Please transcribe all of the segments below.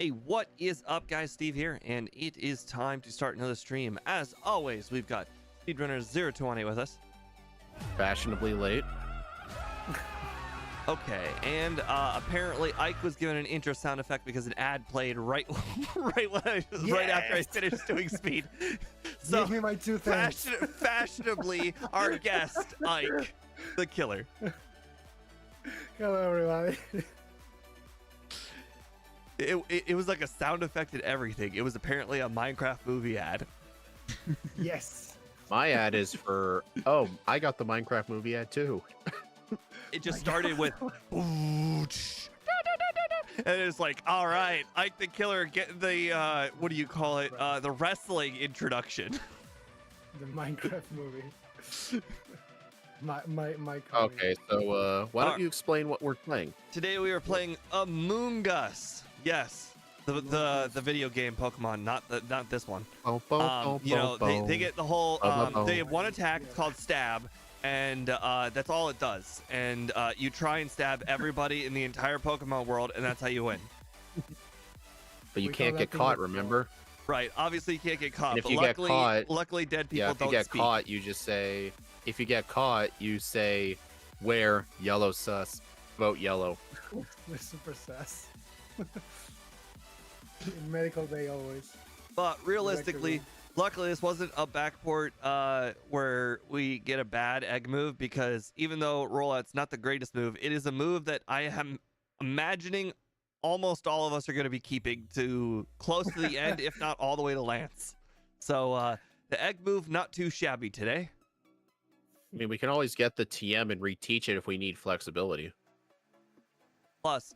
Hey, what is up, guys? Steve here, and it is time to start another stream. As always, we've got Speedrunner0218 with us. Fashionably late. Okay, and apparently Ike was given an intro sound effect because an ad played right right after I finished doing speed. So give me my 2 cents. Fashionably, our guest Ike, the killer. Hello, everybody. It was like a sound effect and everything. It was apparently a Minecraft movie ad. Yes. My ad is for, oh, I got the Minecraft movie ad too. It just started with, and it's like, all right, Ike the Killer, get the, what do you call it? The wrestling introduction. The Minecraft movie. my Okay, so why don't you explain what we're playing? Today we are playing Amoonguss. Yes, the video game Pokemon, not this one. You know, they get the whole, they have one attack called Stab, and that's all it does. And you try and stab everybody in the entire Pokemon world, and that's how you win. But you can't get caught, remember? Right, obviously you can't get caught. And if but you luckily, get caught, luckily dead people if don't you get speak. caught, you just say, if you get caught, you say, where, yellow sus, vote yellow. We're super sus. In medical bay always. But realistically, luckily this wasn't a backport where we get a bad egg move, because even though rollout's not the greatest move, it is a move that I am imagining almost all of us are going to be keeping to close to the end, if not all the way to Lance. So the egg move, not too shabby today. I mean, we can always get the TM and reteach it if we need flexibility. Plus,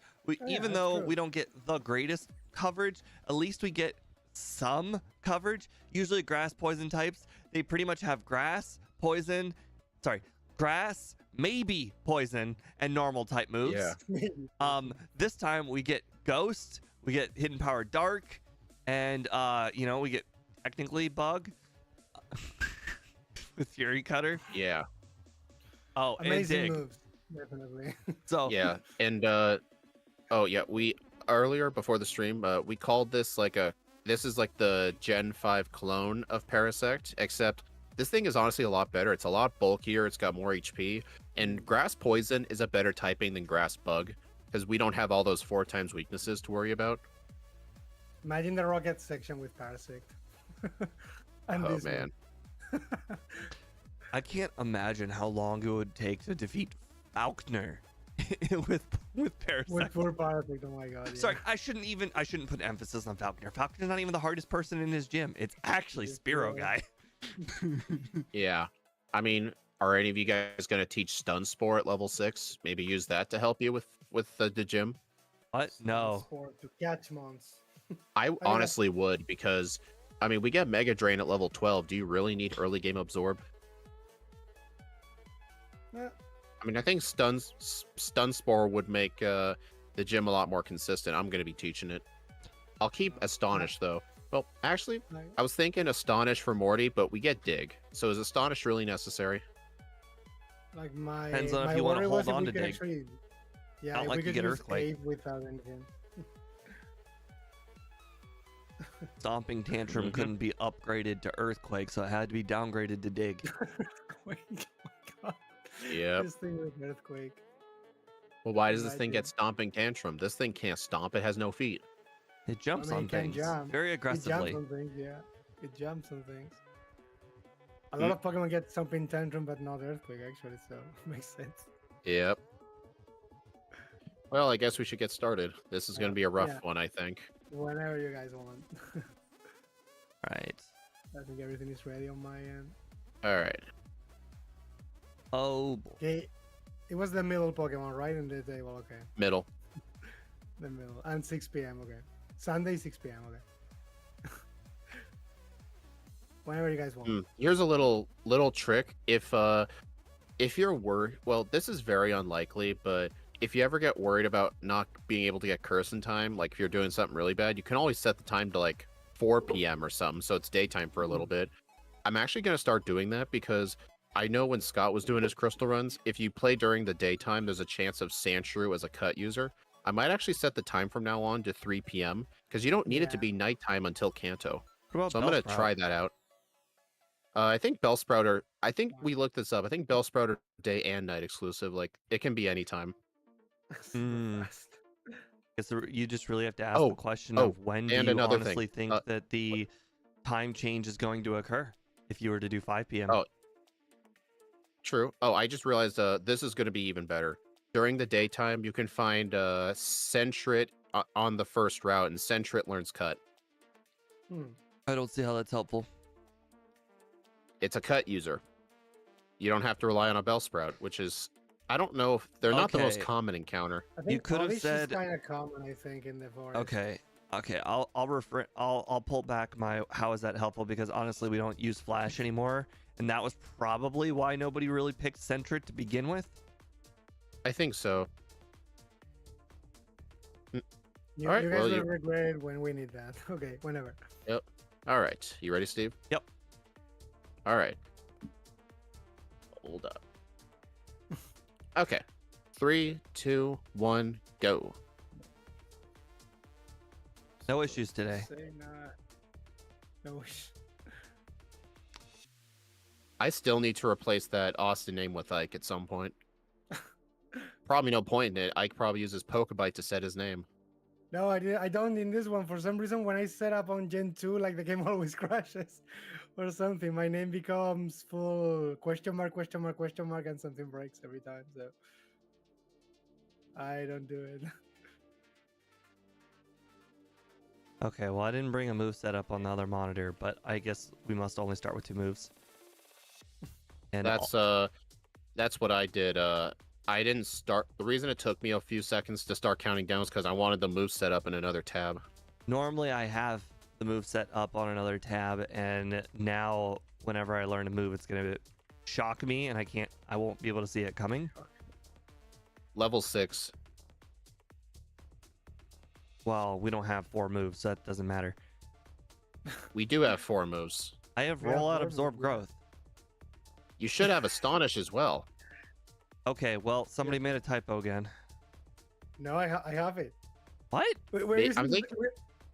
even though we don't get the greatest coverage, at least we get some coverage. Usually grass poison types, they pretty much have grass, maybe poison, and normal type moves. Yeah. This time we get ghost, we get hidden power dark, and you know, we get technically bug with fury cutter. Yeah. Oh, amazing and dig. moves, definitely. So Yeah, and oh yeah, we earlier before the stream, we called this like this is like the Gen 5 clone of Parasect, except this thing is honestly a lot better. It's a lot bulkier, it's got more HP, and Grass Poison is a better typing than Grass Bug, because we don't have all those 4 times weaknesses to worry about. Imagine the rocket section with Parasect. And Oh this man. I can't imagine how long it would take to defeat Faulkner with Parasect. with poor Parasect, oh my god. Yeah. Sorry, I shouldn't put emphasis on Faulkner. Faulkner's not even the hardest person in his gym. It's actually Spearow guy. Yeah. I mean, are any of you guys going to teach Stun Spore at level 6? Maybe use that to help you with the gym? What? No. Sport to catch mons. I honestly would, because I mean, we get Mega Drain at level 12. Do you really need early game absorb? I mean, I think Stun Spore would make the gym a lot more consistent. I'm going to be teaching it. I'll keep Astonish, though. Well, actually, I was thinking Astonish for Morty, but we get Dig. So is Astonish really necessary? Like my Depends on if my you want to worry was hold on if to we could Dig. actually, yeah, Not if like we you could get use Earthquake. Ave without anything. Stomping Tantrum couldn't be upgraded to Earthquake, so it had to be downgraded to Dig. Wait, oh my god. Yep. This thing with Earthquake. Well, why does this thing Imagine. get Stomping Tantrum? This thing can't stomp. It has no feet. It jumps I mean, on it can things jump. very aggressively. It jumps on things, yeah. It jumps on things. A lot of Pokemon get something tantrum, but not Earthquake, actually, so makes sense. Yep. Well, I guess we should get started. This is going to be a rough Yeah. one, I think. Whenever you guys want. Right. I think everything is ready on my end. All right. Oh boy. Okay, it was the middle Pokemon, right? In the table, okay. Middle. The middle. And 6 p.m., okay. Sunday, 6 p.m., okay. Whenever you guys want. Here's a little trick. If you're worried, well, this is very unlikely, but if you ever get worried about not being able to get curse in time, like if you're doing something really bad, you can always set the time to like 4 p.m. or something, so it's daytime for a little bit. I'm actually going to start doing that because I know when Scott was doing his crystal runs, if you play during the daytime, there's a chance of Sandshrew as a cut user. I might actually set the time from now on to 3 p.m. because you don't need it to Yeah. be nighttime until Kanto. What about So I'm gonna Bellsprout? try that out. I think Bellsprout are. I think we looked this up. I think Bellsprout are day and night exclusive. Like it can be anytime. Super Mm. fast. You just really have to ask the question oh, of when do and you another honestly thing, think that the time change is going to occur if you were to do 5 p.m. Oh, true. Oh, I just realized this is going to be even better. During the daytime, you can find Sentret on the first route, and Sentret learns Cut. I don't see how that's helpful. It's a Cut user. You don't have to rely on a Bellsprout, which is, I don't know if they're not the most Okay. common encounter. I think could have polish said- is kind of common. I think in the forest. Okay. I'll pull back my how is that helpful, because honestly we don't use Flash anymore, and that was probably why nobody really picked Sentret to begin with. I think so. You, All right, you guys well, will you- regret it when we need that. Okay, whenever. All right, you ready, Steve? Yep. All right. Hold up. Okay. 3, 2, 1, go. No issues today. Say not. No. I still need to replace that Austin name with Ike at some point. Probably no point in it. Ike probably uses Pokebite to set his name. No, I don't in this one. For some reason, when I set up on Gen 2, like the game always crashes or something. My name becomes full question mark, and something breaks every time. So I don't do it. Okay, well I didn't bring a move set up on the other monitor, but I guess we must only start with 2 moves. And That's what I did. I didn't start. The reason it took me a few seconds to start counting down is because I wanted the move set up in another tab. normally I have the move set up on another tab, and now whenever I learn a move, it's gonna shock me, and I won't be able to see it coming. Level 6. Well, we don't have 4 moves, so that doesn't matter. We do have 4 moves. I have We have rollout, 4 absorb, moves, yeah. growth. You should have Astonish as well. Okay, well somebody made a typo again. No, I have it. What? We're Wait, using, I'm the,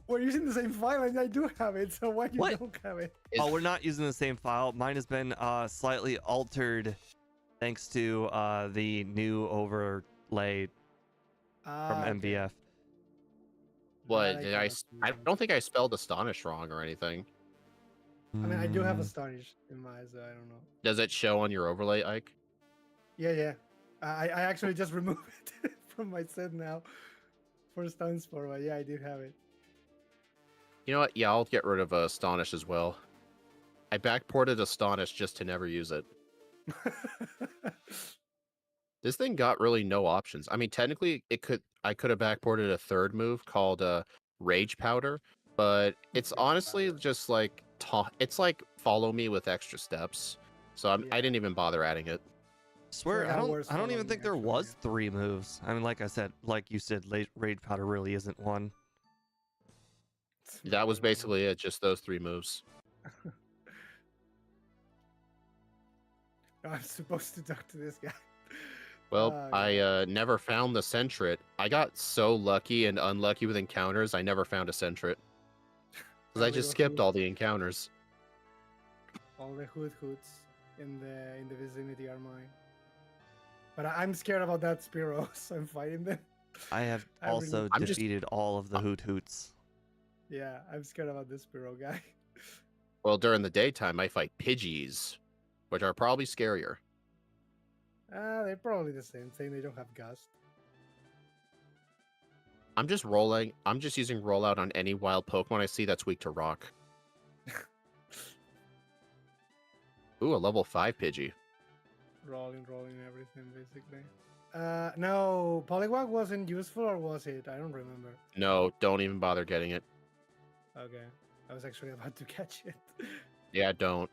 we're using the same file, and I do have it. So why you What? don't have it? Is- Oh, we're not using the same file. Mine has been slightly altered thanks to the new overlay from Okay. MVF. What That did cannot I? be. I don't think I spelled Astonish wrong or anything. I mean, I do have Mm, Astonish in my, so I don't know. Does it show on your overlay, Ike? Yeah. I actually just removed it from my set now for Stone Sport, but yeah, I do have it. You know what? Yeah, I'll get rid of Astonish as well. I backported Astonish just to never use it. This thing got really no options. I mean, technically, I could have backported a third move called Rage Powder, but it's Rage honestly Powder. just like it's like follow me with extra steps. So I Yeah. didn't even bother adding it. swear, like our worst I don't even following, think there actually, was yeah. 3 moves. I mean, like I said, like you said, Rage Powder really isn't one. That was basically it, just those 3 moves. I'm supposed to talk to this guy. Well, Oh, I never found the Sentret. I got so lucky and unlucky with encounters, I never found a Sentret. Because I just skipped all the encounters. All the hoots in the vicinity are mine. But I'm scared about that Spearow, so I'm fighting them. I have I really- also I'm just- defeated all of the hoots. Yeah, I'm scared about this Spearow guy. Well, during the daytime, I fight Pidgeys, which are probably scarier. They're probably the same thing. They don't have Gust. I'm just using rollout on any wild Pokemon I see that's weak to rock. Ooh, a level 5 Pidgey. Rolling everything, basically. No, Poliwag wasn't useful, or was it? I don't remember. No, don't even bother getting it. Okay. I was actually about to catch it. Yeah, don't.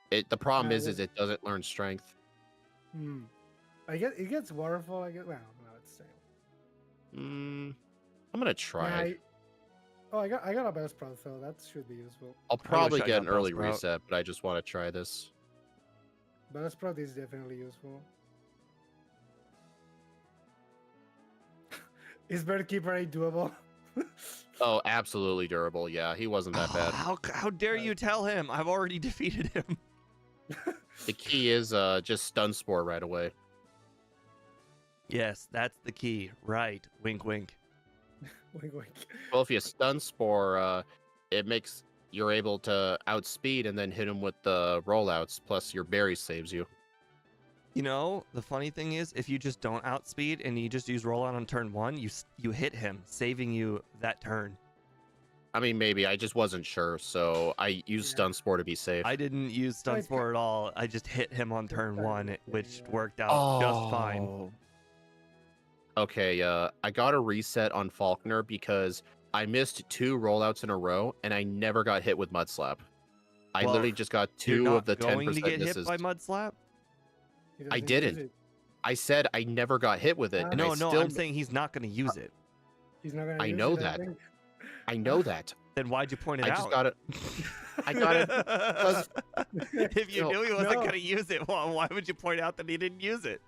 The problem Yeah, is it doesn't learn strength. I guess it gets waterfall. I guess. Well, no, it's the same. I'm gonna try. I got a Bellsprout, so that should be useful. I'll probably I get got an early Bellsprout. reset, but I just want to try this. Bellsprout is definitely useful. Is Bird Keeper 8 doable? Oh, absolutely durable. Yeah, he wasn't that bad. How dare you tell him? I've already defeated him. The key is just stun spore right away. Yes, that's the key. Right. Wink, wink. Wink, wink. Well, if you stun spore, it makes you're able to outspeed and then hit him with the rollouts. Plus, your berry saves you. You know, the funny thing is, if you just don't outspeed and you just use rollout on turn 1, you hit him, saving you that turn. I mean, maybe I just wasn't sure, so I used stun spore to be safe. I didn't use stun spore at all. I just hit him on turn 1, which worked out Oh. just fine. Okay, I got a reset on Faulkner because I missed 2 rollouts in a row and I never got hit with Mud Slap. I Well, literally just got You're 2 not of the 10% going to get misses. hit by Mud Slap? He I doesn't use didn't. it. I said I never got hit with it. Ah. and No, I no, still... I'm saying he's not going to use it. He's not gonna I use know it, that. think. I know that. Then why'd you point it I out? just got it. I got it because If you No, knew he wasn't no. going to use it, well, why would you point out that he didn't use it?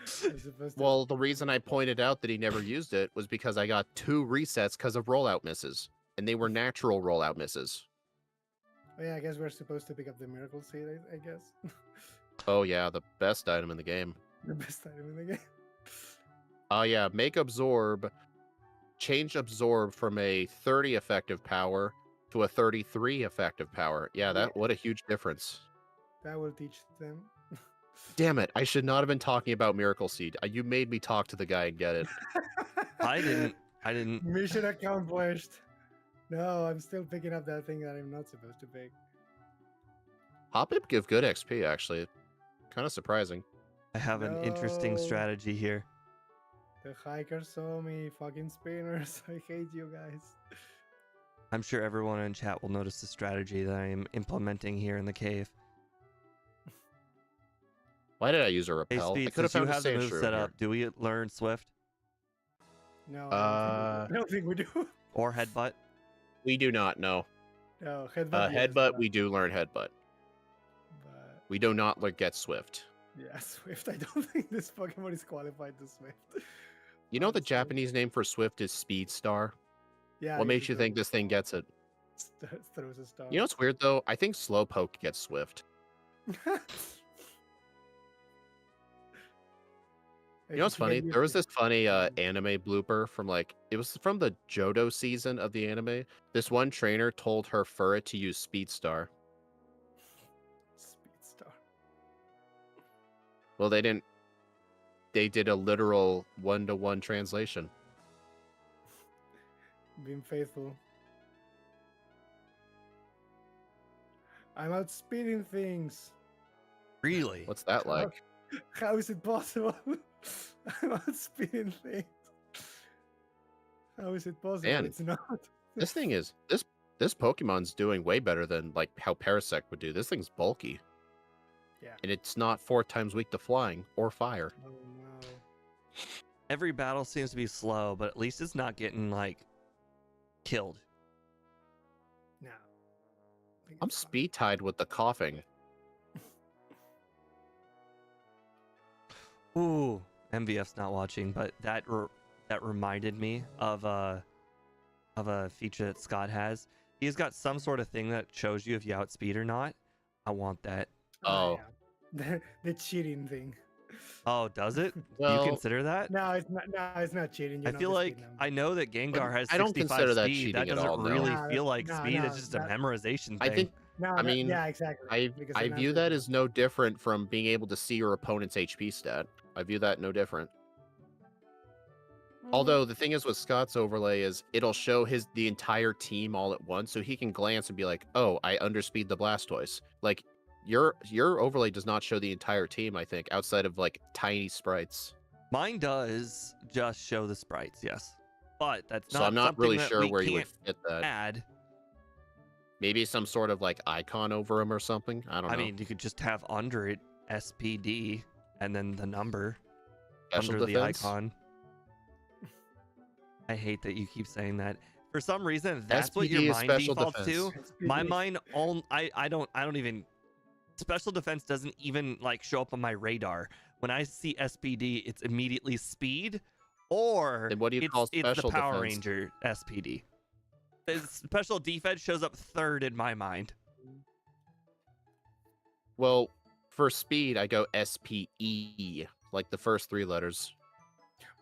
He's supposed to- well, the reason I pointed out that he never used it was because I got 2 resets because of rollout misses, and they were natural rollout misses. Oh, yeah, I guess we're supposed to pick up the miracle seed. I guess Oh yeah, the best item in the game. the best item in the game. Oh yeah, make absorb, change absorb from a 30 effective power to a 33 effective power. Yeah, that what a huge difference. That will teach them. Damn it, I should not have been talking about Miracle Seed. You made me talk to the guy and get it. I didn't. Mission accomplished. No, I'm still picking up that thing that I'm not supposed to pick. Hoppip give good XP actually. Kind of surprising. I have an interesting No. strategy here. The hiker saw me, fucking spinners. I hate you guys. I'm sure everyone in chat will notice the strategy that I am implementing here in the cave. Why did I use a Hey, repel? I Speed, could have since you found a have the sand move shrew set here. up, do we learn Swift No, Uh, I don't think we do. or Headbutt? We do not know. No, headbutt. yes, Headbutt, but- we do learn headbutt. but We do not get Swift. yeah, Swift. I don't think this Pokemon is qualified to Swift. You know the Honestly. Japanese name for Swift is Speed Star? Yeah. What he makes you think throws- this thing gets it? throws a star? You know what's weird though? I think Slowpoke gets Swift. Hey, You know what's he can funny? use There was it. this funny anime blooper from like it was from the Johto season of the anime. This one trainer told her Furret to use Speed Star. Speed Star. Well, they didn't. They did a literal 1-to-1 translation. Being faithful. I'm outspeeding things. Really? What's that like? How is it possible? I'm outspeeding things. How is it possible? Man. It's not. This thing is this Pokemon's doing way better than like how Parasect would do. This thing's bulky. Yeah. And it's not 4 times weak to flying or fire. Oh no. Every battle seems to be slow, but at least it's not getting like killed. No. I think I'm it's fine. speed tied with the coughing. Ooh, MVF's not watching, but that reminded me of a feature that Scott has. He's got some sort of thing that shows you if you outspeed or not. I want that. Oh. yeah. The cheating thing. Oh, does it? Do Well, you consider that? No, it's not. No, it's not cheating. You I know feel the like speed number. I know that Gengar has I don't 65 consider that speed. cheating That at doesn't all, no. really Nah, feel like nah, speed. nah, It's just a that- memorization thing. I think No, I that- mean, yeah, exactly. I because I they're view not that the- as no different from being able to see your opponent's HP stat. I view that no different. Although the thing is with Scott's overlay is it'll show the entire team all at once, so he can glance and be like, "Oh, I underspeed the Blastoise." Like your overlay does not show the entire team. I think outside of like tiny sprites. Mine does just show the sprites, yes, but that's not. So I'm not something really that sure we where you would can't fit that. add. Maybe some sort of like icon over him or something. I don't know. I mean, you could just have under it SPD and then the number Special under defense? the icon. I hate that you keep saying that. For some reason, that's what your SPD is mind special defaults to. defense. My mind, I don't even. Special defense doesn't even like show up on my radar. When I see SPD, it's immediately speed or Then what do you call it's the special Power defense? Ranger SPD. Special defense shows up third in my mind. Well, for speed, I go SPE, like the first 3 letters.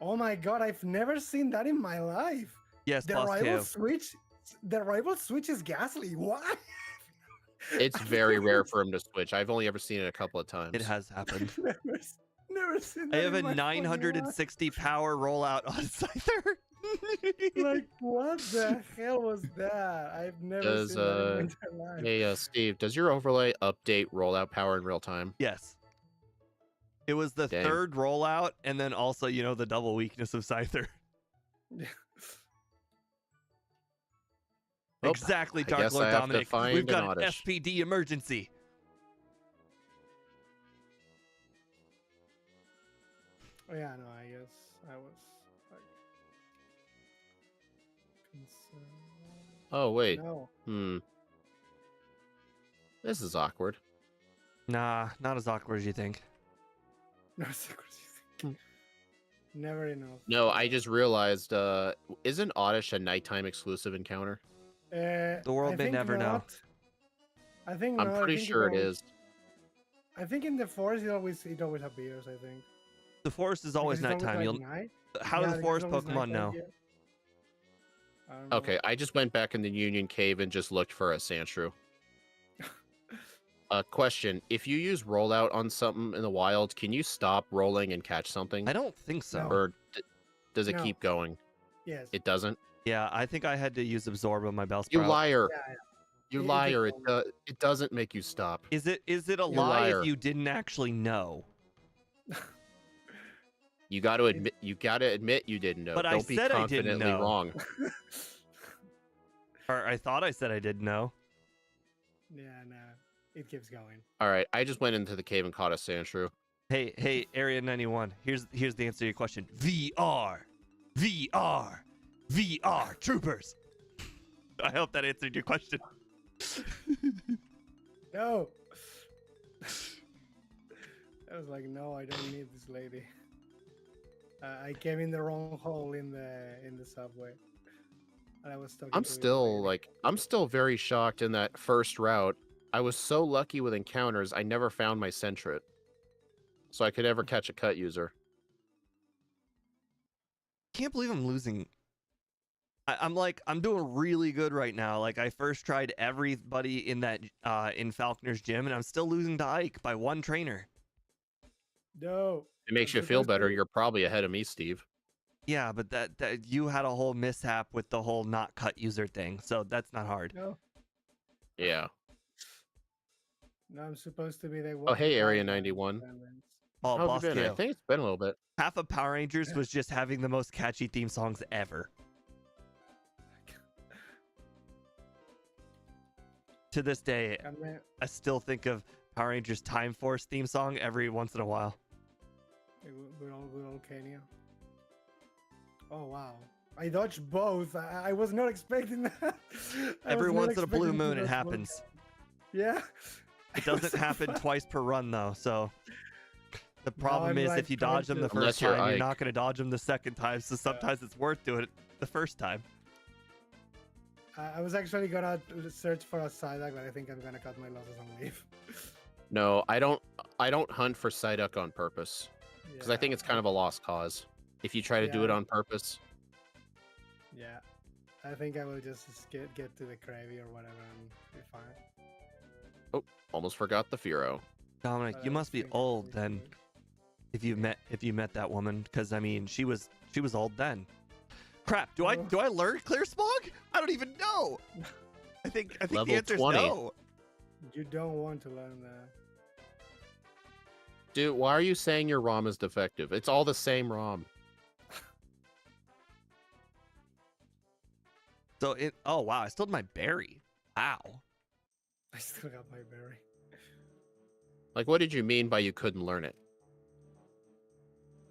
Oh my god, I've never seen that in my life. Yes, The plus rival 2. switch, the rival switch is Ghastly. Why? It's I've very never rare for him to switch. I've only ever seen it a couple of times. It has happened. Never seen I that have a in my fucking life. 960 power rollout on Scyther. Like, what the hell was that? I've never Does seen that in my entire life. hey Steve, does your overlay update rollout power in real time? Yes. It was the Dang. third rollout, and then also, the double weakness of Scyther. Oh, Exactly, I Dark guess Lord I have to Dominic. find We've an got an Oddish. SPD emergency. Oh, yeah, no, I guess I was like concerned. Oh wait. No. This is awkward. Nah, not as awkward as you think. No secrets. Never enough. No, I just realized isn't Oddish a nighttime exclusive encounter? The world I may think never know. not. I think I'm not. I pretty think sure it always- is. I think in the forest it always appears. I think The forest is always Because it's nighttime. like You'll night. How Yeah, do the because forest it's always Pokemon nighttime know? here. I don't know. Okay, I just went back in the Union Cave and just looked for a Sandshrew. Question: if you use rollout on something in the wild, can you stop rolling and catch something, I don't think so. No. or does it No. keep going? Yes. It doesn't. Yeah, I think I had to use Absorb on my Bellsprout. You liar! Yeah, You It keeps liar! going. It doesn't make you stop. Is it a You lie liar. if you didn't actually know? You got to admit. You got to admit you didn't know. But I Don't be said I didn't confidently know. wrong. Or I thought I said I did know. Yeah, no. It keeps going. All right, I just went into the cave and caught a Sandshrew. Hey, Area 91. Here's the answer to your question. VR, troopers. I hope that answered your question. No. I was like, no, I don't need this lady. I came in the wrong hole in the subway. And I was stuck. I'm still very shocked in that first route. I was so lucky with encounters, I never found my Sentret. So I could ever catch a cut user. Can't believe I'm losing. I'm doing really good right now. Like, I first tried everybody in that in Falconer's gym, and I'm still losing to Ike by one trainer. No. It makes I'm you feel supposed to- better. You're probably ahead of me, Steve. Yeah, but that you had a whole mishap with the whole not cut user thing, so that's not hard. No. Yeah. No, I'm supposed to be the Oh, hey, Area one. 91. Oh, How boss have you been? I KO. think it's been a little bit. Half of Power Rangers was just having the most catchy theme songs ever. To this day, I still think of Power Rangers Time Force theme song every once in a while. Good old Kenya. Oh wow! I dodged both. I was not expecting that. Every once in a blue moon, it happens. Yeah. It doesn't happen twice per run though, so the problem I'm, is like, if you dodge them the trying first Unless you're time, you're Ike. not going to dodge them the second time. So sometimes it's worth doing it the first time. I was actually gonna search for a Psyduck, but I think I'm gonna cut my losses and leave. No, I don't hunt for Psyduck on purpose. Because I think it's kind of a lost cause. If you try to do it Yeah. on purpose. Yeah. I think I will just get to the Krabby or whatever and be fine. Almost forgot the Furo. Dominic, But you I must be think I old will then. do it. If you met that woman, because I mean she was old then. Crap! Do I Oh. learn Clear Smog? I don't even know. I think Level the answer is 20. no. You don't want to learn that. Dude, why are you saying your ROM is defective? It's all the same ROM. So oh wow, I still had my berry. Wow. I still got my berry. Like, what did you mean by you couldn't learn it?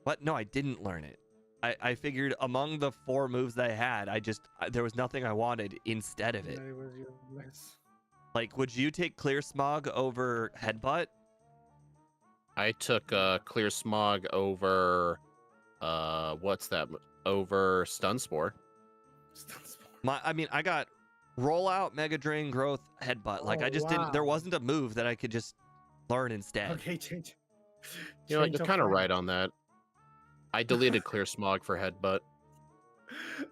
What? No, I didn't learn it. I figured among the 4 moves that I had, there was nothing I wanted instead of it. That it was useless. Like, would you take Clear Smog over Headbutt? I took Clear Smog over What's that? Over Stun Spore. I got rollout, Mega Drain, Growth, Headbutt. Like I Oh, just didn't. There wow. wasn't a move that I could just learn instead. Okay, change. You know what? Change You're of kind of plan. right on that. I deleted Clear Smog for Headbutt.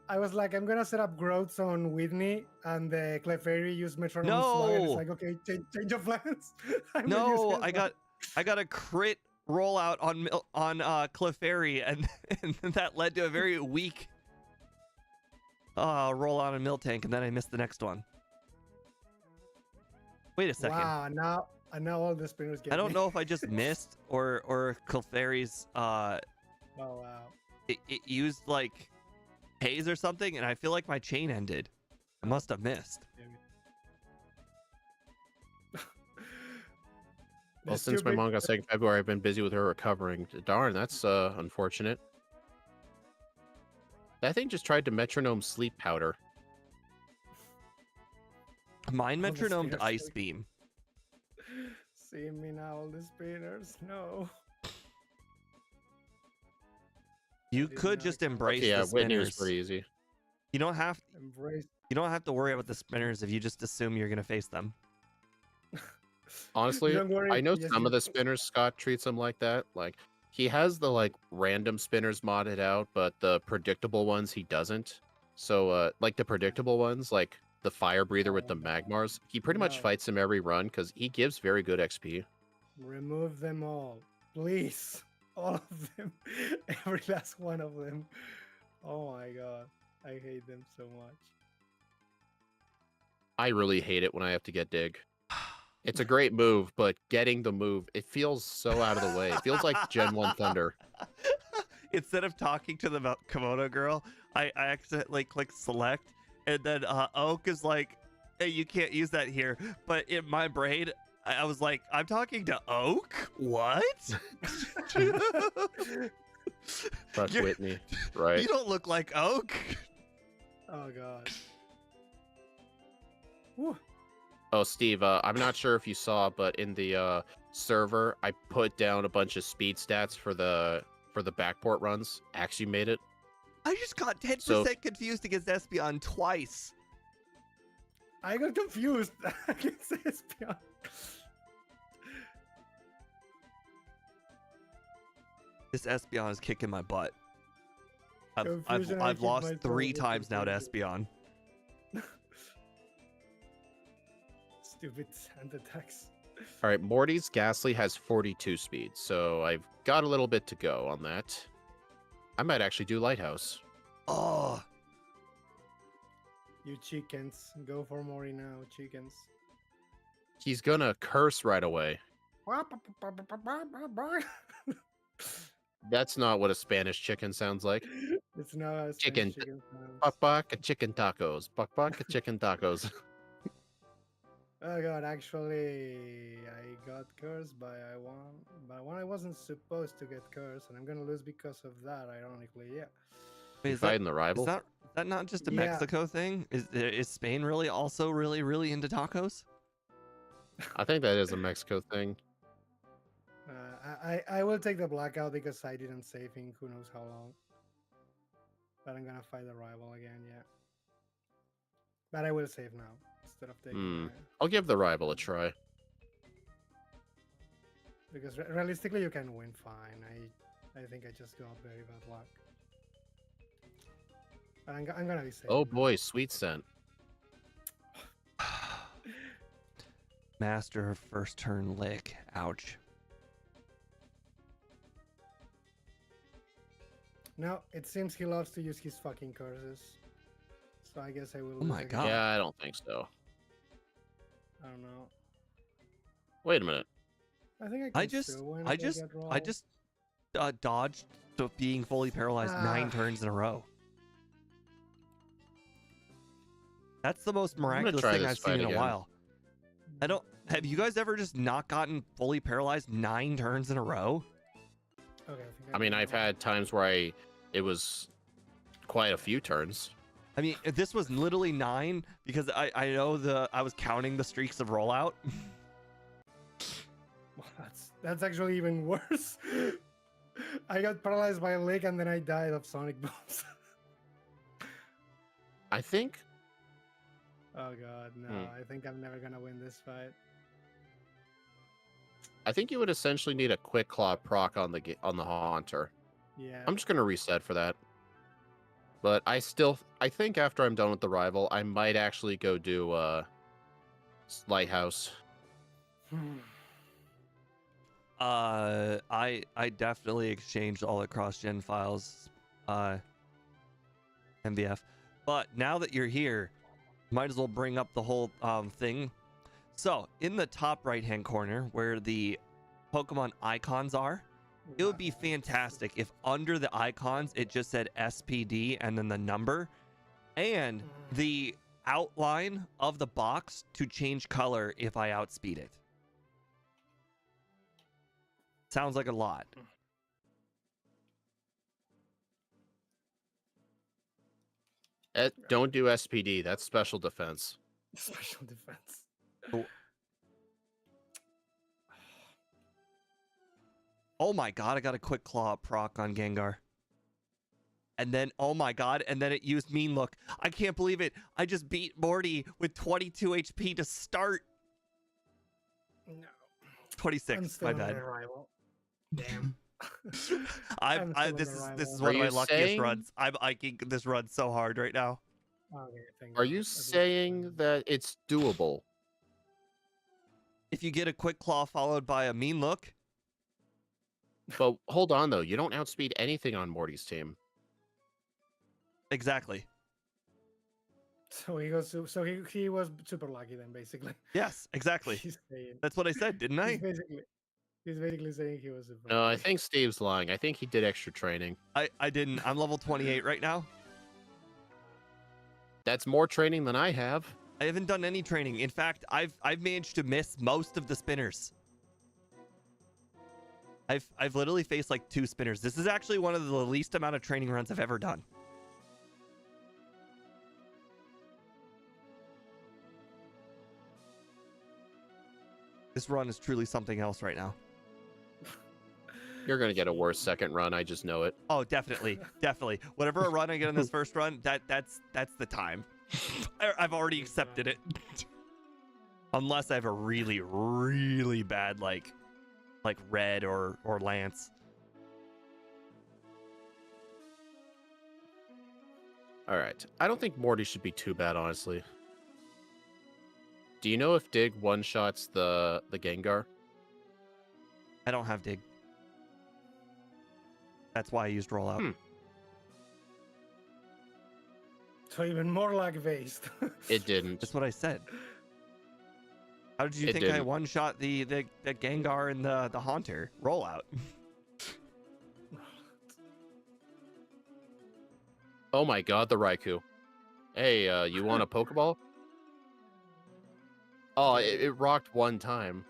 I was like, I'm gonna set up growths on Whitney, and the Clefairy use Metronome Slug, and it's No, like, okay, change of plans. I will use no, Headbutt. I got a crit rollout on Clefairy, and and that led to a very weak rollout on Miltank, and then I missed the next one. Wait a second. Wow, now all the spinners get I don't me. know if I just missed or Clefairy's Oh wow. it used like haze or something, and I feel like my chain ended. I must have missed. Well, since my mom got sick in February, I've been busy with her recovering. Darn, that's unfortunate. That thing just tried to metronome sleep powder. Mine All the metronomed spinners Ice like- Beam. See me now, all the spinners. No. You didn't could know just I could- embrace Okay, yeah, the Whitney was spinners. pretty easy. You don't have Embrace. to worry about the spinners if you just assume you're gonna face them. Honestly, Don't worry, I know yes, some you- of the spinners Scott treats them like that. Like he has the like random spinners modded out, but the predictable ones he doesn't. So like the predictable ones, like the fire breather with the Oh, magmars, he pretty much no. fights him every run because he gives very good XP. Remove them all, please. All of them. Every last one of them. Oh my god. I hate them so much. I really hate it when I have to get dig. It's a great move, but getting the move, it feels so out of the way. It feels like Gen 1 Thunder. Instead of talking to the Komodo girl, I accidentally clicked select, and then Oak is like, "Hey, you can't use that here." But in my brain, I was like, "I'm talking to Oak? What?" Fuck You're- Whitney, right? You don't look like Oak. Oh god. Whew. Oh, Steve, I'm not sure if you saw, but in the server, I put down a bunch of speed stats for the backport runs. Actually made it. I just got 10% So- confused against Espeon twice. I got confused. Against Espeon. This Espeon is kicking my butt. Confusion, I I've keep lost myself 3 with times now to confusion. Espeon. Stupid sand attacks. All right, Morty's Ghastly has 42 speed, so I've got a little bit to go on that. I might actually do Lighthouse. Oh, You chickens. Go for Mori now, chickens. He's gonna curse right away. That's not what a Spanish chicken sounds like. It's not a Chicken. Spanish chicken sounds. Buck buck a chicken tacos. Buck buck a chicken tacos. Oh god, actually, I got cursed by one I wasn't supposed to get cursed, and I'm gonna lose because of that. Ironically, yeah. wait, You is that, fighting the rival? is that not just a Yeah. Mexico thing? Is Spain really also really into tacos? I think that is a Mexico thing. I will take the blackout because I didn't save in who knows how long. But I'm gonna fight the rival again, yeah. But I will save now instead of taking. I'll give the rival a try. Because realistically, you can win fine. I think I just got very bad luck. But I'm gonna be safe. Oh now. boy, sweet scent. Master first turn lick. Ouch. No, it seems he loves to use his fucking curses. So I guess I will. Oh my lose God. again. Yeah, I don't think so. I don't know. Wait a minute. I think I can still win if I get just dodged to being fully paralyzed 9 Ah. turns in a row. That's the most gonna miraculous try thing this I've seen fight in a again. while. I don't. Have you guys ever just not gotten fully paralyzed 9 turns in a row? Okay, I mean, can I've win. had times where it was quite a few turns. I mean, this was literally 9 because I know I was counting the streaks of rollout. Well, that's actually even worse. I got paralyzed by a lick and then I died of sonic booms. I think Oh god, no! I think I'm never gonna win this fight. you would essentially need a quick claw proc on the Haunter. Yeah. I'm just gonna reset for that. But I think after I'm done with the rival, I might actually go do Lighthouse. I definitely exchanged all the cross-gen files, MVF. But now that you're here, might as well bring up the whole thing. So in the top right-hand corner where the Pokemon icons are, it would be fantastic if under the icons it just said SPD and then the number and the outline of the box to change color if I outspeed it. Sounds like a lot. Don't do SPD. That's special defense. Special defense. Oh my god, I got a quick claw proc on Gengar. And then, oh my god, and then it used Mean Look. I can't believe it. I just beat Morty with 22 HP to start. No. 26, my bad. Damn. This is one of my luckiest runs. I'm iking this run so hard right now. Okay, Are you saying that it's doable? If you get a quick claw followed by a Mean Look. But hold on though, you don't outspeed anything on Morty's team. Exactly. So he goes. So he was super lucky then, basically. Yes, exactly. That's what I said, didn't I? He's basically saying he was super No, lucky. I think Steve's lying. I think he did extra training. I didn't. I'm level 28 right now. That's more training than I have. I haven't done any training. In fact, I've managed to miss most of the spinners. I've literally faced like 2 spinners. This is actually one of the least amount of training runs I've ever done. This run is truly something else right now. You're gonna get a worse second run. I just know it. Oh, definitely, definitely. Whatever run I get in this first run, that's the time. I've already accepted it. Unless I have a really, really bad like Red or Lance. All right. I don't think Morty should be too bad, honestly. Do you know if Dig one-shots the Gengar? I don't have Dig. That's why I used Rollout. So even more luck-based. It didn't. That's what I said. How did you It think I didn't. one-shot the Gengar and the Haunter? Rollout. Oh my god, the Raikou. Hey, you want a Pokeball? Oh, it rocked one time.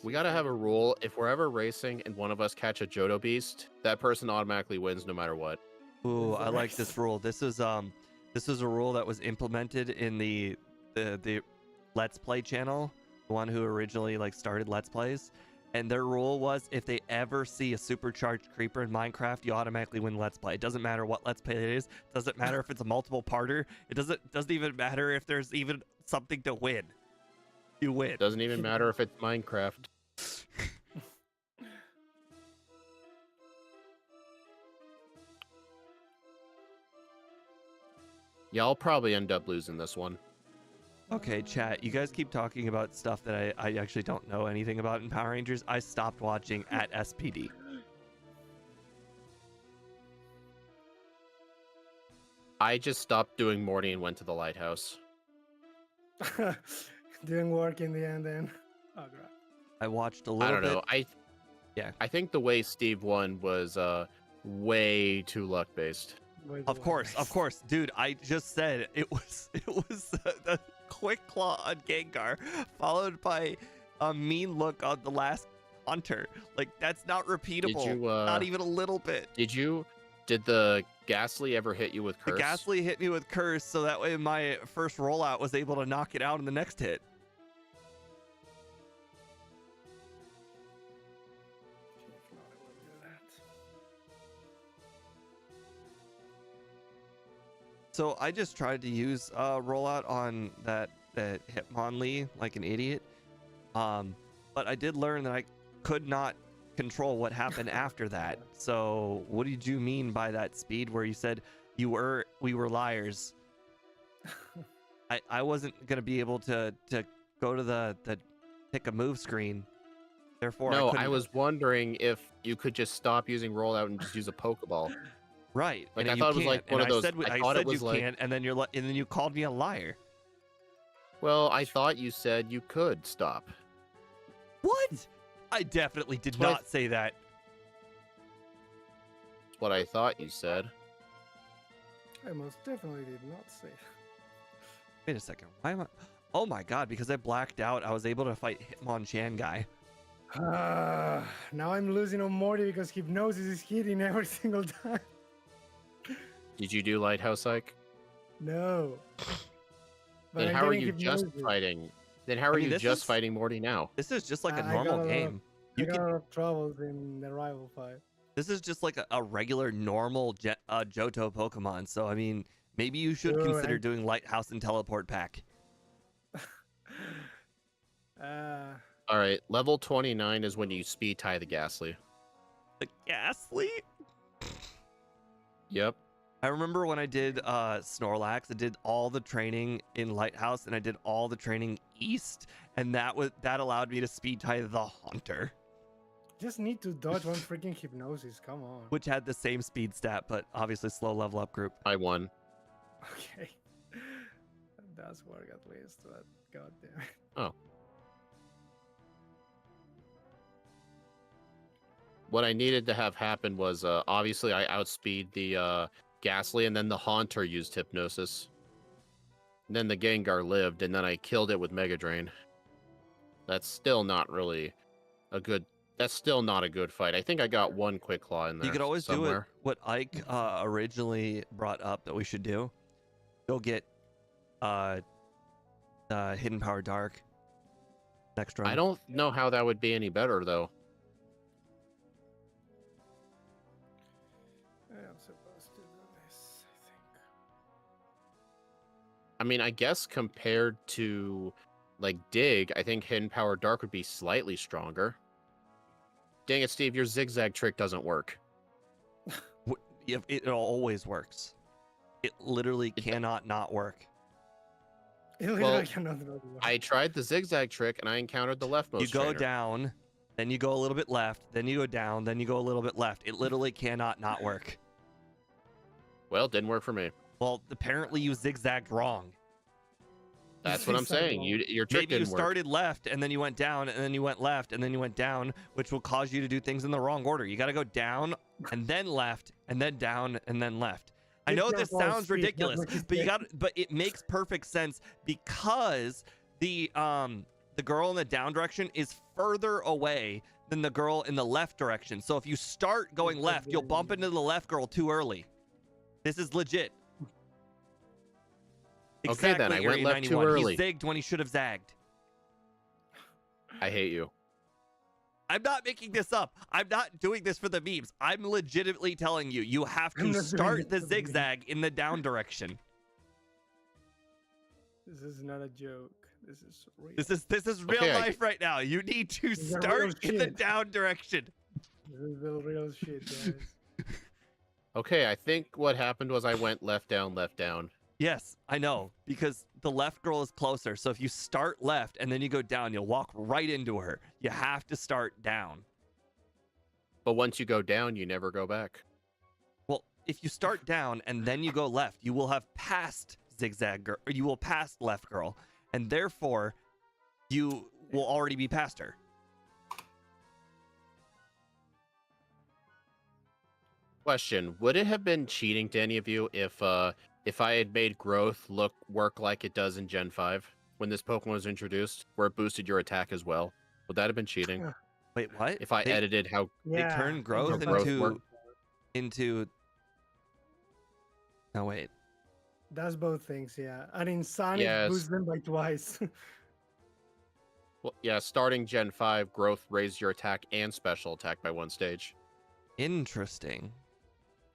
We gotta have a rule. If we're ever racing and one of us catch a Johto Beast, that person automatically wins no matter what. Ooh, I like this rule. This is a rule that was implemented in the Let's Play channel, the one who originally like started Let's Plays. And their rule was if they ever see a supercharged creeper in Minecraft, you automatically win Let's Play. It doesn't matter what Let's Play it is. It doesn't matter if it's a multiple parter. It doesn't even matter if there's even something to win. You win. Doesn't even matter if it's Minecraft. Yeah, I'll probably end up losing this one. Okay, chat. You guys keep talking about stuff that I actually don't know anything about in Power Rangers. I stopped watching at SPD. I just stopped doing Morty and went to the lighthouse. Didn't work in the end then. Oh, God. I watched a little bit. I don't know. Yeah. I think the way Steve won was way too luck based. Of course, dude. I just said it was a quick claw on Gengar, followed by a mean look on the last Hunter. Like that's not repeatable. Did you, not even a little bit. Did the Ghastly ever hit you with Curse? The Ghastly hit me with Curse, so that way my first rollout was able to knock it out in the next hit. So I just tried to use rollout on that Hitmonlee like an idiot. But I did learn that I could not control what happened after that. So what did you mean by that speed where you said we were liars? I wasn't gonna be able to go to the pick a move screen. Therefore, No, I I was wondering if you could just stop using rollout and just use a Pokeball. right. Like, and I you thought it was can't. like one And of those. I thought said it was you like. can't, and then and then you called me a liar. Well, I thought you said you could stop. What? I definitely did What I- not say that. That's what I thought you said. I most definitely did not say. Wait a second. Why am I? Oh my god! Because I blacked out, I was able to fight Hitmonchan guy. Now I'm losing on Morty because Hypnosis is hitting every single time. Did you do Lighthouse Hike? No. But Then I'm how are getting you just Hypnosis. fighting? Then how are mean, you this just is- fighting Morty now? This is just like a I got normal a lot of- game. I You got can. a lot of troubles in the rival fight. This is just like a regular normal Johto Pokemon. So I mean, maybe you should Dude, consider doing Lighthouse and Teleport Pack. All right, level 29 is when you speed tie the Ghastly. The Ghastly. Yep. I remember when I did Snorlax, I did all the training in Lighthouse and I did all the training East, and that allowed me to speed tie the Haunter, Just need to dodge one freaking Hypnosis. Come on. which had the same speed stat, but obviously slow level up group. I won. Okay. That does work at least, but goddamn. Oh. What I needed to have happen was obviously I outspeed the Ghastly, and then the Haunter used Hypnosis. And then the Gengar lived, and then I killed it with Mega Drain. That's still not really a good. That's still not a good fight. I think I got one Quick Claw in there. You could always do it. somewhere. What Ike originally brought up that we should do. Go get Hidden Power Dark next run. I don't know how that would be any better though. I'm supposed to do this, I think. I mean, I guess compared to like Dig, I think Hidden Power Dark would be slightly stronger. Dang it, Steve, your zigzag trick doesn't work. It always works. It literally cannot not work. It literally Well, cannot do it. I tried the zigzag trick and I encountered the leftmost You go trainer. down, then you go a little bit left, then you go down, then you go a little bit left. It literally cannot not work. Well, it didn't work for me. Well, apparently you zigzagged wrong. That's what I'm Zigzag saying. wrong. Your trick Maybe you didn't work. started left and then you went down and then you went left and then you went down, which will cause you to do things in the wrong order. You got to go down and then left and then down and then left. I know this Zigzag sounds speed, ridiculous, that's what he but you said. but it makes perfect sense because the girl in the down direction is further away than the girl in the left direction. So if you start going left, you'll bump into the left girl too early. This is legit. Okay, then, I Exactly, went Area left too 91. early. He zigged when he should have zagged. I hate you. I'm not making this up. I'm not doing this for the memes. I'm legitimately telling you, you have I'm to not doing start it the for the memes. zigzag in the down direction. This is not a joke. This is real. This is real Okay, I- life right now. You need to This is real start in the shit. down direction. This is the real shit, guys. Okay, I think what happened was I went left down, left down. Yes, I know, because the left girl is closer. So if you start left and then you go down, you'll walk right into her. You have to start down. But once you go down, you never go back. Well, if you start down and then you go left, you will have passed zigzag girl, or you will pass left girl, and therefore you will already be past her. Question: would it have been cheating to any of you if I had made growth work like it does in Gen 5 when this Pokemon was introduced, where it boosted your attack as well? Would that have been cheating? Wait, what? If I They- edited how they Yeah, turn growth How growth into work. into. No wait. That's both things, yeah. And in Sun, Yes. it boosts them by twice. well, yeah, starting Gen 5, growth raised your attack and special attack by one stage. Interesting.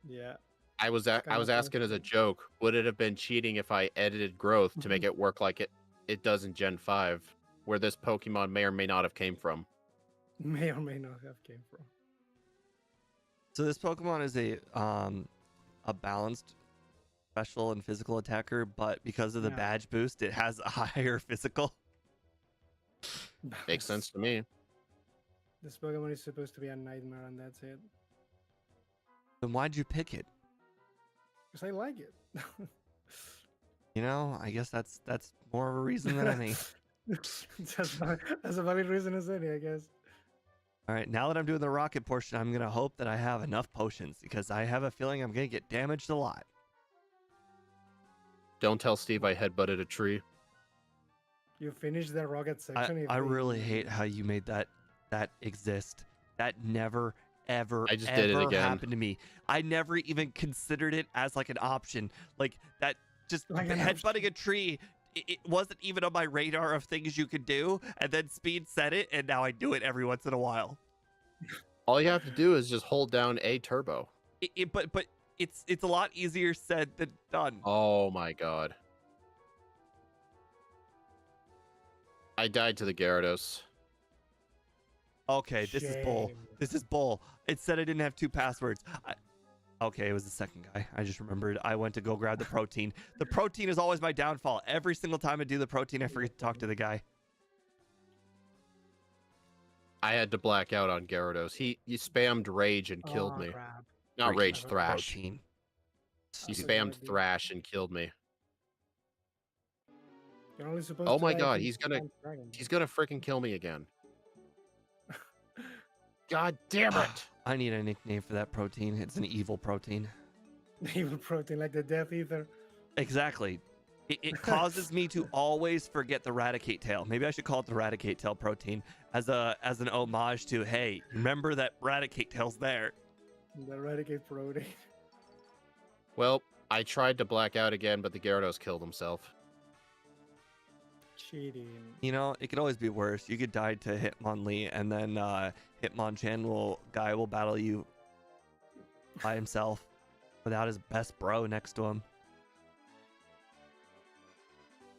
Yeah. I was Kind of asking as a joke. Would it have been cheating if I edited growth to make it work like it does in Gen 5, where this Pokemon may or may not have came from? may or may not have came from. So this Pokemon is a balanced special and physical attacker, but because of the Yeah. badge boost, it has a higher physical. Makes sense to me. This Pokemon is supposed to be a nightmare, and that's it. Then why'd you pick it? Because I like it. You know, I guess that's more of a reason than any. That's a valid reason as any, I guess. All right, now that I'm doing the rocket portion, I'm gonna hope that I have enough potions because I have a feeling I'm gonna get damaged a lot. Don't tell Steve I headbutted a tree. You finished the rocket section. I really hate how you made that exist. That never ever I just did it again. happened to me. I never even considered it as like an option. Like that, just Like an headbutting a tree. It wasn't even on my radar of things you could do, and then Speed said it, and now I do it every once in a while. All you have to do is just hold down A turbo. But it's a lot easier said than done. Oh my god. I died to the Gyarados. Okay, this is bull. Shame. This is bull. It said I didn't have 2 passwords. Okay, it was the second guy. I just remembered. I went to go grab the protein. The protein is always my downfall. Every single time I do the protein, I forget to talk to the guy. I had to black out on Gyarados. He spammed Rage and killed Oh, me. crap. Not Freaking Rage, Thrash. Protein. He That's a spammed good idea. Thrash and killed me. You're only supposed Oh to my die god, if you he's gonna spawn dragon. freaking kill me again. God damn it! I need a nickname for that protein. It's an evil protein. Evil protein, like the Death Ether. Exactly. It causes me to always forget the Raticate tail. Maybe I should call it the Raticate tail protein as an homage to, hey, remember that Raticate tail's there. The Eradicate protein. Well, I tried to black out again, but the Gyarados killed himself. Cheating. You know, it could always be worse. You could die to Hitmonlee, and then Hitmonchan will battle you by himself without his best bro next to him.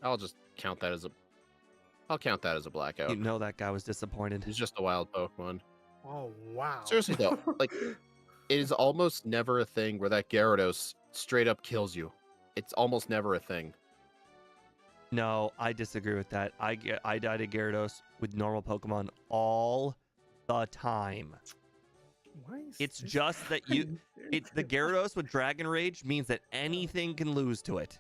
I'll just count that as a. I'll count that as a blackout. You know that guy was disappointed. He's just a wild Pokemon. Oh, wow. Seriously though, like, it is almost never a thing where that Gyarados straight up kills you. It's almost never a thing. No, I disagree with that. I die to Gyarados with normal Pokemon all the time. Why is It's this just that happening? it's the Gyarados with Dragon Rage means that anything can lose to it.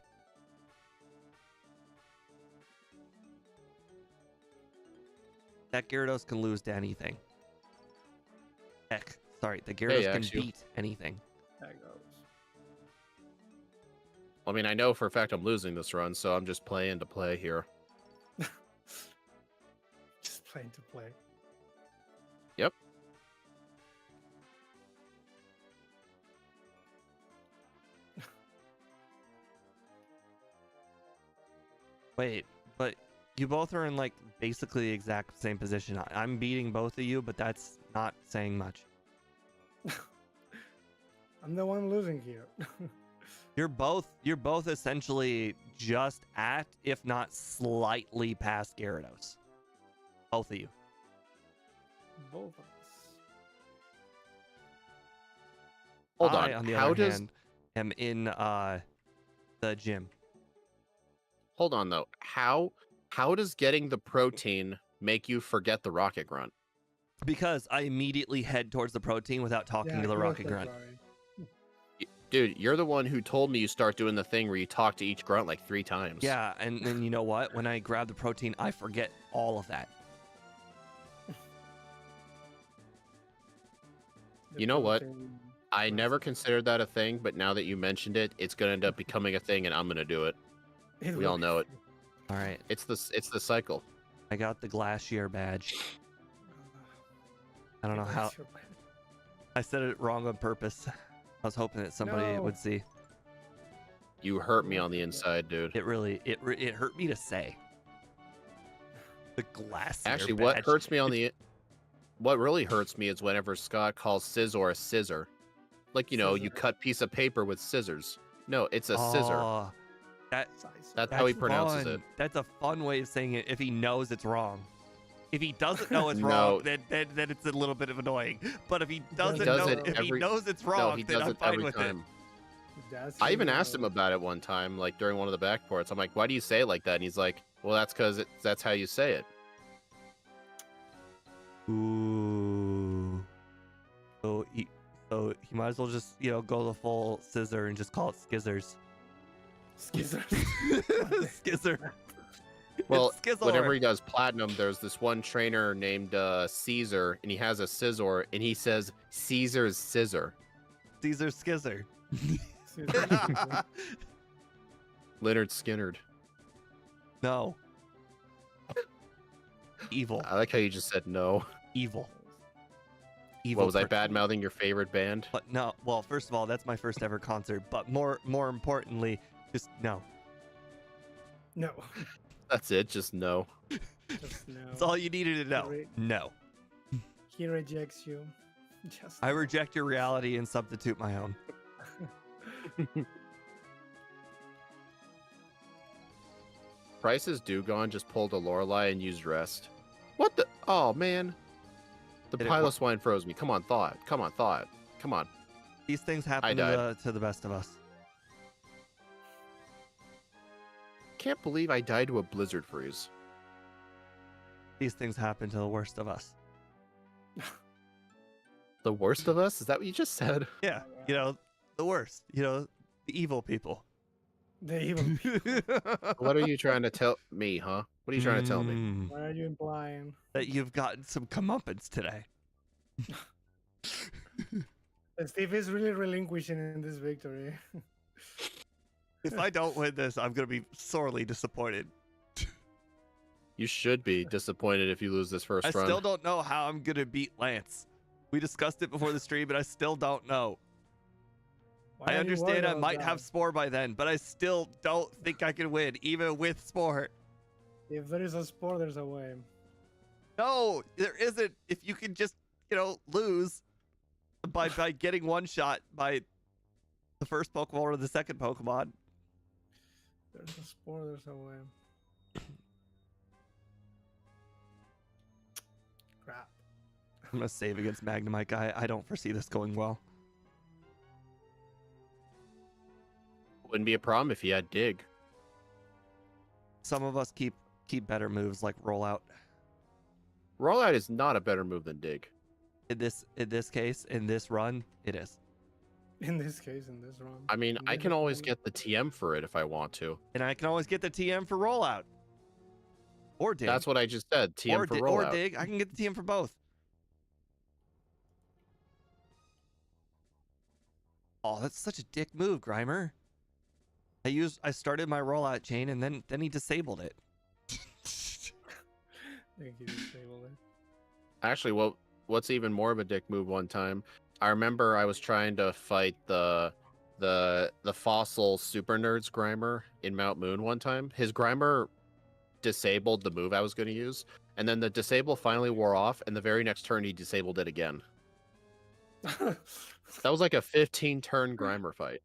That Gyarados can lose to anything. Heck, sorry, the Gyarados can actually- beat anything. That goes. I mean, I know for a fact I'm losing this run, so I'm just playing to play here. Just playing to play. Yep. Wait, but you both are in like basically the exact same position. I'm beating both of you, but that's not saying much. I'm the one losing here. You're both essentially just at, if not slightly past Gyarados. Both of you. Both of us. Hold I, on. the How other does hand, am in the gym. hold on though? How does getting the protein make you forget the Rocket Grunt? Because I immediately head towards the protein without talking to the close Rocket that Grunt. line. Dude, you're the one who told me you start doing the thing where you talk to each grunt like 3 times. Yeah, and then you know what? When I grab the protein, I forget all of that. The You know what? protein I was- never considered that a thing, but now that you mentioned it, it's gonna end up becoming a thing, and I'm gonna do it. It We all was- know it. All right, It's the cycle. I got the Glacier badge. I don't know how. I said it wrong on purpose. I was hoping that somebody No. would see. You hurt me on the inside, dude. It really, it hurt me to say. The Glacier Actually, badge. what really hurts me is whenever Scott calls Scizor a scissor. Like, you know, you Scissor. cut piece of paper with scissors. No, it's a scissor. Oh, Size. That's how he pronounces fun. it. That's a fun way of saying it if he knows it's wrong. If he doesn't know it's No. wrong, then it's a little bit of annoying. But if he doesn't does know, it if he every- knows it's No, wrong, he then does I'm it fine every with time. I I even asked him about it one time, like during one of the back ports. I'm like, why do you say it like that? And he's like, well, that's because that's how you say it. it. Ooh. So he might as well just go the full scissor and just call it skizzers. Skizzers. Skizzer. Well, It's Skizzler. whenever he does platinum, there's this one trainer named Caesar, and he has a scissor, and he says Caesar's scissor. Caesar Skizzer. Scissors. Leonard Skinnerd. No. Evil. I like how you just said no. Evil. What was I prick. bad mouthing your favorite band? But no. Well, first of all, that's my first ever concert. But more importantly, just no. No. That's it. Just no. Just no. That's all you needed to know. Great. No. He rejects you. Just I reject your reality and substitute my own. Price's Dugon just pulled a Lorelei and used rest. What the? Oh man. The Did it pile work? of swine froze me. Come on, thaw it. Come on, thaw it. Come on. These things happen I died. to the best of us. Can't believe I died to a blizzard freeze. These things happen to the worst of us. The worst of us? Is that what you just said? Yeah. The worst. The evil people. the evil. What are you trying to tell me, huh? What are you trying to tell me? Mm, What are you implying? that you've gotten some comeuppance today. Steve is really relinquishing in this victory. If I don't win this, I'm going to be sorely disappointed. You should be disappointed if you lose this first I run. still don't know how I'm going to beat Lance. We discussed it before the stream, but I still don't know. Why I are you understand worried I about might that? have Spore by then, but I still don't think I can win, even with Spore. If there is a spore, there's a way. No, there isn't. If you can just, lose by getting one shot by the first Pokemon or the second Pokemon. There's a spore, there's a way. Crap. I'm going to save against Magnemite. I don't foresee this going well. Wouldn't be a problem if you had dig. Some of us keep better moves like Rollout. Rollout is not a better move than dig. In this case, in this run, it is. In this case, in this run. I mean, In I this can always run- get the TM for it if I want to. And I can always get the TM for Rollout. Or Dig. That's what I just said. TM or for Dig, rollout. or Dig. I can get the TM for both. Oh, that's such a dick move, Grimer. I started my rollout chain and then he disabled it. I think he disabled it. Actually, what's even more of a dick move one time, I remember I was trying to fight the fossil super nerds Grimer in Mount Moon one time. His Grimer disabled the move I was going to use, and then the disable finally wore off, and the very next turn he disabled it again. That was like a 15 turn Grimer fight.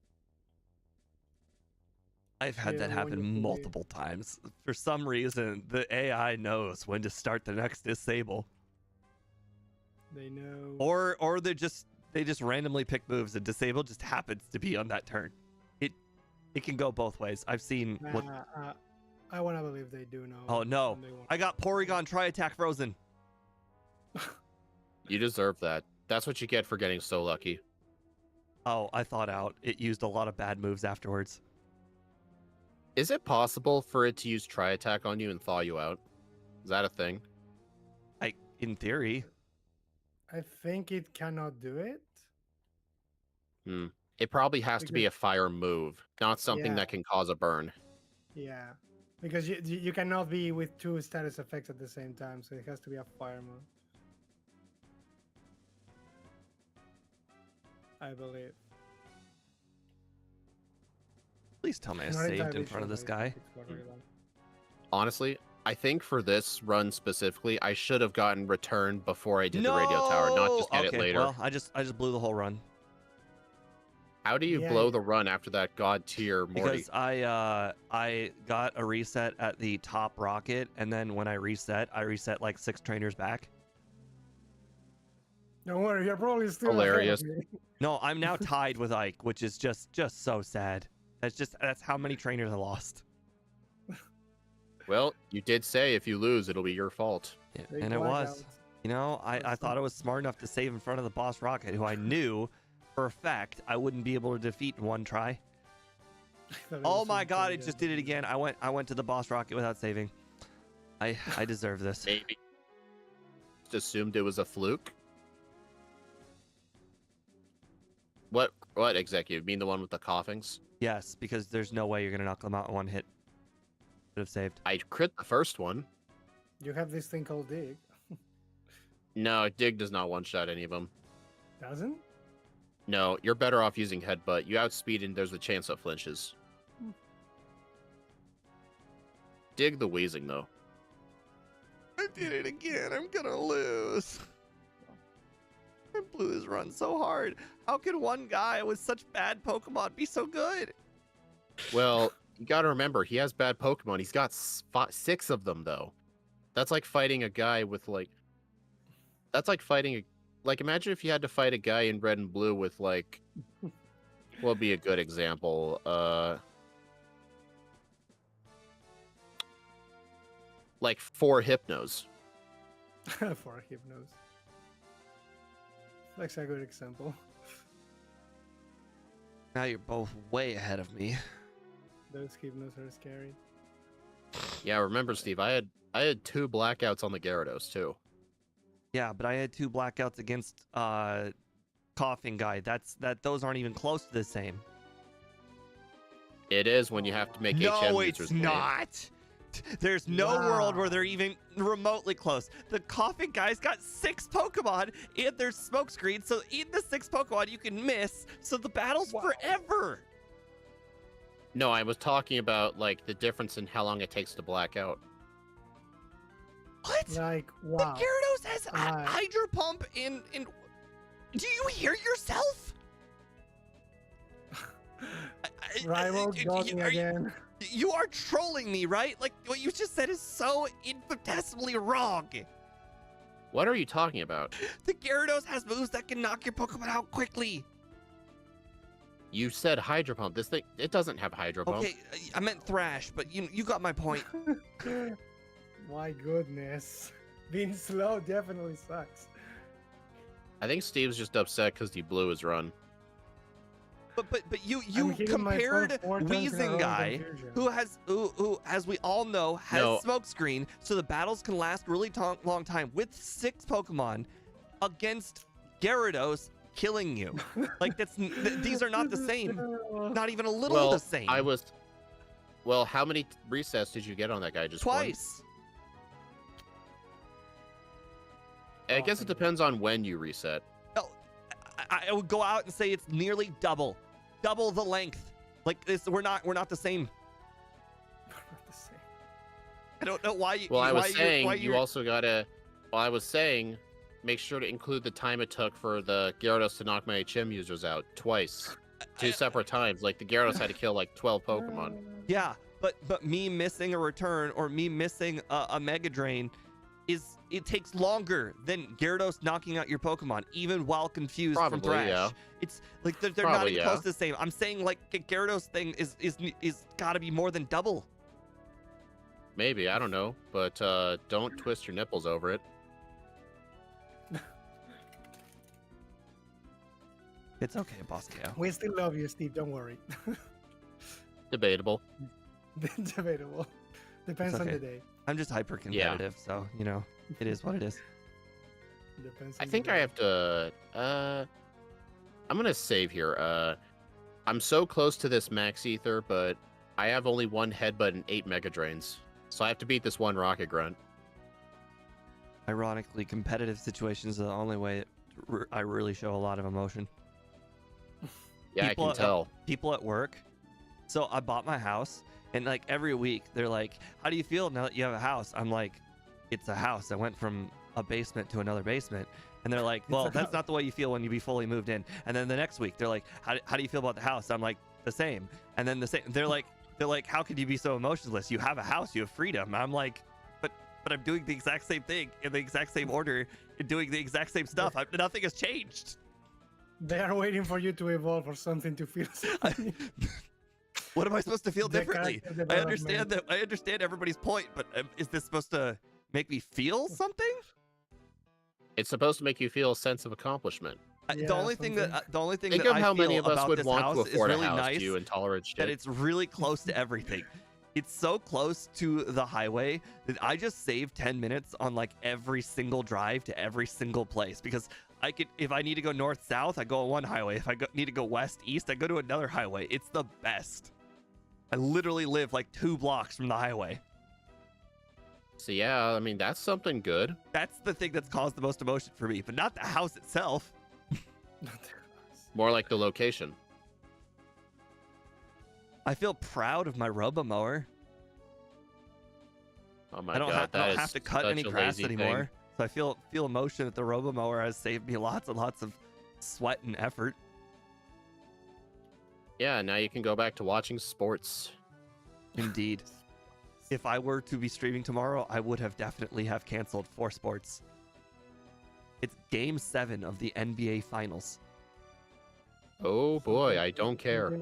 I've had Yeah, that the one happen you played. multiple times. For some reason, the AI knows when to start the next disable. They know. Or they just randomly pick moves and disable just happens to be on that turn. It can go both ways. I've seen what I want to believe they do know. Oh no. when they want- I got Porygon Tri-Attack Frozen. You deserve that. That's what you get for getting so lucky. Oh, I thought out. It used a lot of bad moves afterwards. Is it possible for it to use Tri Attack on you and thaw you out? Is that a thing? In theory. I think it cannot do it. It probably has to be a Because- fire move, not something Yeah. that can cause a burn. Yeah, because you cannot be with two status effects at the same time, so it has to be a fire move. I believe. Please tell me I Not saved entirely in front of sure, this but guy. it's what we're like. Honestly, I think for this run specifically, I should have gotten return before I did the radio tower, not just get okay, it later. Well, I just blew the whole run. How do you Yeah, blow yeah. the run after that god tier Morty? Because I got a reset at the top rocket, and then when I reset like 6 trainers back. Don't worry, you're probably still Hilarious. ahead of me. No, I'm now tied with Ike, which is just so sad. That's how many trainers I lost. Well, you did say if you lose, it'll be your fault. Yeah, Big and it was. Blackout. You know, I thought I was smart enough to save in front of the boss rocket, who I knew for a fact I wouldn't be able to defeat in one try. Thought it Oh was my some god, pretty it just good. did it again. I went to the boss rocket without saving. I deserve this. Maybe just assumed it was a fluke. What executive? You mean the one with the coughings? Yes, because there's no way you're gonna knock them out in one hit. Should have saved. I crit the first one. You have this thing called dig. No, Dig does not one-shot any of them. Doesn't? No, you're better off using Headbutt. You outspeed and there's a chance it flinches. Hmm. Dig the wheezing, though. I did it again. I'm gonna lose. I blew his run so hard. How can one guy with such bad Pokemon be so good? Well, you gotta remember, he has bad Pokemon. He's got 6 of them, though. That's like fighting a guy with, like... That's like fighting a... Like, imagine if you had to fight a guy in red and blue with, like... What would be a good example? Like 4 Hypnos. For a Hypnos. That's a good example. Now you're both way ahead of me. Those Hypnos are scary. Yeah, remember, Steve, I had 2 Blackouts on the Gyarados, too. Yeah, but I had 2 blackouts against Coughing Guy. Those aren't even close to the same. It is when you have to make HM No, users it's pay. not. There's no world where they're even remotely close. The Coughing Guy's got 6 Pokemon and there's smokescreen, so in the 6 Pokemon you can miss, so the battle's forever. No, I was talking about, like, the difference in how long it takes to black out. What? Like, wow. The Gyarados has Uh, Hydro Pump in... Do you hear yourself? Rival jogging again. You are trolling me, right? Like, what you just said is so infinitesimally wrong. What are you talking about? The Gyarados has moves that can knock your Pokemon out quickly. You said Hydro Pump. This thing, it doesn't have Hydro Pump. Okay, I meant Thrash, but you got my point. My goodness. Being slow definitely sucks. I think Steve's just upset because he blew his run. But you I'm hitting my phone compared 4 times in a row Wheezing in Guy, confusion. who as we all know has No. smokescreen, so the battles can last really long time with 6 Pokemon against Gyarados killing you. Like these are not the same. Not even a little Well, the same. Well, how many resets did you get on that guy? Just one? Twice. I guess it depends on when you reset. No, I would go out and say it's nearly double the length. Like this, we're not the same. Not the same. I don't know why you. Well, I why was you're- saying why you you're- also gotta. Well, I was saying, make sure to include the time it took for the Gyarados to knock my HM users out twice, 2 separate times. Like the Gyarados had to kill like 12 Pokemon. Yeah, but me missing a return or me missing a Mega Drain it takes longer than Gyarados knocking out your Pokemon, even while confused from Probably, Thrash. yeah. It's like they're not Probably, even yeah. close to the same. I'm saying like a Gyarados thing is gotta be more than double. Maybe, I don't know, but don't twist your nipples over it. It's okay, Boss KO. We still love you, Steve. Don't worry. Debatable. Debatable. Depends on okay. the day. I'm just hyper competitive, so you know, it is what it is. Depends. I on think the I day. have to. I'm gonna save here. I'm so close to this Max Ether, but I have only 1 Headbutt and 8 Mega Drains, so I have to beat this 1 Rocket Grunt. Ironically, competitive situations are the only way I really show a lot of emotion. Yeah, I can tell. People at work. So I bought my house, and like every week they're like, "How do you feel now that you have a house?" I'm like, "It's a house. I went from a basement to another basement." And they're like, well, that's not the way you feel when you be fully moved in. And then the next week, they're like, how do you feel about the house? I'm like, the same. And then they're like, how could you be so emotionless? You have a house, you have freedom. I'm like, but I'm doing the exact same thing in the exact same order and doing the exact same stuff. Nothing has changed. They are waiting for you to evolve or something to feel something. What am I supposed to feel The differently? character I understand development. that. I understand everybody's point, but is this supposed to make me feel something? It's supposed to make you feel a sense of accomplishment. Yeah, the only thing that Think of I how feel many of us about would this want to house is afford a really house. nice Do you intolerant shit? that it's really close to everything. It's so close to the highway that I just save 10 minutes on like every single drive to every single place, because I could, if I need to go north south, I go on one highway. If I need to go west east, I go to another highway. It's the best. I literally live like 2 blocks from the highway. So yeah, I mean that's something good. That's the thing that's caused the most emotion for me, but not the house itself. More like the location. I feel proud of my robo-mower. Oh my I don't god, have, have to cut any grass thing. anymore. So I feel emotion that the robo-mower has saved me lots and lots of sweat and effort. Yeah, now you can go back to watching sports. Indeed. If I were to be streaming tomorrow, I would have definitely have canceled 4 sports. It's game 7 of the NBA Finals. Oh boy, I don't care.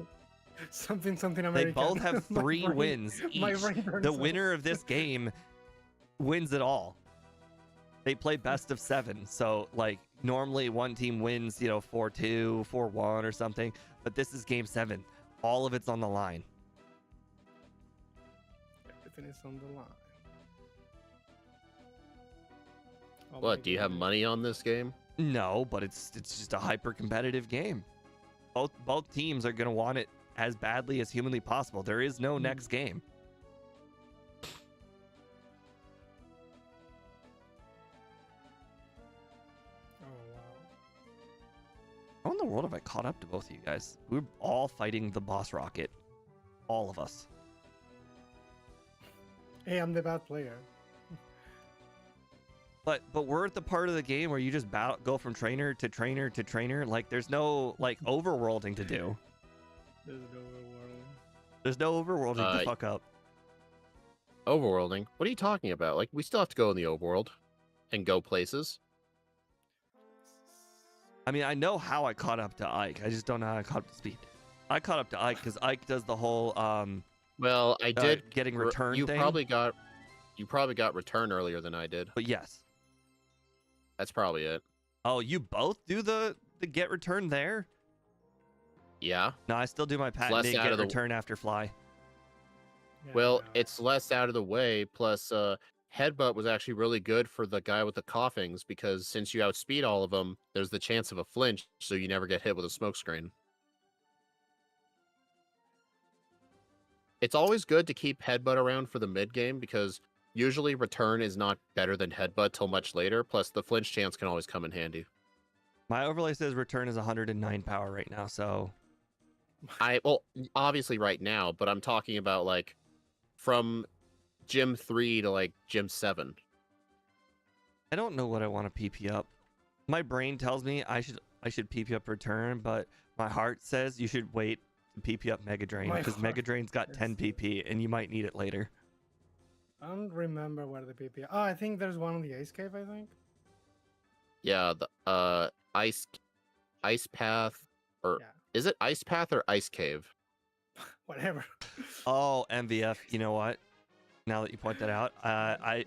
Something American. They both have My 3 brain- wins my each. brain burns The out. winner of this game wins it all. They play best of 7, so like normally one team wins, 4-2, 4-1 or something, but this is game 7. All of it's on the line. Everything is on the line. Oh my What, do you have goodness. money on this game? No, but it's just a hyper competitive game. Both teams are going to want it as badly as humanly possible. There is no next game. Oh wow. How in the world have I caught up to both of you guys? We were all fighting the boss rocket. All of us. Hey, I'm the bad player. But we're at the part of the game where you just go from trainer to trainer to trainer. Like there's no like overworlding to do. There's no world. There's no overworlding to fuck up. Overworlding? What are you talking about? Like, we still have to go in the overworld and go places. I mean, I know how I caught up to Ike. I just don't know how I caught up to Speed. I caught up to Ike because Ike does the whole Well, I did getting return you thing. probably got return earlier than I did. But yes. That's probably it. Oh, you both do the get return there? Yeah. No, I still do my less patented out get of the- return after fly. Yeah, Well, no. it's less out of the way. Plus, Headbutt was actually really good for the guy with the coughings because since you outspeed all of them, there's the chance of a flinch, so you never get hit with a smoke screen. It's always good to keep Headbutt around for the mid game because usually return is not better than Headbutt till much later. Plus, the flinch chance can always come in handy. My overlay says return is 109 power right now, so Well, obviously right now, but I'm talking about like from Gym 3 to like Gym 7. I don't know what I want to PP up. My brain tells me I should PP up return, but my heart says you should wait to PP up Mega Drain My because heart Mega Drain's got 10 says- PP and you might need it later. I don't remember where the PP. Oh, I think there's one on the Ace Cave. I think. Yeah, the ice path, or Yeah. is it ice path or ice cave? Whatever. Oh, MVF, you know what? Now that you point that out, I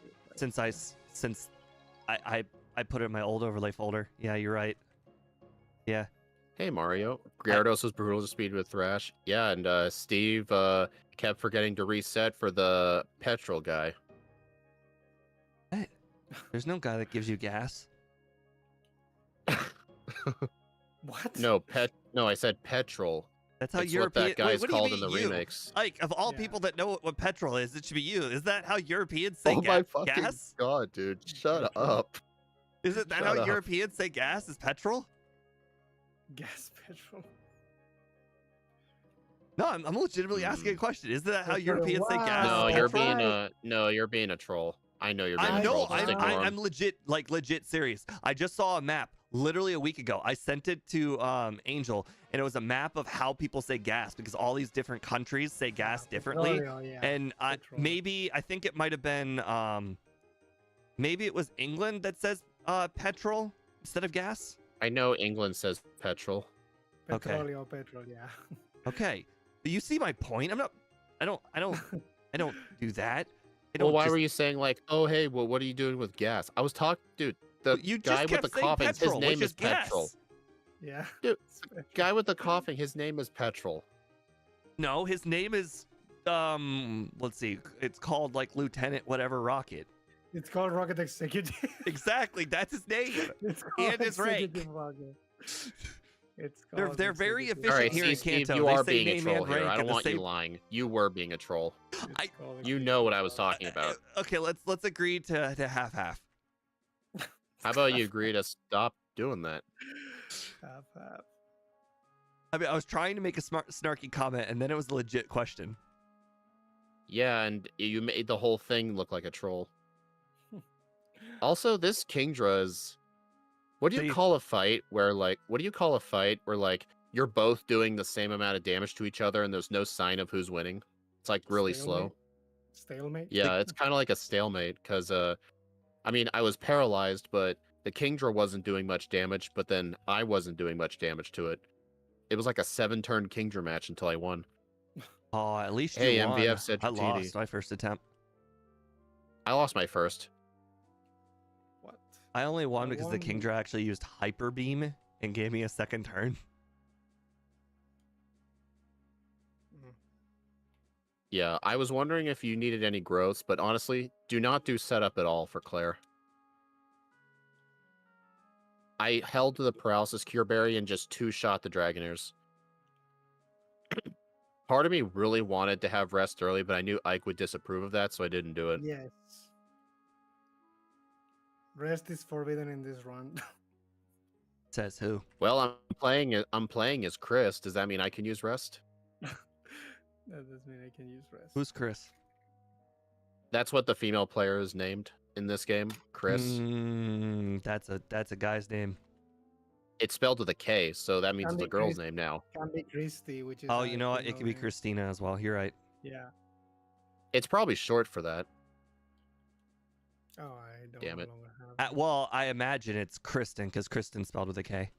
put it in my old overlay folder. Yeah, you're right. Yeah. Hey Mario, Gyarados was brutal to speed with Thrash. Yeah, and Steve kept forgetting to reset for the petrol guy. What? There's no guy that gives you gas. What? No, I said petrol. That's how It's European. what that guy's Wait, what do you called in the mean, you? remakes. Like, of all Yeah. people that know what petrol is, it should be you. Is that how Europeans say Oh my gas? fucking Gas? god, dude! Shut Petrol. up. Is it that Shut how up. Europeans say gas is petrol? Gas petrol. No, I'm legitimately asking a question. Is that how Okay, Europeans say gas? wow. No, is you're petrol? being right. you're being a troll. I know you're being I a troll. know. Just ignore him. I'm legit serious. I just saw a map literally a week ago. I sent it to Angel, and it was a map of how people say gas because all these different countries say gas differently. Petróleo, yeah. And I think it might have been maybe it was England that says petrol instead of gas. I know England says petrol. Okay. Petróleo, petrol, yeah. Okay, but you see my point. I don't do that. Well, why were you saying like, oh hey, well, what are you doing with gas? I was talking, dude. The you guy just with the kept saying coughing, petrol, his name which is petrol. gas. Yeah. Dude, guy with the coughing, his name is petrol. No, his name is let's see. It's called like Lieutenant whatever Rocket. It's called Rocket Executive. Exactly, that's his name. It's called And his rank. Executive Rocket. It's They're very Executive. efficient All right, here see, in Steve, Kanto. you They are say being a name troll and here. rank I at don't the want you same- lying. You were being a troll. It's I- called You Executive. know what I was talking about. Okay, let's agree to half. How about you agree to stop doing that? Half, half. I mean, I was trying to make a snarky comment, and then it was a legit question. Yeah, and you made the whole thing look like a troll. Also, this Kingdra is... What do you See- call a fight where, like... What do you call a fight where, like, you're both doing the same amount of damage to each other and there's no sign of who's winning? It's, like, really slow. Stalemate? Yeah, it's kind of like a stalemate, because, I mean, I was paralyzed, but the Kingdra wasn't doing much damage, but then I wasn't doing much damage to it. It was like a 7-turn Kingdra match until I won. Oh, at least Hey, you won. MVF said I GTD. lost my first attempt. I lost my first. What? I only won I because the won- Kingdra actually used Hyper Beam and gave me a second turn. Mm. Yeah, I was wondering if you needed any growths, but honestly, do not do setup at all for Claire. I held to the Paralysis Cure Berry and just two-shot the Dragonairs. Part of me really wanted to have rest early, but I knew Ike would disapprove of that, so I didn't do it. Yes. Rest is forbidden in this run. Says who? Well, I'm playing as Chris. Does that mean I can use rest? That does mean I can use rest. Who's Chris? That's what the female player is named in this game, Chris. That's a guy's name. It's spelled with a K, so that means Can it's a be girl's Chris. name now. Can be Christy, which is. Oh, a you know what? It female could be name. Christina as well. You're right. Yeah. It's probably short for that. Oh, I don't Damn no it. longer have. Well, I imagine it's Kristen because Kristen spelled with a K.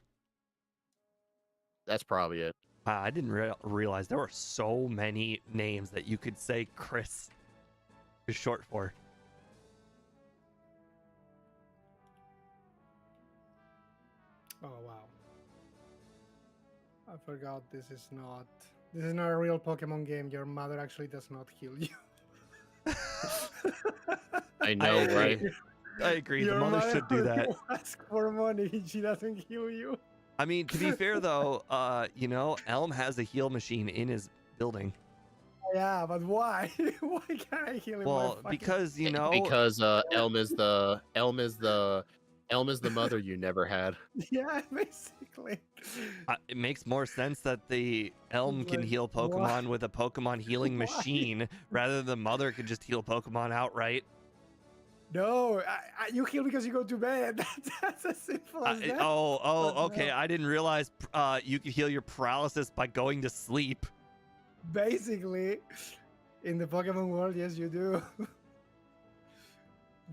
That's probably it. Wow, I didn't realize there were so many names that you could say Chris is short for. Oh wow. I forgot this is not a real Pokemon game. Your mother actually does not heal you. I know, agree. right? I agree. Your The mother should do that. Ask for money. She doesn't heal you. I mean, to be fair though, Elm has a heal machine in his building. Yeah, but why? Why can't I heal him? Well, because Because Elm is the mother you never had. Yeah, basically. It makes more sense that the Elm can Like, heal why? Pokemon with a Pokemon healing Why? machine rather than the mother could just heal Pokemon outright. No, you heal because you go to bed. That's as simple as that. Okay. no. I didn't realize you could heal your paralysis by going to sleep. Basically, in the Pokemon world, yes, you do.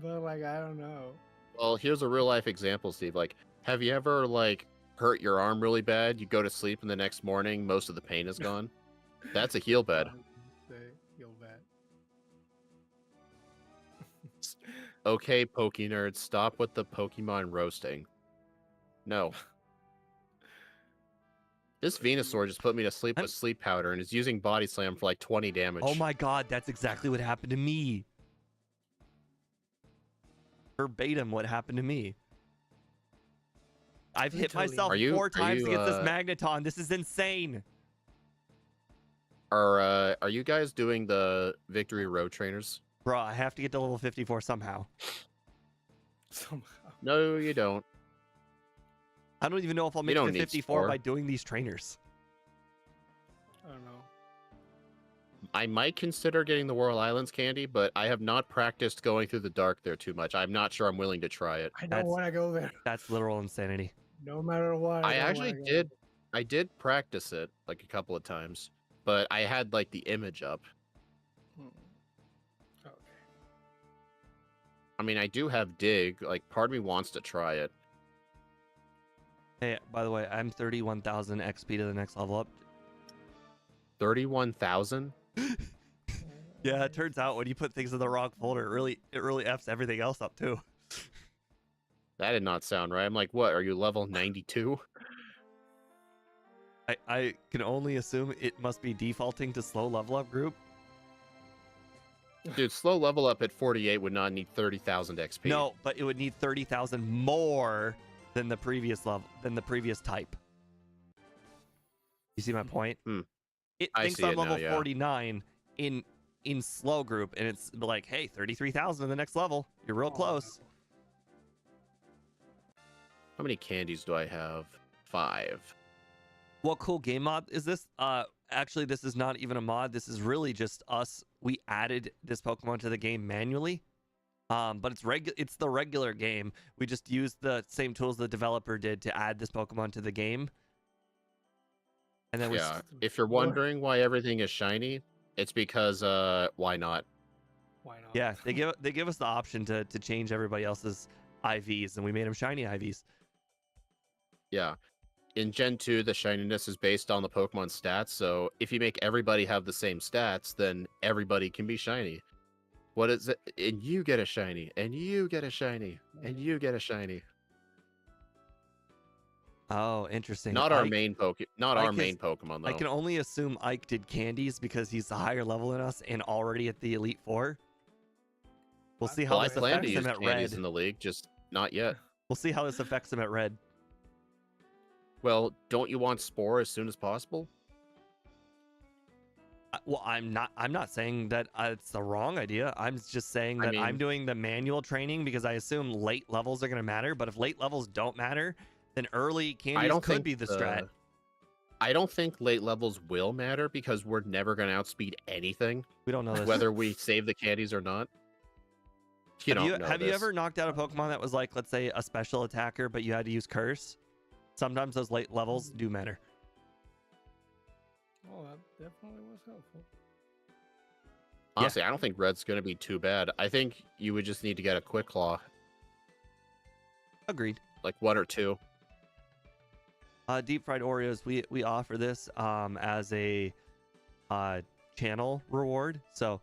But like, I don't know. Well, here's a real life example, Steve. Like, have you ever like hurt your arm really bad? You go to sleep and the next morning most of the pain is gone. That's a heal bed. Say, heal bed. Okay, Poke Nerd, stop with the Pokemon roasting. No. This Venusaur just put me to sleep with sleep powder and is using Body Slam for like 20 damage. Oh my god, that's exactly what happened to me. Verbatim what happened to me. I've hit Literally. myself Are you- 4 are times you, against this Magneton. This is insane. Are you guys doing the Victory Road Trainers? Bro, I have to get to level 54 somehow. Somehow. No, you don't. I don't even know if I'll You make it don't to need 54 score. by doing these trainers. I don't know. I might consider getting the Whirl Islands candy, but I have not practiced going through the dark there too much. I'm not sure I'm willing to try it. I don't That's- want to go there. That's literal insanity. No matter what. I don't actually wanna go did. I did practice it like a couple of times, but I had like the image up. there. Okay. I mean, I do have dig. Like, part of me wants to try it. Hey, by the way, I'm 31,000 XP to the next level up. 31,000. Yeah, it turns out when you put things in the wrong folder, it really f's everything else up too. That did not sound right. I'm like, what? Are you level 92? I can only assume it must be defaulting to slow level up group. Dude, slow level up at 48 would not need 30,000 XP. No, but it would need 30,000 more than the previous level, than the previous type. You see my point? It I thinks see I'm it now, level yeah. 49 in slow group, and it's like, hey, 33,000 in the next level. You're real Oh, close. How many candies do I have? 5. What cool game mod is this? Actually, this is not even a mod. This is really just us. We added this Pokemon to the game manually. But it's the regular game. We just used the same tools the developer did to add this Pokemon to the game. And then Yeah. If you're wondering why everything is shiny, it's because why not? Why not? yeah, they give us the option to change everybody else's IVs, and we made them shiny IVs. Yeah. In Gen 2, the shininess is based on the Pokemon stats, so if you make everybody have the same stats, then everybody can be shiny. What is it? And you get a shiny, and you get a shiny, and you get a shiny. Oh, interesting. Not our Ike- main not Ike our is- main Pokemon though. I can only assume Ike did candies because he's a higher level than us and already at the Elite Four. We'll see how Well, I this plan to affects use him at candies red. in the league, just not yet. We'll see how this affects him at red. Well, don't you want Spore as soon as possible? Well, I'm not saying that it's the wrong idea. I'm just saying I that I'm mean- doing the manual training because I assume late levels are going to matter. But if late levels don't matter, then early candies could think be the strat. I don't think late levels will matter because we're never going to outspeed anything, We don't know this. whether we save the candies or not. Have you ever knocked out a Pokemon that was like, let's say, a special attacker, but you had to use Curse? Sometimes those late levels do matter. Oh, that definitely was helpful. Honestly, I don't think red's going to be too bad. I think you would just need to get a Quick Claw, Agreed. like 1 or 2. Deep fried Oreos, we offer this as a channel reward. So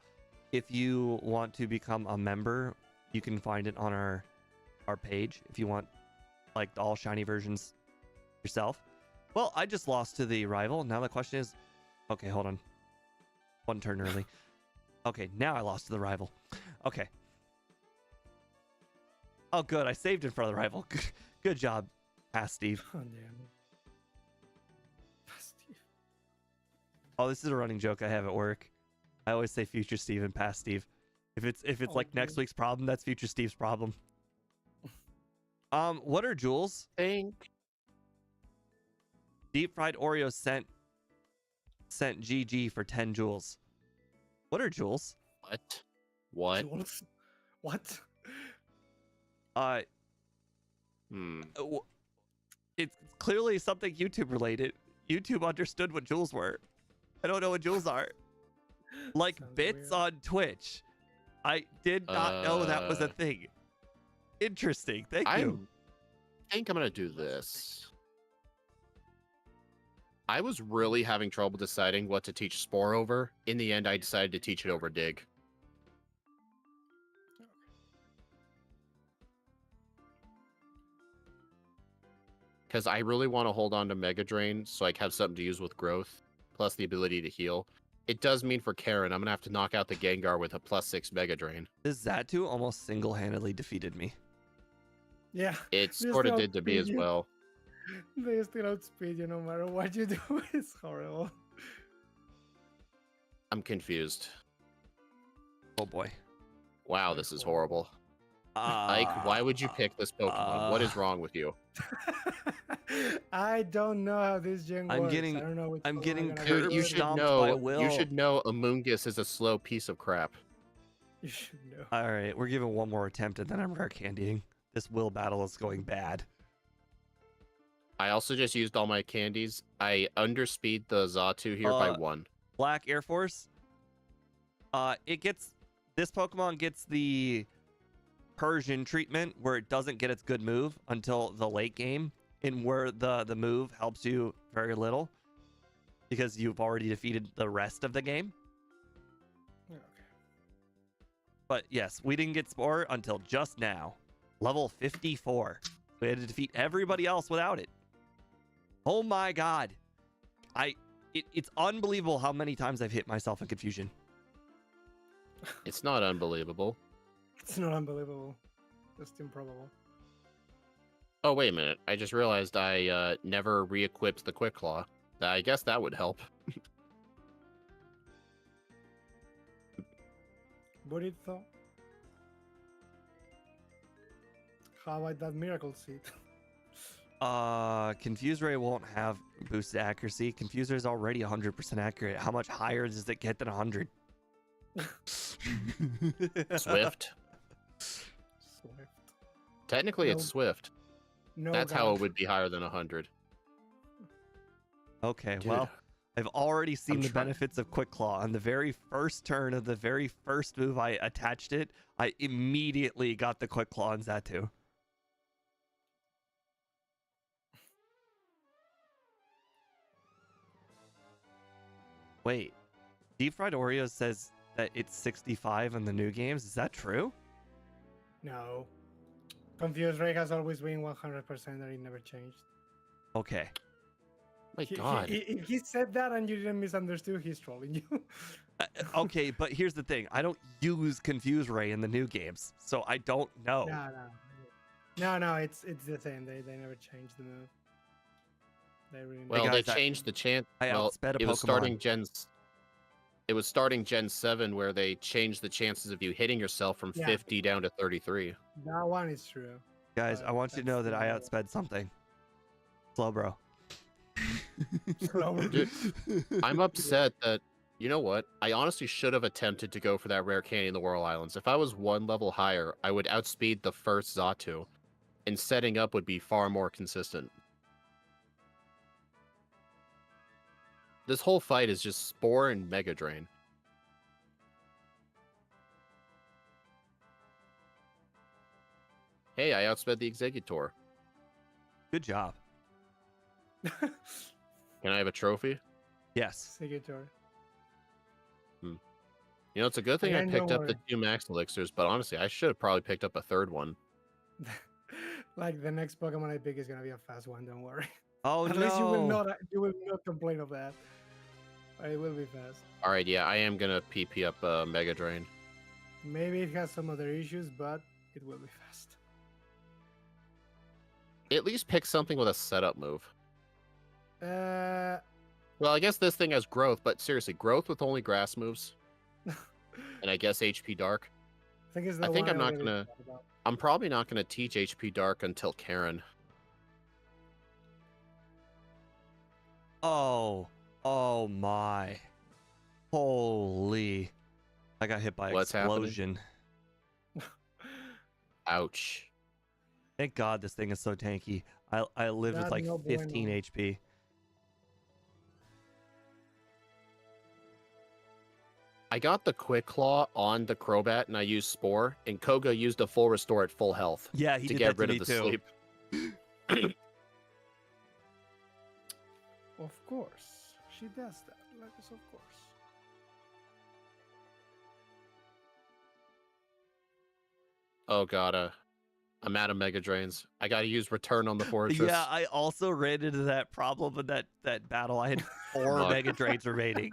if you want to become a member, you can find it on our page if you want like all shiny versions yourself. Well, I just lost to the rival. Now the question is, okay, hold on. One turn early. Okay, now I lost to the rival. Okay. Oh, good. I saved in front of the rival. Good job, Pass Steve. Oh, damn. Steve. Oh, this is a running joke I have at work. I always say future Steve and past Steve. If it's Oh, like next dude. week's problem, that's future Steve's problem. What are jewels? Think. Deep fried Oreos sent GG for 10 jewels. What are jewels? What? What? Jules? What? It's clearly something YouTube related. YouTube understood what jewels were. I don't know what jewels are. Like Sounds bits weird. on Twitch. I did not know that was a thing. Interesting. Thank you. I think I'm going to do this. I was really having trouble deciding what to teach Spore over. In the end, I decided to teach it over Dig. Because I really want to hold on to Mega Drain so I can have something to use with growth, plus the ability to heal. It does mean for Karen, I'm going to have to knock out the Gengar with a +6 Mega Drain. This Zatu almost single-handedly defeated me. Yeah. It They sort of still did to me as outspeed you. well. They still outspeed you no matter what you do. It's horrible. I'm confused. Oh boy. Wow, this is horrible. Ike, why would you pick this Pokemon? What is wrong with you? I don't know how this gen I'm works. getting- I don't know which I'm Pokemon getting gonna curb be You good. should stomped by know. Will. You should know. Amoonguss is a slow piece of crap. You should know. All right, we're giving one more attempt, and then I'm rare candying. This will battle is going bad. I also just used all my candies. I underspeed the Xatu here by 1. Black Air Force. This Pokemon gets the Persian treatment where it doesn't get its good move until the late game, and where the move helps you very little because you've already defeated the rest of the game. Okay. But yes, we didn't get Spore until just now. Level 54. We had to defeat everybody else without it. Oh my god. It's unbelievable how many times I've hit myself in confusion. It's not unbelievable. It's not unbelievable. Just improbable. Oh, wait a minute. I just realized I never re-equipped the Quick Claw. I guess that would help. Would it though? How about that miracle seed? Confuse Ray won't have boosted accuracy. Confuser is already 100% accurate. How much higher does it get than 100? Swift. Swift. Technically, it's No. Swift. No. That's how God. it would be higher than 100. Okay, Dude, well, I've already seen I'm the trying- benefits of Quick Claw. On the very first turn of the very first move I attached it, I immediately got the Quick Claw on Xatu. Wait, Deep Fried Oreos says that it's 65 in the new games. Is that true? No. Confused Ray has always been 100% and it never changed. Okay. My He, God. he said that and you didn't misunderstood. He's trolling you. Okay, but here's the thing. I don't use Confuse Ray in the new games, so I don't know. No. It's the same. They never changed the move. They really. Well, guys, they changed the chance. I Well, outsped a it was Pokemon. starting Gen. It was starting Gen 7 where they changed the chances of you hitting yourself from Yeah. 50 down to 33. That one is true. Guys, I want you to know that I that's outsped something. Slow, bro. Slower. Dude, I'm upset that. You know what? I honestly should have attempted to go for that rare candy in the Whirl Islands. If I was 1 level higher, I would outspeed the first Xatu, and setting up would be far more consistent. This whole fight is just Spore and Mega Drain. Hey, I outsped the Executor. Good job. Can I have a trophy? Yes. Signature. You know, it's a good thing I Again, picked don't up the 2 max elixirs, but honestly, I should have probably picked up a 3rd one. Like the next Pokemon I pick is gonna be a fast one. Don't worry. Oh At no. least you will not complain of that. It will be fast. All right, yeah, I am gonna PP up Mega Drain. Maybe it has some other issues, but it will be fast. At least pick something with a setup move. Uh, Well, I guess this thing has growth, but seriously, growth with only grass moves, and I guess HP Dark. I think it's the I think one I'm not already gonna- thought about. I'm probably not gonna teach HP Dark until Karen. Oh. Oh my. Holy. I got hit by What's happening? explosion. Ouch. Thank God this thing is so tanky. I live with That like no 15 bueno. HP. I got the Quick Claw on the Crobat, and I used Spore, and Koga used a full restore at full health Yeah, he to did get that rid to of me the too. sleep. Of course, she does that. Like us, of course. Oh god, I'm out of Mega Drains. I gotta use Return on the Fortress. Yeah, I also ran into that problem in that battle. I had 4 Fuck. Mega Drains remaining.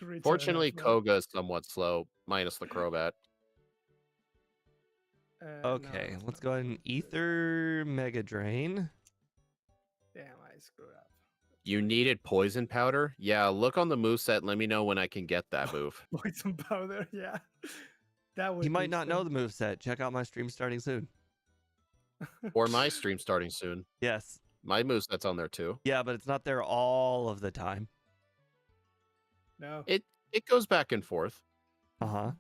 Return Fortunately, of- Koga is somewhat slow, minus the Crobat. no, Okay, it's let's not. go ahead and Ether Mega Drain. Damn, I screwed up. You needed poison powder? Yeah, look on the moveset and let me know when I can get that move. Poison powder, yeah. That would You be might not know the expensive. moveset. Check out my stream starting soon. Or my stream starting soon. Yes. My moveset's on there too. Yeah, but it's not there all of the time. No. It goes back and forth. Uh-huh.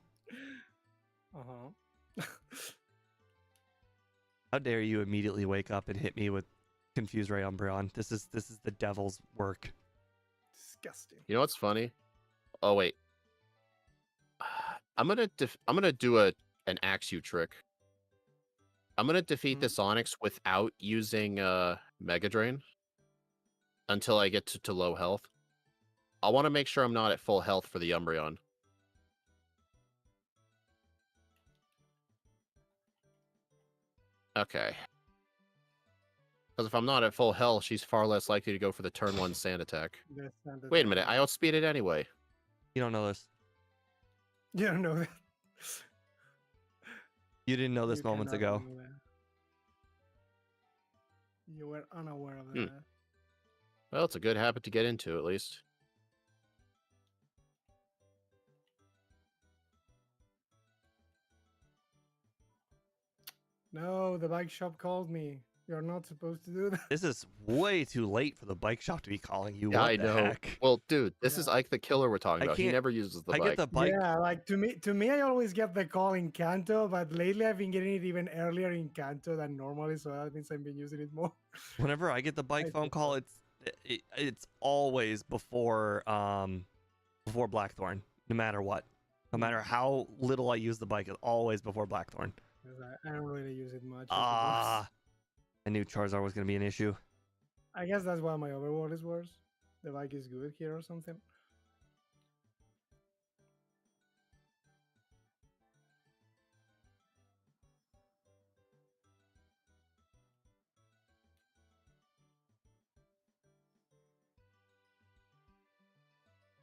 Uh-huh. How dare you immediately wake up and hit me with Confuse Ray Umbreon. This is the devil's work. Disgusting. You know what's funny? Oh wait. I'm gonna do an axe you trick. I'm gonna defeat this Onyx without using Mega Drain until I get to low health. I want to make sure I'm not at full health for the Umbreon. Okay. Because if I'm not at full health, she's far less likely to go for the turn 1 sand attack. Wait a minute, I outspeed it anyway. You don't know this. You don't know that. You didn't know this You moments cannot ago. know that. You were unaware of Hmm. that. Well, it's a good habit to get into, at least. No, the bike shop called me. You're not supposed to do that. This is way too late for the bike shop to be calling you. Yeah, What I the know. heck? Well, dude, this Yeah. is Ike the Killer we're talking I about. He can't- never uses the I bike. get the bike. Yeah, like to me, I always get the call in Kanto, but lately I've been getting it even earlier in Kanto than normally, so that means I've been using it more. Whenever I get the bike I phone get call, that. it's always before Blackthorn, no matter what. No matter how little I use the bike, it's always before Blackthorn. 'Cause I don't really use it much. I knew Charizard was going to be an issue. I guess that's why my overworld is worse. The bike is good here or something.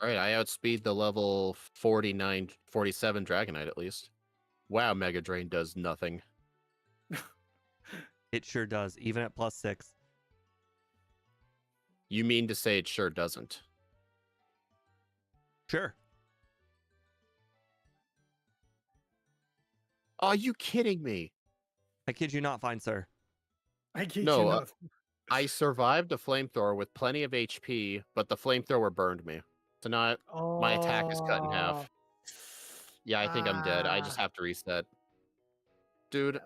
All right, I outspeed the level 49, 47 Dragonite at least. Wow, Mega Drain does nothing. It sure does, even at +6. You mean to say it sure doesn't? Sure. Are you kidding me? I kid you not, fine sir. I kid No, you not. I survived a flamethrower with plenty of HP, but the flamethrower burned me. So now my attack is cut in half. Yeah, I think I'm dead. I just have to reset. Dude,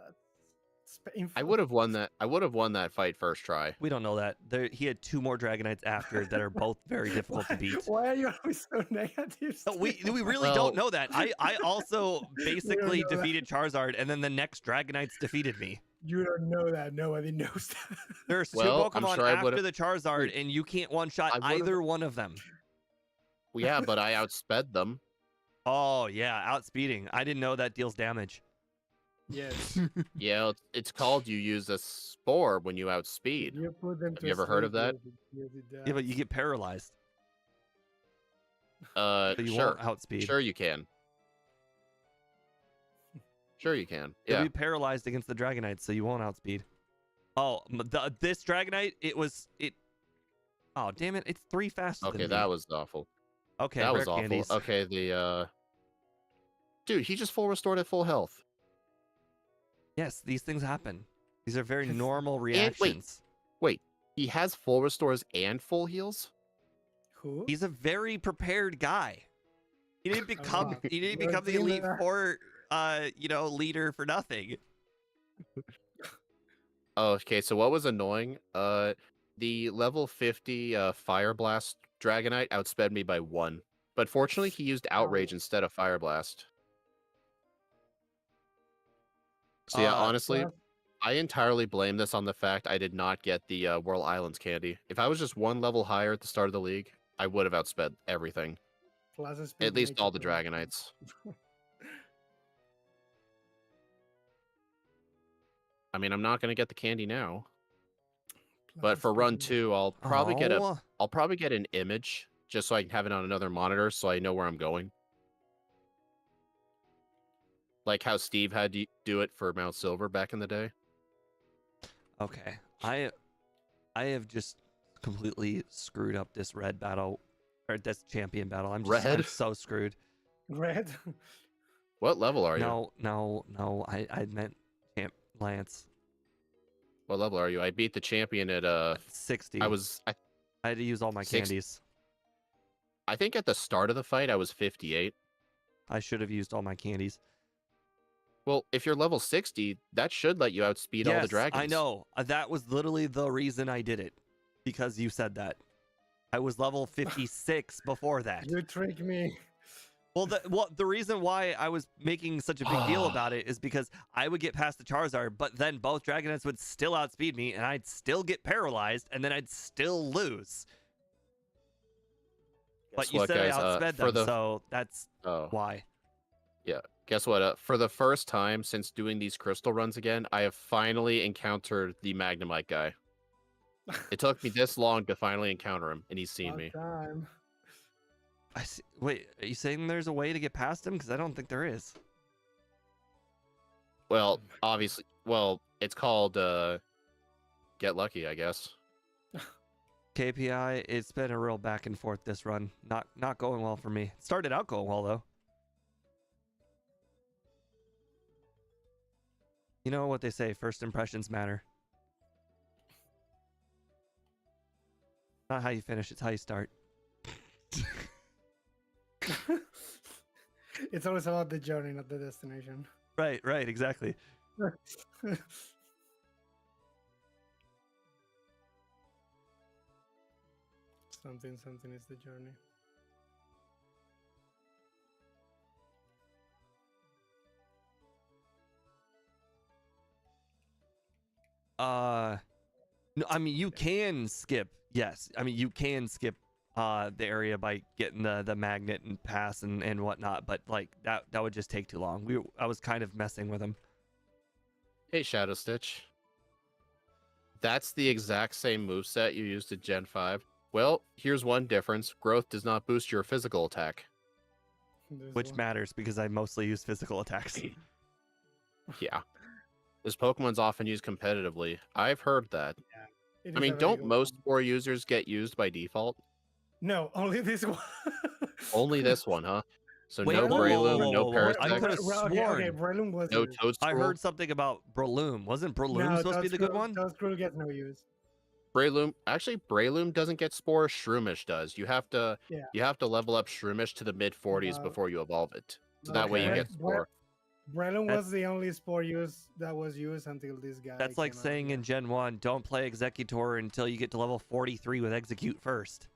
I would have won that. I would have won that fight first try. We don't know that. He had 2 more Dragonites after that are both very difficult to beat. Why are you always so negative? No, we really Well- don't know that. I also basically know that. defeated Charizard, and then the next Dragonites defeated me. You don't know that. Nobody knows that. There's 2 Well, I'm Pokemon sure I after would've- the Charizard, and you can't one-shot I would've- either one of them. Well, yeah, but I outsped them. Oh, yeah, outspeeding. I didn't know that deals damage. Yes. Yeah, it's called you use a spore when you outspeed. You put them Have to you ever heard of sleep, that? yes, it Yeah, but does. you get paralyzed, so you Sure. won't outspeed. Sure you can. Sure you can. You'll Yeah. be paralyzed against the Dragonites, so you won't outspeed. Oh, this Dragonite, it. Oh, damn it! It's 3 faster Okay, than that me. was awful. Okay, That rare was awful. candies. Okay, dude, he just full restored at full health. Yes, these things happen. These are very normal wait. reactions. Wait, he has full restores and full heals? Who? He's a very prepared guy. He didn't become wow. he didn't You're become the doing Elite that. Four leader for nothing. Oh, okay, so what was annoying? The level 50 Fire Blast Dragonite outsped me by 1. But fortunately, he used Outrage instead of Fire Blast. So yeah, honestly, Well, I entirely blame this on the fact I did not get the Whirl Islands candy. If I was just 1 level higher at the start of the league, I would have outsped everything. Plaza Speed At least makes all it the work. Dragonites. I mean, I'm not going to get the candy now. But Plaza for run Speed 2, I'll probably get Oh, I'll probably get an image just so I can have it on another monitor so I know where I'm going. Like how Steve had to do it for Mount Silver back in the day. okay. I have just completely screwed up this red battle or this champion battle. I'm Red? so screwed. Red. What level are you? No. I meant Lance. What level are you? I beat the champion at 60. I had to use all my candies. I think at the start of the fight I was 58. I should have used all my candies. Well, if you're level 60, that should let you outspeed all the dragons. I know. That was literally the reason I did it. Because you said that. I was level 56 before that. You tricked me. Well, the reason why I was making such a big deal about it is because I would get past the Charizard, but then both Dragonets would still outspeed me, and I'd still get paralyzed, and then I'd still lose. But you said I outsped them, so that's why. Yeah. Guess what? For the first time since doing these crystal runs again, I have finally encountered the Magnemite guy. It took me this long to finally encounter him, and he's seen me. Time. I see. Wait, are you saying there's a way to get past him? Because I don't think there is. Well, obviously, it's called Get Lucky, I guess. KPI, it's been a real back and forth this run. Not going well for me. It started out going well though. You know what they say, first impressions matter. Not how you finish, it's how you start. It's always about the journey, not the destination. Right, exactly. Something is the journey. No, I mean you can skip. Yes, I mean you can skip the area by getting the magnet and pass and whatnot, but like that would just take too long. I was kind of messing with him. Hey, Shadow Stitch. That's the exact same moveset you used at Gen 5. Well, here's one difference. Growth does not boost your physical attack. Which matters because I mostly use physical attacks. Yeah. This Pokemon's often used competitively. I've heard that. Yeah, I mean, don't most Spore users get used by default? No, only this one. Only this one, huh? So Wait, no Breloom, no I Parasect. could have sworn. Okay, Breloom was No used. Toadstool. I heard something about Breloom. Wasn't Breloom supposed to be the good one? Toadstool gets no use. Breloom doesn't get Spore. Shroomish does. You have to level up Shroomish to the mid 40s before you evolve it. So that way you get Spore. Breloom was the only Spore that was used until this guy. That's like saying in Gen 1, don't play Executor until you get to level 43 with Execute first.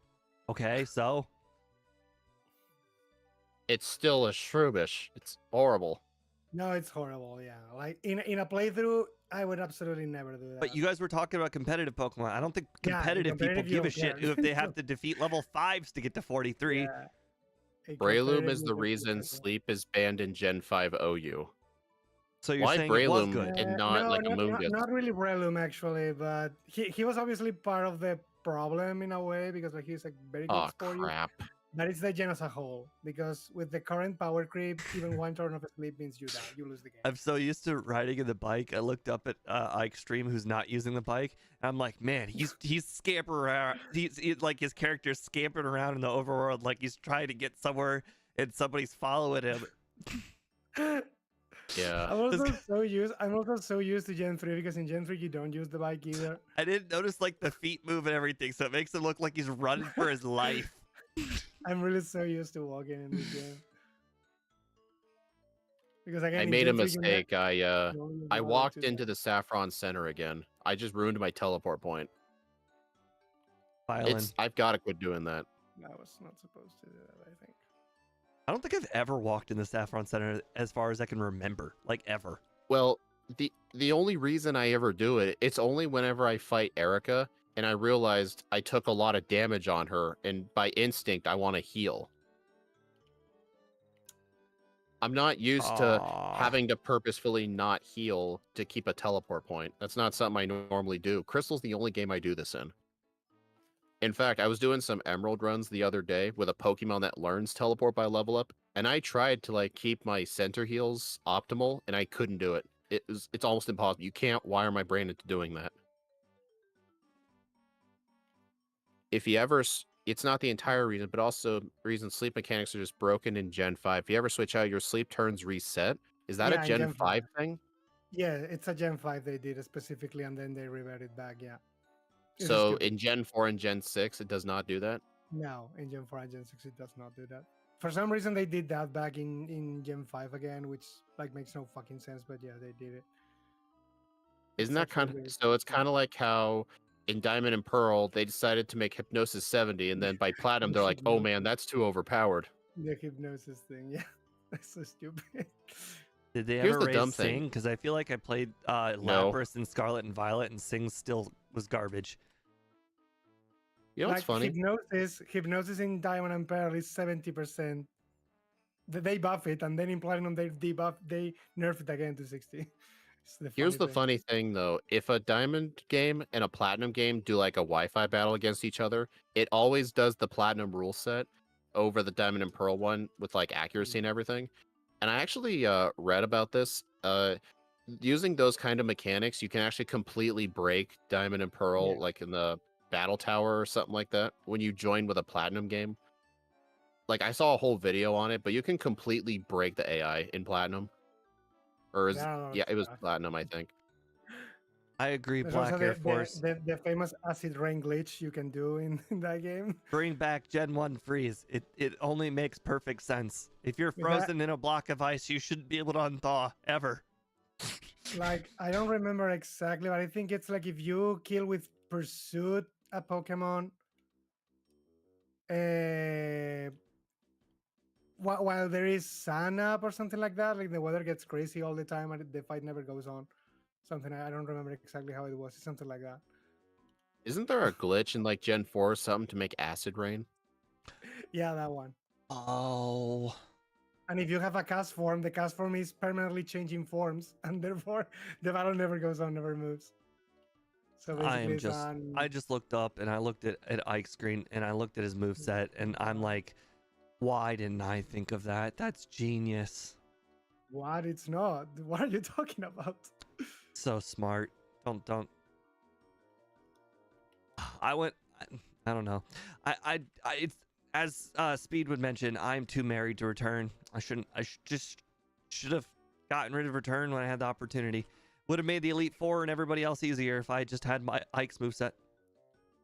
Okay, so? It's still a Shroomish. It's horrible. No, it's horrible, yeah. Like, in a playthrough, I would absolutely never do that. But you guys were talking about competitive Pokemon. I don't think competitive people give a shit if they have to defeat level 5s to get to 43. Yeah. Breloom is the reason Sleep is banned in Gen 5 OU. So you're Why saying it was Breloom good? and not like Amoonguss? Not really Breloom, actually, but he was obviously part of the problem in a way, because like he's a very good sport. Crap. But it's the gen as a whole, because with the current power creep, even one turn of sleep means you die, you lose the game. I'm so used to riding in the bike. I looked up at Extreme, who's not using the bike, and I'm like, man, he's scampering around. He's like his character's scampering around in the overworld, like he's trying to get somewhere, and somebody's following him. Yeah. I'm also so used to Gen 3, because in Gen 3 you don't use the bike either. I didn't notice like the feet move and everything, so it makes him look like he's running for his life. I'm really so used to walking in this game. Because again, I made a mistake. I walked into the Saffron Center again. I just ruined my teleport point. I've got to quit doing that. I was not supposed to do that, I think. I don't think I've ever walked in the Saffron Center as far as I can remember, like ever. Well, the only reason I ever do it, it's only whenever I fight Erica, and I realized I took a lot of damage on her, and by instinct, I want to heal. I'm not used to having to purposefully not heal to keep a teleport point. That's not something I normally do. Crystal's the only game I do this in. In fact, I was doing some Emerald runs the other day with a Pokemon that learns teleport by level up, and I tried to like keep my center heals optimal, and I couldn't do it. It's almost impossible. You can't wire my brain into doing that. if you ever, it's not the entire reason, but also the reason sleep mechanics are just broken in Gen 5. If you ever switch out, your sleep turns reset. Is that a Yeah, in Gen Gen 5. 5 thing? Yeah, it's a Gen 5 they did it specifically, and then they reverted back. Yeah, it's So stupid. in Gen 4 and Gen 6, it does not do that? No, in Gen 4 and Gen 6, it does not do that. For some reason, they did that back in Gen 5 again, which like makes no fucking sense. But yeah, they did it. Isn't It's that actually kind of, really so it's stupid. kind of like how in Diamond and Pearl, they decided to make Hypnosis 70, and then by Platinum, they're like, oh man, that's too overpowered. The hypnosis thing. Yeah, that's so stupid. Did they Here's ever the raise dumb thing. Sing? Because I feel like I played No. Lapras and Scarlet and Violet, and Sing still was garbage. You know what's Like funny? hypnosis in Diamond and Pearl is 70%. They buff it, and then in Platinum they debuff, they nerf it again to 60. It's the Here's funny the thing. funny thing though. If a Diamond game and a Platinum game do like a Wi-Fi battle against each other, it always does the Platinum rule set over the Diamond and Pearl one with like accuracy and everything. And I actually read about this. Using those kind of mechanics, you can actually completely break Diamond and Pearl, Yeah. like in the Battle Tower or something like that, when you join with a Platinum game. Like I saw a whole video on it, but you can completely break the AI in Platinum. Or is There are a lot of yeah, it was stuff. Platinum, I think. I agree, There's also Black Air Force. the famous acid rain glitch you can do in that game. Bring back Gen 1 freeze. It only makes perfect sense. If you're Is that- frozen in a block of ice, you shouldn't be able to unthaw ever. Like, I don't remember exactly, but I think it's like if you kill with Pursuit a Pokemon, uh, while there is sun up or something like that, like the weather gets crazy all the time and the fight never goes on. Something I don't remember exactly how it was. It's something like that. Isn't there a glitch in like Gen 4 or something to make acid rain? Yeah, that one. Oh. And if you have a cast form, the cast form is permanently changing forms, and therefore the battle never goes on, never moves. So basically, it's I just looked up and I looked at Ike's screen and I looked at his move set and I'm like, why didn't I think of that? That's genius. what? It's not. What are you talking about? So smart. Don't. I went. I don't know. It's as Speed would mention. I'm too married to return. I shouldn't. Just should have gotten rid of return when I had the opportunity. Would have made the Elite Four and everybody else easier if I just had my Ike's moveset.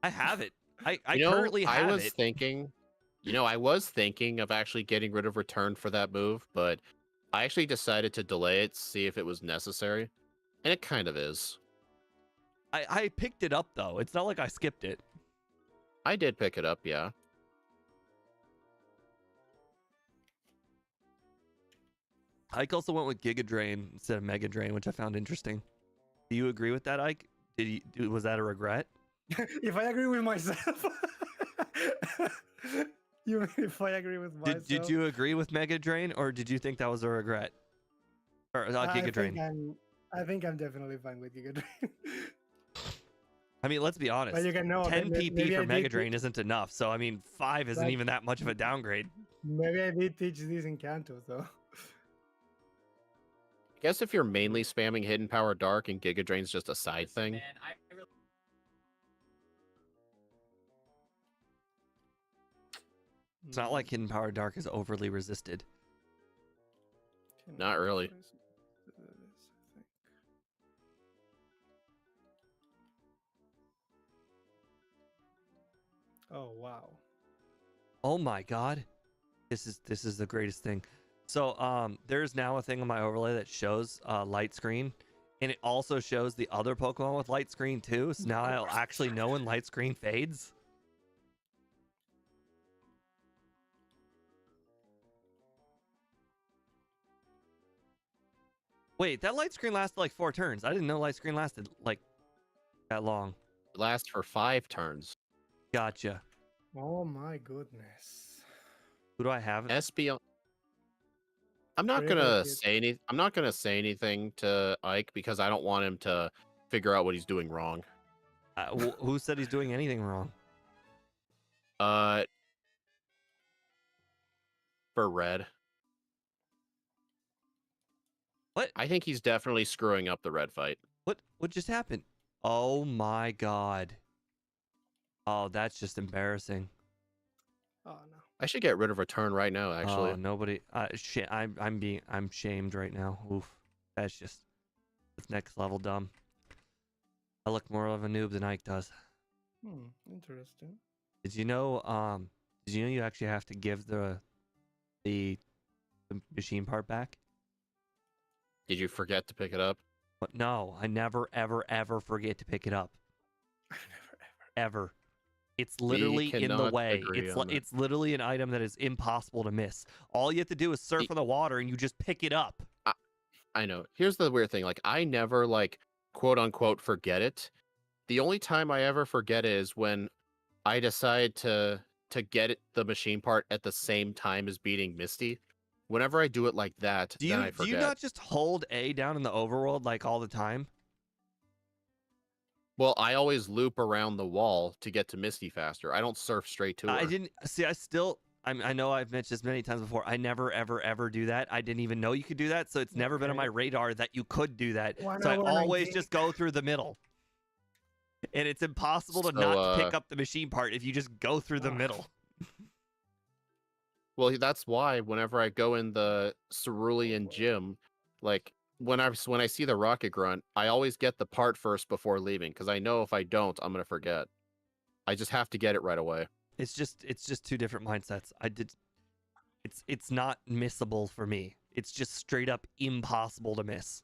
I have it. I currently have I was it. thinking, I was thinking of actually getting rid of return for that move, but I actually decided to delay it, see if it was necessary, and it kind of is. I picked it up though. It's not like I skipped it. I did pick it up, yeah. Ike also went with Giga Drain instead of Mega Drain, which I found interesting. Do you agree with that, Ike? Was that a regret? If I agree with myself, you mean if I agree with myself? Did you agree with Mega Drain, or did you think that was a regret? Or Giga Drain? I think I'm definitely fine with Giga Drain. I mean, let's be honest. But you can know 10 maybe PP for I Mega did Drain isn't enough. So I mean, 5 isn't Like- even that much of a downgrade. Maybe I did teach this in Kanto, though. I guess if you're mainly spamming Hidden Power Dark and Giga Drain's just a side thing. Man, I really It's not like Hidden Power Dark is overly resisted. Not really. Oh wow. Oh my god. This is the greatest thing. So there's now a thing on my overlay that shows light screen, and it also shows the other Pokemon with light screen too. So now I'll actually know when light screen fades. Wait, that light screen lasted like 4 turns. I didn't know light screen lasted like that long. It lasts for 5 turns. Gotcha. Oh my goodness. Who do I have? Espeon. I'm not Very gonna good. say any. I'm not gonna say anything to Ike because I don't want him to figure out what he's doing wrong. Who said he's doing anything wrong? For red. What? I think he's definitely screwing up the red fight. What just happened? Oh my god. Oh, that's just embarrassing. Oh no. I should get rid of return right now, actually. Oh, nobody. I'm shamed right now. Oof. That's next level dumb. I look more of a noob than Ike does. Interesting. Did you know? Did you know you actually have to give the machine part back? Did you forget to pick it up? But no, I never, ever, ever forget to pick it up. Ever. It's We literally in the cannot way. agree on that. It's literally an item that is impossible to miss. All you have to do is surf on the water and you just pick it up. I know. Here's the weird thing. Like, I never, like, quote unquote, forget it. The only time I ever forget it is when I decide to get the machine part at the same time as beating Misty. Whenever I do it like that, then I Do you forget. not just hold A down in the overworld like all the time? Well, I always loop around the wall to get to Misty faster. I don't surf straight to her. I didn't see. I know I've mentioned this many times before. I never, ever, ever do that. I didn't even know you could do that. So it's never been on my radar that you could do that. 1 So I hour always 19. just go through the middle. And it's impossible to So, not pick up the machine part if you just go through the middle. Well, that's why whenever I go in the Cerulean gym, like when I see the rocket grunt, I always get the part first before leaving because I know if I don't, I'm gonna forget. I just have to get it right away. It's just two different mindsets. It's not missable for me. It's just straight up impossible to miss.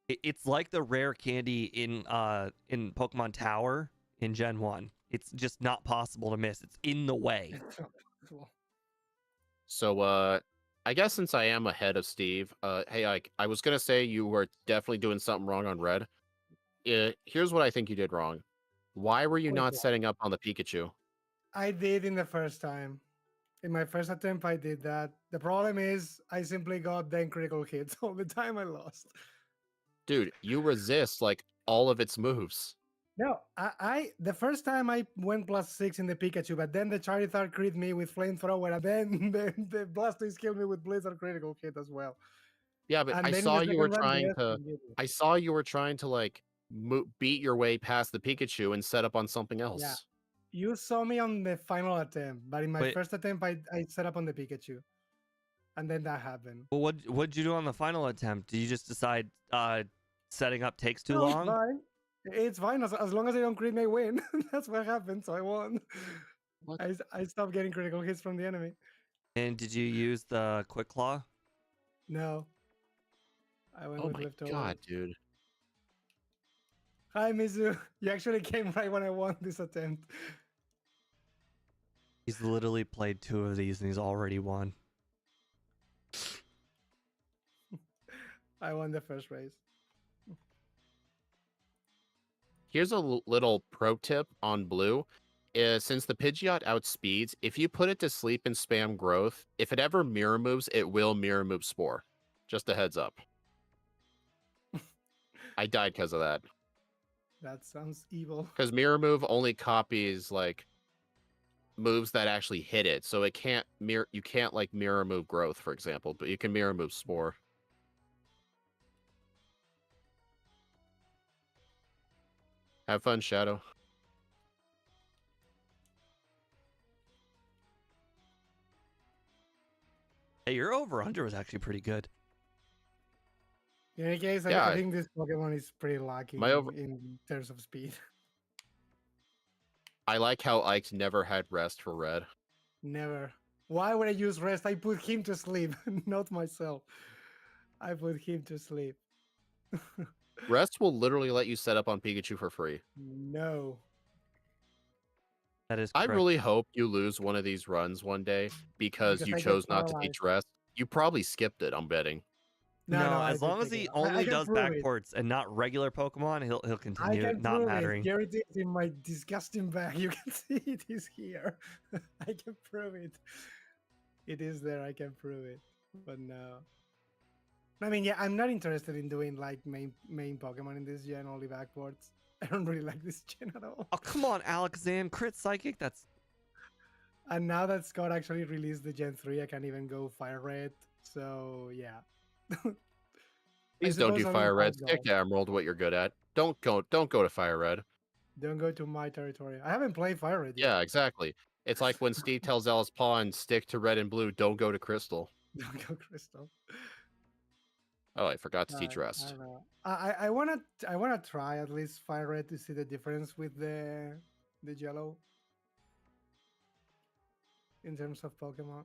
It's like the rare candy in Pokemon Tower in Gen 1. It's just not possible to miss. It's in the way. So, I guess since I am ahead of Steve, hey, I was gonna say you were definitely doing something wrong on Red. Here's what I think you did wrong. Why were you not setting up on the Pikachu? I did in the first time. In my first attempt, I did that. The problem is I simply got 10 critical hits all the time I lost. Dude, you resist like all of its moves. No, I the first time I went +6 in the Pikachu, but then the Charizard crit me with Flamethrower, and then the Blastoise killed me with Blizzard critical hit as well. Yeah, but And I then in saw the you were second run, trying yes, to. I did it. I saw you were trying to like beat your way past the Pikachu and set up on something else. Yeah. You saw me on the final attempt, but in my first attempt, I set up on the Pikachu, and then that happened. Well, what'd you do on the final attempt? Did you just decide setting up takes too No, long? it's fine. It's fine as long as I don't crit, I win. That's what happened. So I won. What? I stopped getting critical hits from the enemy. And did you use the Quick Claw? No. I went Oh with my leftover. god, dude. Hi, Mizu. You actually came right when I won this attempt. He's literally played 2 of these and he's already won. I won the first race. Here's a little pro tip on blue. Since the Pidgeot outspeeds, if you put it to sleep and spam growth, if it ever mirror moves, it will mirror move Spore. Just a heads up. I died because of that. That sounds evil. Because mirror move only copies like moves that actually hit it, so it can't mirror. You can't like mirror move growth, for example, but you can mirror move Spore. Have fun, Shadow. Hey, your over-under was actually pretty good. In any case, Yeah, I think this Pokemon is pretty lacking in terms of speed. I like how Ike never had rest for Red. Never. Why would I use rest? I put him to sleep, not myself. I put him to sleep. Rest will literally let you set up on Pikachu for free. No. That is I correct. really hope you lose one of these runs one day because you chose not to teach rest. You probably skipped it, I'm betting. No, as long as he only does backports and not regular Pokemon, he'll continue not mattering. Here it is in my disgusting bag. You can see it is here. I can prove it. It is there. I can prove it. But no. I mean, yeah, I'm not interested in doing like main Pokemon in this gen, only backports. I don't really like this gen at all. Oh, come on, Alakazam, crit psychic. That's. And now that Scott actually released the Gen 3, I can't even go Fire Red. So yeah. Please don't do Fire Red. Stick to Emerald, what you're good at. Don't go to Fire Red. Don't go to my territory. I haven't played Fire Red yet. Yeah, exactly. It's like when Steve tells Alice Pawn, stick to red and blue, don't go to crystal. Don't go Crystal. Oh, I forgot to I, teach I rest. don't know. I wanna try at least Fire Red to see the difference with the yellow in terms of Pokemon.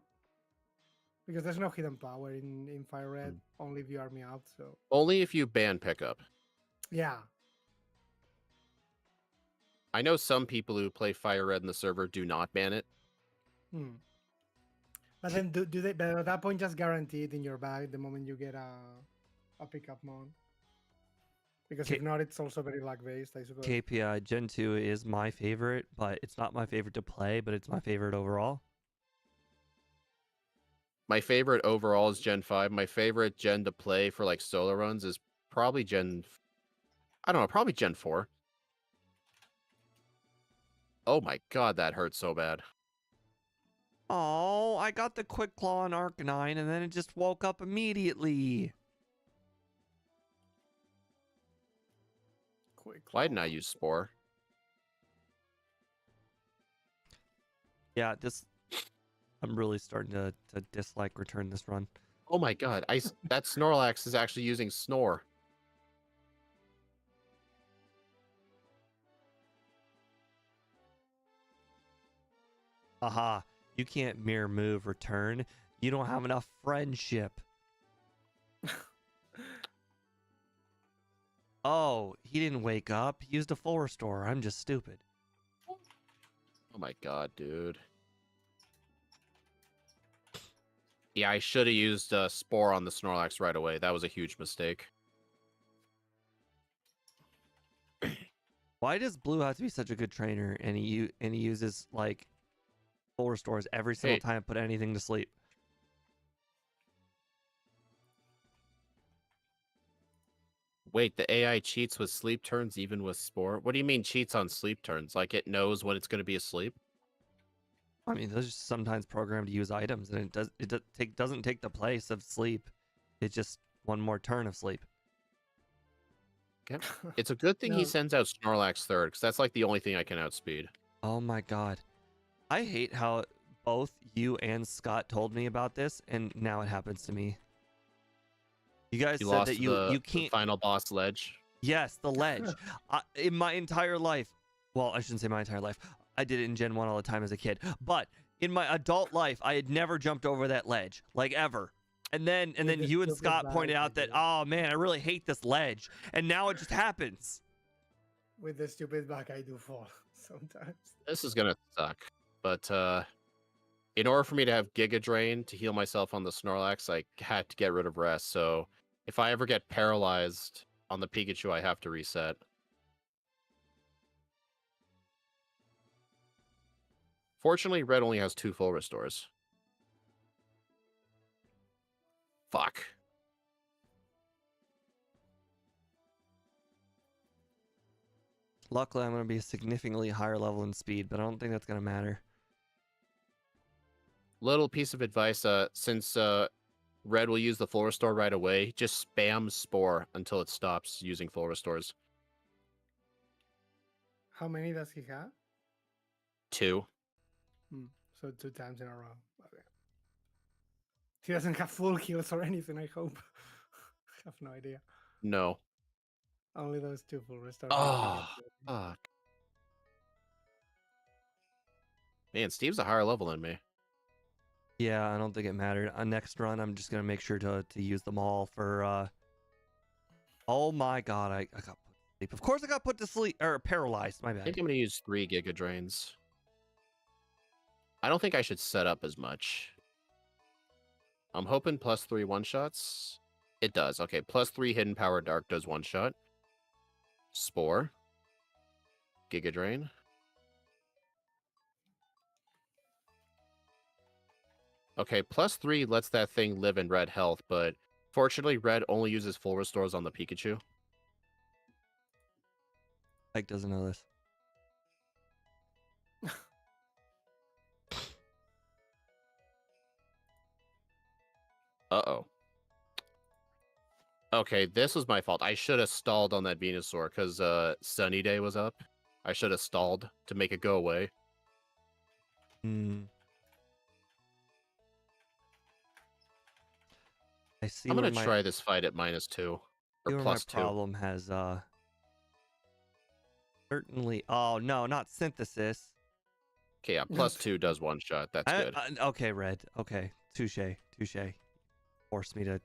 Because there's no hidden power in Fire Red, only if you army out, so Only if you ban pickup. yeah. I know some people who play Fire Red in the server do not ban it. Hmm. But then do they but at that point just guarantee it in your bag the moment you get a pickup mode? Because if not, it's also very luck based, I suppose. KPI Gen 2 is my favorite, but it's not my favorite to play, but it's my favorite overall. My favorite overall is Gen 5. My favorite gen to play for like solo runs is probably I don't know, probably Gen 4. Oh my god, that hurts so bad. Oh, I got the Quick Claw on Arcanine, and then it just woke up immediately. Quick. Why didn't I use Spore? Yeah, I'm really starting to dislike Return this run. Oh my god, that Snorlax is actually using Snore. Aha, you can't mirror move Return. You don't have enough friendship. Oh, he didn't wake up. He used a full restore. I'm just stupid. Oh my god, dude. Yeah, I should have used Spore on the Snorlax right away. That was a huge mistake. Why does Blue have to be such a good trainer and he uses like full restores every single Hey. time I put anything to sleep? Wait, the AI cheats with sleep turns even with Spore? What do you mean cheats on sleep turns? Like it knows when it's going to be asleep? I mean, those are sometimes programmed to use items, and doesn't take the place of sleep. It's just one more turn of sleep. Okay. It's a good thing he No. sends out Snorlax third, because that's like the only thing I can outspeed. Oh my god, I hate how both you and Scott told me about this, and now it happens to me. You guys You said lost that to you the can't. final boss ledge. Yes, the ledge. In my entire life, well, I shouldn't say my entire life. I did it in Gen 1 all the time as a kid. But in my adult life, I had never jumped over that ledge, like ever. And then the you and stupid Scott pointed bag out that, idea. oh man, I really hate this ledge. And now it just happens. With the stupid back, I do fall sometimes. This is going to suck. But in order for me to have Giga Drain to heal myself on the Snorlax, I had to get rid of rest. So if I ever get paralyzed on the Pikachu, I have to reset. Fortunately, Red only has 2 full restores. Fuck. Luckily, I'm going to be a significantly higher level in speed, but I don't think that's going to matter. Little piece of advice, since Red will use the full restore right away, just spam Spore until it stops using full restores. How many does he have? 2. So 2 times in a row. Okay. He doesn't have full heals or anything, I hope. I have no idea. No. Only those 2 full restores. Oh, fuck. Man, Steve's a higher level than me. Yeah, I don't think it mattered. Next run, I'm just going to make sure to use them all for... Oh my god, I got put to sleep. Of course I got put to sleep, or paralyzed, my I bad. think I'm going to use 3 Giga Drains. I don't think I should set up as much. I'm hoping +3 one-shots. It does. Okay, +3 Hidden Power Dark does one-shot. Spore. Giga Drain. Okay, +3 lets that thing live in red health, but fortunately, Red only uses full restores on the Pikachu. Mike doesn't know this. Uh-oh. Okay, this was my fault. I should have stalled on that Venusaur because Sunny Day was up. I should have stalled to make it go away. Hmm. I see I'm where gonna my try this fight at -2 or see where my +2. problem has certainly. Oh no, not synthesis. Okay, yeah, +2 does one shot. That's good. Okay, red. Okay, touche. Force me to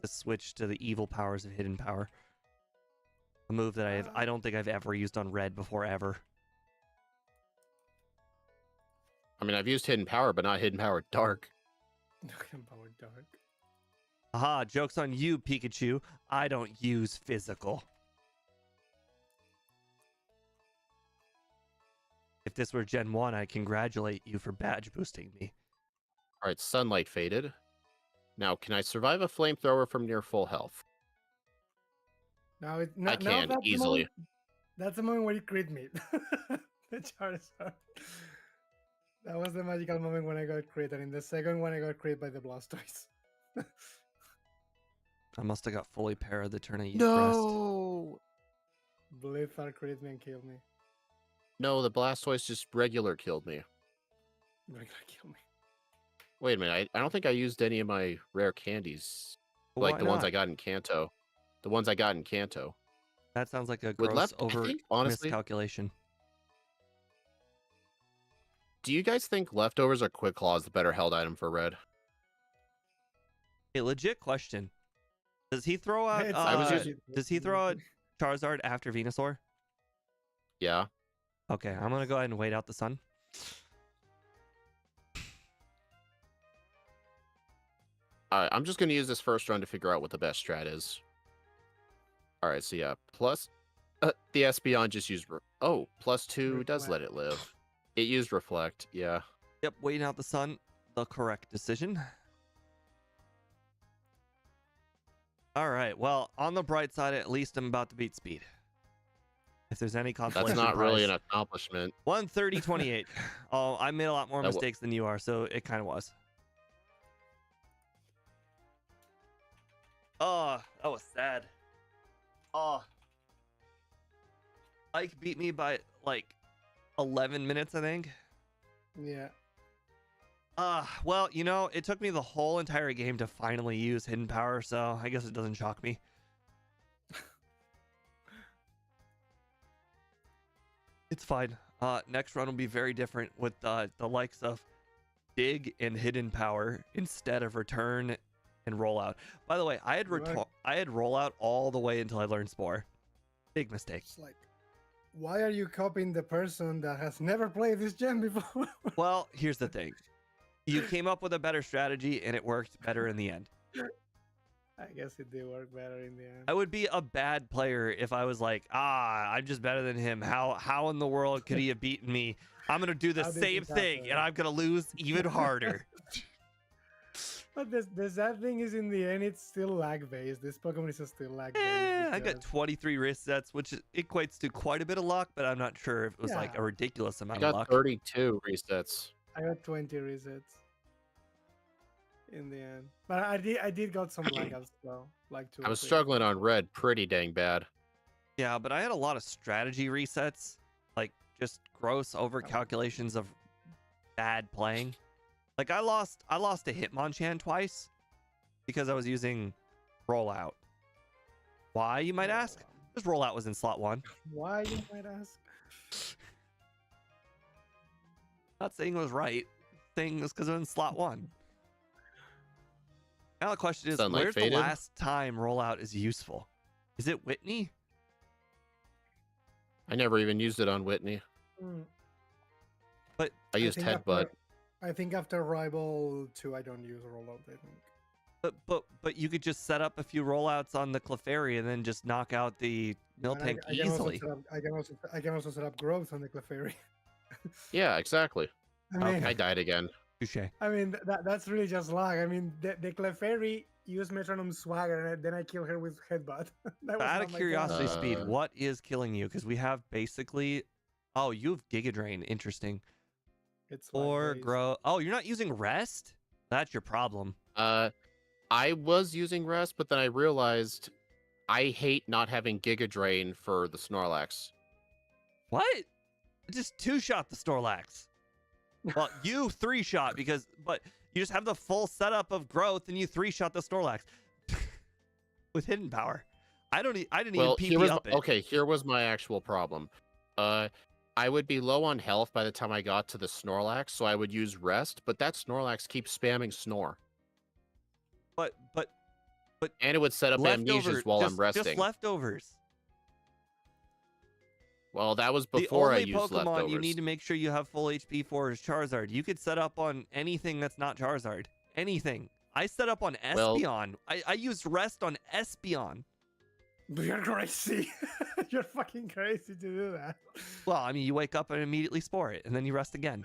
switch to the evil powers of hidden power. A move that I don't think I've ever used on red before ever. I mean, I've used hidden power, but not hidden power dark. Hidden power dark. Aha, joke's on you, Pikachu. I don't use physical. If this were Gen 1, I congratulate you for badge boosting me. All right, sunlight faded. Now, can I survive a flamethrower from near full health? Now it I can easily. That's the moment where you crit me. The Charizard. That was the magical moment when I got crit, and in the second one I got crit by the Blastoise. I must have got fully para the turn I used No! Blithar crit me and killed me. No, the Blastoise just regular killed me. Regular kill me. Wait a minute, I don't think I used any of my rare candies. Well, Like why the ones not? I got in Kanto. The ones I got in Kanto. That sounds like a With gross I over think, honestly, miscalculation. do you guys think leftovers or Quick Claw is the better held item for red? A legit question. Does he throw out I was does he throw out Charizard after Venusaur? Yeah. Okay, I'm gonna go ahead and wait out the sun. Alright, I'm just gonna use this first run to figure out what the best strat is. Alright, so yeah, plus the Espeon just used +2 does let it live. It used Reflect, yeah. Yep, waiting out the sun. The correct decision. All right. Well, on the bright side, at least I'm about to beat speed. If there's any consolation That's not really prize. an accomplishment. 130.28. Oh, I made a lot more That mistakes than you are, so it kind of was. Oh, that was sad. Oh. Ike beat me by like 11 minutes, I think. Yeah. Well, you know, it took me the whole entire game to finally use hidden power, so I guess it doesn't shock me. It's fine. Next run will be very different with the likes of dig and hidden power instead of return and rollout. By the way, I had rollout all the way until I learned Spore. Big mistake. It's like, why are you copying the person that has never played this gen before? Well, here's the thing. You came up with a better strategy and it worked better in the end. I guess it did work better in the end. I would be a bad player if I was like, I'm just better than him. How in the world could he have beaten me? I'm going to do the How did same this happen? thing and I'm going to lose even harder. But the sad thing is, in the end, it's still lag based. This Pokemon is still lag based. I got 23 resets, which equates to quite a bit of luck, but I'm not sure if it was like Yeah. a ridiculous I amount of got luck. 32 resets. I got 20 resets in the end, but I did got some blackouts though, like 2. I or was 3. struggling on red pretty dang bad. Yeah, but I had a lot of strategy resets, like just gross over calculations of bad playing. Like I lost a Hitmonchan twice because I was using rollout. Why, you might ask? Because rollout was in slot 1. Why, you might ask? Not saying it was right. Saying it was because it was in slot 1. Now the question is, Sunlight where's faded? the last time rollout is useful? Is it Whitney? I never even used it on Whitney. Mm, I used think Headbutt. I think after Rival 2, I don't use rollout. I think. But you could just set up a few rollouts on the Clefairy and then just knock out the Miltank And I can also easily. set up- I can also set up growth on the Clefairy. Yeah, exactly. I mean, Okay. I died again. Touche. I mean that's really just luck. I mean, the Clefairy used Metronome Swagger, and then I kill her with Headbutt. That was Out not of my curiosity, plan. Speed, what is killing you? Because we have basically... Oh, you have Giga Drain. Interesting. It's Or lag-based. grow... Oh, you're not using Rest? That's your problem. I was using Rest, but then I realized I hate not having Giga Drain for the Snorlax. What? Just 2-shot the Snorlax. Well, you 3-shot but you just have the full setup of growth and you 3-shot the Snorlax with hidden power. I didn't even PP up it. Okay, here was my actual problem. I would be low on health by the time I got to the Snorlax, so I would use rest, but that Snorlax keeps spamming snore. But And it would set up amnesias while I'm resting. Just leftovers. Well, that was before I used The only Pokemon leftovers. you need to make sure you have full HP for is Charizard. You could set up on anything that's not Charizard. Anything. I set up on Espeon. I used rest on Espeon. You're crazy. You're fucking crazy to do that. Well, I mean, you wake up and immediately spore it, and then you rest again.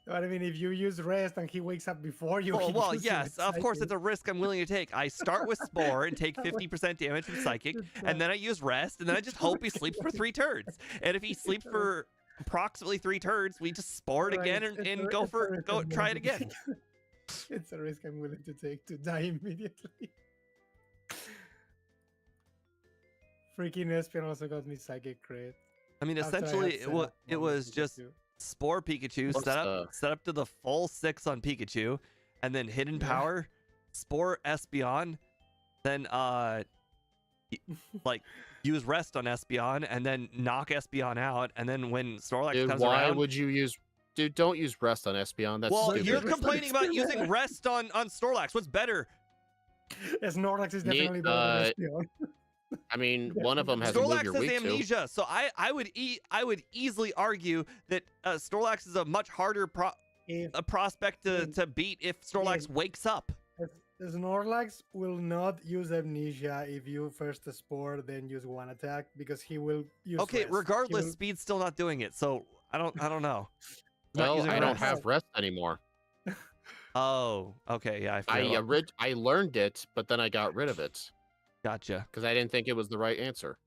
But I mean, if you use rest and he wakes up before you. Well, yes, of course, it's a risk I'm willing to take. I start with Spore and take 50% damage from Psychic, and then I use Rest, and then I just hope he sleeps for 3 turns. And if he sleeps for approximately 3 turns, we just Spore it again and go try it again. It's a risk I'm willing to take to die immediately. Freaking Espeon also got me Psychic crit. I mean, After I had essentially, set up it on was just Pikachu. Spore Pikachu, set up to the full 6 on Pikachu, and then Hidden Power, Spore Espeon, then like use Rest on Espeon, and then knock Espeon out, and then when Snorlax comes why around, would you use? Dude, don't use rest on Espeon. That's stupid. You're complaining about using Rest on Snorlax. What's better? Snorlax is definitely better than Espeon. I mean, one of them has a move Snorlax you're has weak amnesia, so I would easily argue that Snorlax is a much harder prospect to beat if Snorlax wakes up. Snorlax will not use amnesia if you first Spore, then use one attack, because he will use Okay, rest. regardless, Speed's still not doing it, so I don't know. to. Well, I don't have rest anymore. Oh, okay, yeah, I learned it, but then I got rid of it. Gotcha. Because I didn't think it was the right answer.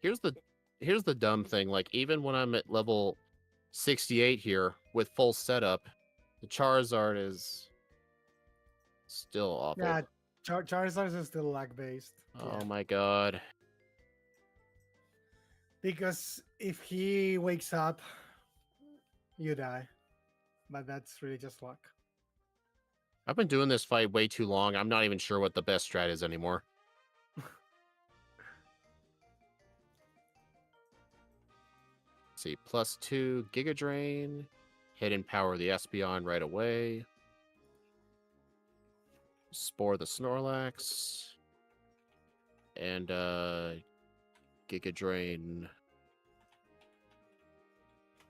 Here's the dumb thing. Like, even when I'm at level 68 here with full setup, the Charizard is still awful. Yeah, Charizard is still lag based. Oh my god. Because if he wakes up, you die. But that's really just luck. I've been doing this fight way too long. I'm not even sure what the best strat is anymore. Let's see, +2 Giga Drain, Hidden Power the Espeon right away, Spore the Snorlax, and Giga Drain.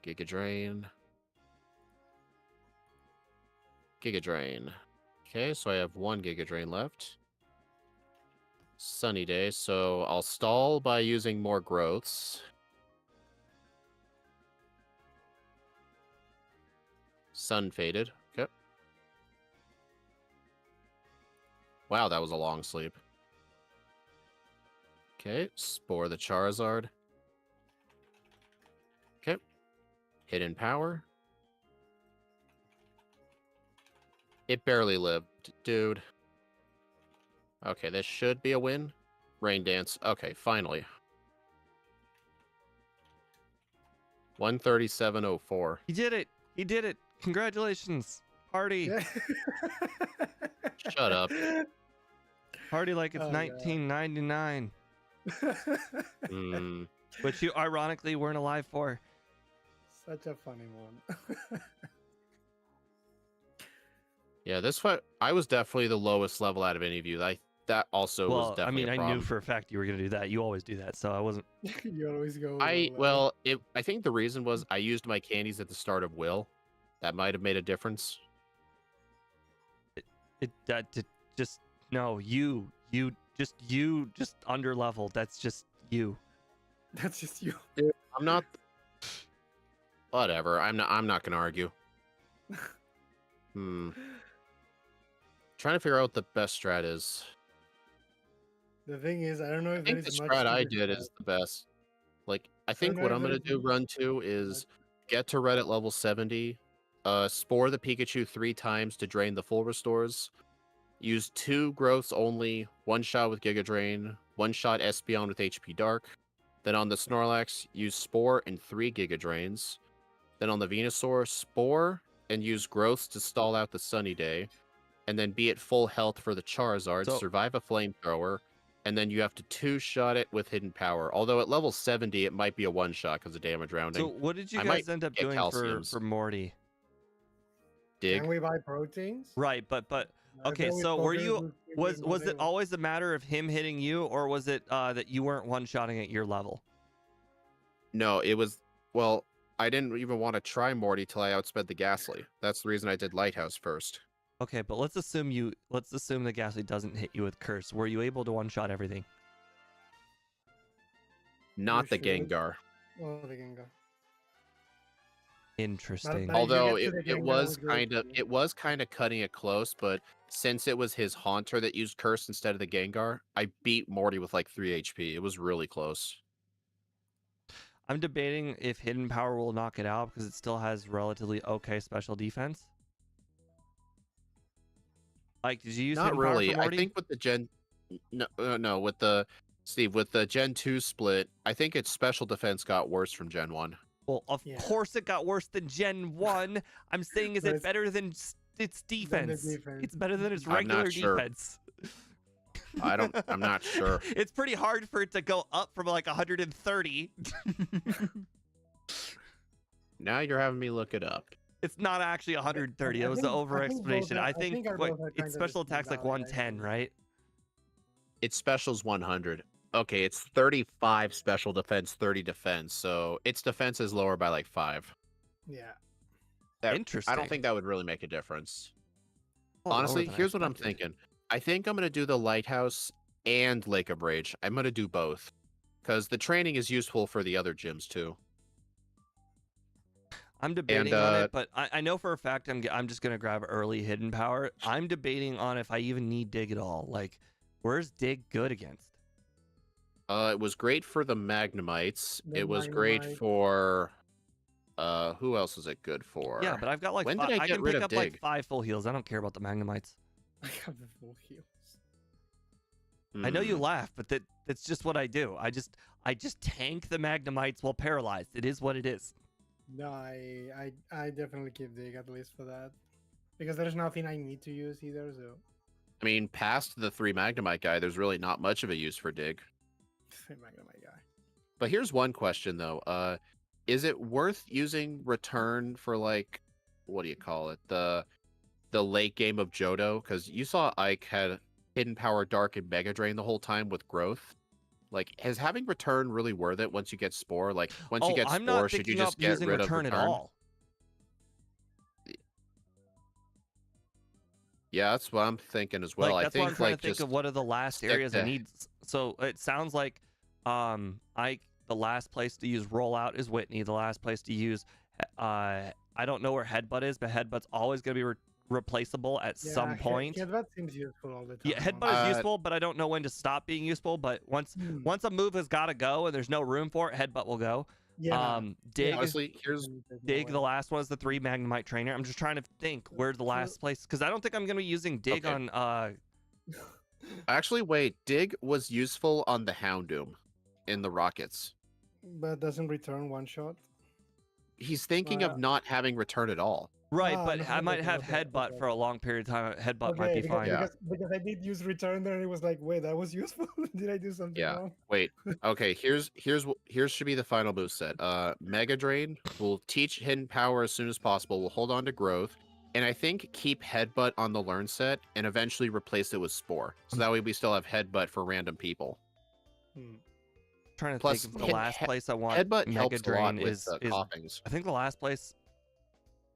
Giga Drain. Giga Drain. Okay, so I have 1 Giga Drain left. Sunny day, so I'll stall by using more growths. Sun faded. Okay. Wow, that was a long sleep. Okay, Spore the Charizard. Okay. Hidden Power. It barely lived, dude. Okay, this should be a win. Rain Dance. Okay, finally. 137.04. He did it. He did it. Congratulations. Party. Shut up. Party like it's 1999. Which you ironically weren't alive for. Such a funny one. Yeah, this fight, I was definitely the lowest level out of any of you. That also was definitely a problem. I knew for a fact you were going to do that. You always do that, so I wasn't. You always go. I think the reason was I used my candies at the start of Will. That might have made a difference. You just under leveled. That's just you. That's just you. Dude, I'm not. Whatever. I'm not gonna argue. Trying to figure out what the best strat is. The thing is, I don't know if I think the strat I did is the best. Like, I think what I'm gonna do run 2 is get to red at level 70, Spore the Pikachu 3 times to drain the full restores, use 2 growths only, 1 shot with Giga Drain, 1 shot Espeon with HP Dark. Then on the Snorlax, use Spore and 3 Giga Drains. Then on the Venusaur, Spore and use growths to stall out the Sunny Day. And then be at full health for the Charizard, So- survive a Flamethrower, and then you have to 2-shot it with Hidden Power. Although at level 70, it might be a 1-shot because of damage rounding. So what did you I guys might end up get doing Calciums. for Morty? Dig. Can we buy proteins? Right, but I okay, thought we so were spoke you about was keeping was it available. always a matter of him hitting you, or was it that you weren't one-shotting at your level? No, it was... Well, I didn't even want to try Morty till I outsped the Ghastly. That's the reason I did Lighthouse first. Okay, but let's assume the Ghastly doesn't hit you with Curse. Were you able to one-shot everything? Not the should. Gengar. Oh, they can go. Interesting. But- Although get to it the Gengar was with growth kind of speed. cutting it close, but since it was his Haunter that used Curse instead of the Gengar, I beat Morty with like 3 HP. It was really close. I'm debating if Hidden Power will knock it out because it still has relatively okay special defense. Like, did you use Not Hidden Power really. for I Morty? think with the no, with the with the Gen 2 split, I think its special defense got worse from Gen 1. Well, of Yeah. course it got worse than Gen 1. I'm saying, is But it it's- better than its defense? defense. It's better than its I'm not regular sure. defense. I'm not sure. It's pretty hard for it to go up from like 130. Now you're having me look it up. It's not actually 130. I It was the think- over I think both explanation. are- I I think think our what both are its kinda special the same attack's like value, 110, actually. right? Its special's 100. Okay, it's 35 special defense, 30 defense. So its defense is lower by like 5. Yeah. That- Interesting. I don't think that would really make a difference. Oh, lower Honestly, than I here's what I'm expected. thinking. I think I'm going to do the Lighthouse and Lake of Rage. I'm going to do both. Because the training is useful for the other gyms too. I'm debating on uh, it, but I know for a fact I'm just gonna grab early Hidden Power. I'm debating on if I even need Dig at all. Like, where's Dig good against? It was great for the Magnemites. The It was great Magnemite. for... who else is it good for? Yeah, but I've got like When did I I get can rid pick of up like Dig? 5 full heals. I don't care about the Magnemites. I have the full heals. I know you Hmm. laugh, but that's just what I do. I just tank the Magnemites while paralyzed. It is what it is. No, I definitely keep Dig at least for that. Because there's nothing I need to use either, so I mean, past the 3 Magnemite guy, there's really not much of a use for Dig. Magnemite guy. But here's one question though. Is it worth using Return for like, what do you call it? The late game of Johto? Because you saw Ike had Hidden Power, Dark, and Mega Drain the whole time with growth. Like, is having Return really worth it once you get Spore? Like, once you get I'm Spore, not should you picking just up get using rid return of at Return? all. Yeah, that's what I'm thinking as well. Like, I that's why I'm think trying like to think just of what are the last stick areas I to- need. So it sounds like the last place to use rollout is Whitney. The last place to use I don't know where Headbutt is, but Headbutt's always going to be replaceable at some point. Headbutt seems useful all the time. Yeah, Headbutt is Uh, useful, but I don't know when to stop being useful. But once a move has got to go and there's no room for it, Headbutt will go. yeah. Dig, honestly, here's Dig. The last one is the 3 Magnemite trainer. I'm just trying to think where the last place, because I don't think I'm going to be using Dig Okay. on. actually wait. Dig was useful on the Houndoom in the Rockets. But doesn't return one shot. He's thinking Uh, of not having Return at all. Right, Ah, but no, I might okay, have okay, Headbutt okay. for a long period of time. Headbutt might Okay, be because, fine. Yeah. because I did use return there and it was like, wait, that was useful? Did I do something Yeah. wrong? Wait. Okay. Here's should be the final move set. Mega Drain will teach Hidden Power as soon as possible. We'll hold on to Growth, and I think keep Headbutt on the Learn set, and eventually replace it with Spore. So that way we still have Headbutt for random people. Trying to Plus, think of the Head- last Head- place I want Headbutt Mega helps a lot Drain with is coughings. I think the last place.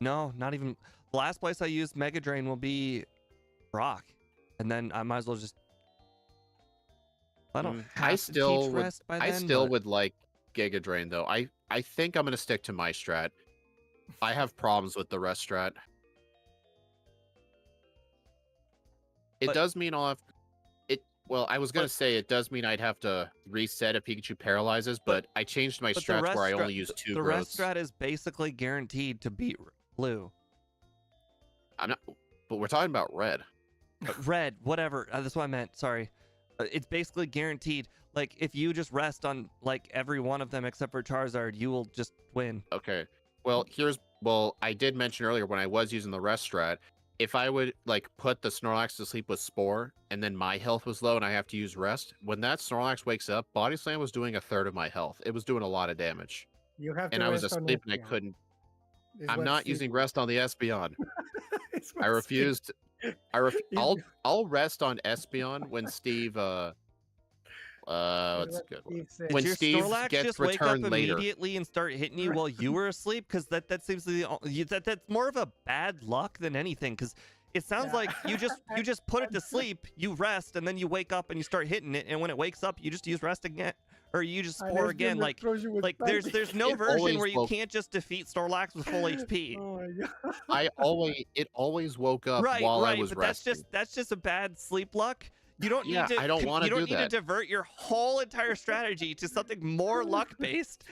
No, not even the last place I use Mega Drain will be Rock, and then I might as well just. I don't have I to still teach would. rest by I then, still but- would like Giga Drain though. I think I'm gonna stick to my strat. I have problems with the rest strat. It But- does mean I'll have it. Well, I was gonna But- say it does mean I'd have to reset if Pikachu paralyzes, but I changed my But the strats rest where I strat- only use 2 The rest growths. strat is basically guaranteed to beat Blue. I'm not. But we're talking about red. Red, whatever. That's what I meant. Sorry. It's basically guaranteed. Like, if you just rest on like every one of them except for Charizard, you will just win. Okay. Well, I did mention earlier when I was using the rest strat, if I would like put the Snorlax to sleep with Spore and then my health was low and I have to use rest, when that Snorlax wakes up, Body Slam was doing a third of my health. It was doing a lot of damage. You have And to I was rest on asleep and I Espeon. couldn't. Is I'm what not Steve using did. rest on the Espeon. It's I what Steve refused. I'll rest on Espeon when Steve That's what's a what good one? Steve said. When Did your Steve Snorlax gets just wake up returned later. immediately and start hitting you while you were asleep? Because that seems to be that's more of a bad luck than anything. Because it sounds Yeah. like you just put it to sleep, you rest, and then you wake up and you start hitting it, and when it wakes up, you just use rest again, or you just And Spore Espeon again. Like destroys you with there's Psychic. no It version always where you woke- can't just defeat Snorlax with full HP. Oh my god. It always woke up Right, while I right, was but resting. that's just a bad sleep luck. You don't Yeah, need to. I don't wanna You don't do need that. to divert your whole entire strategy to something more luck based.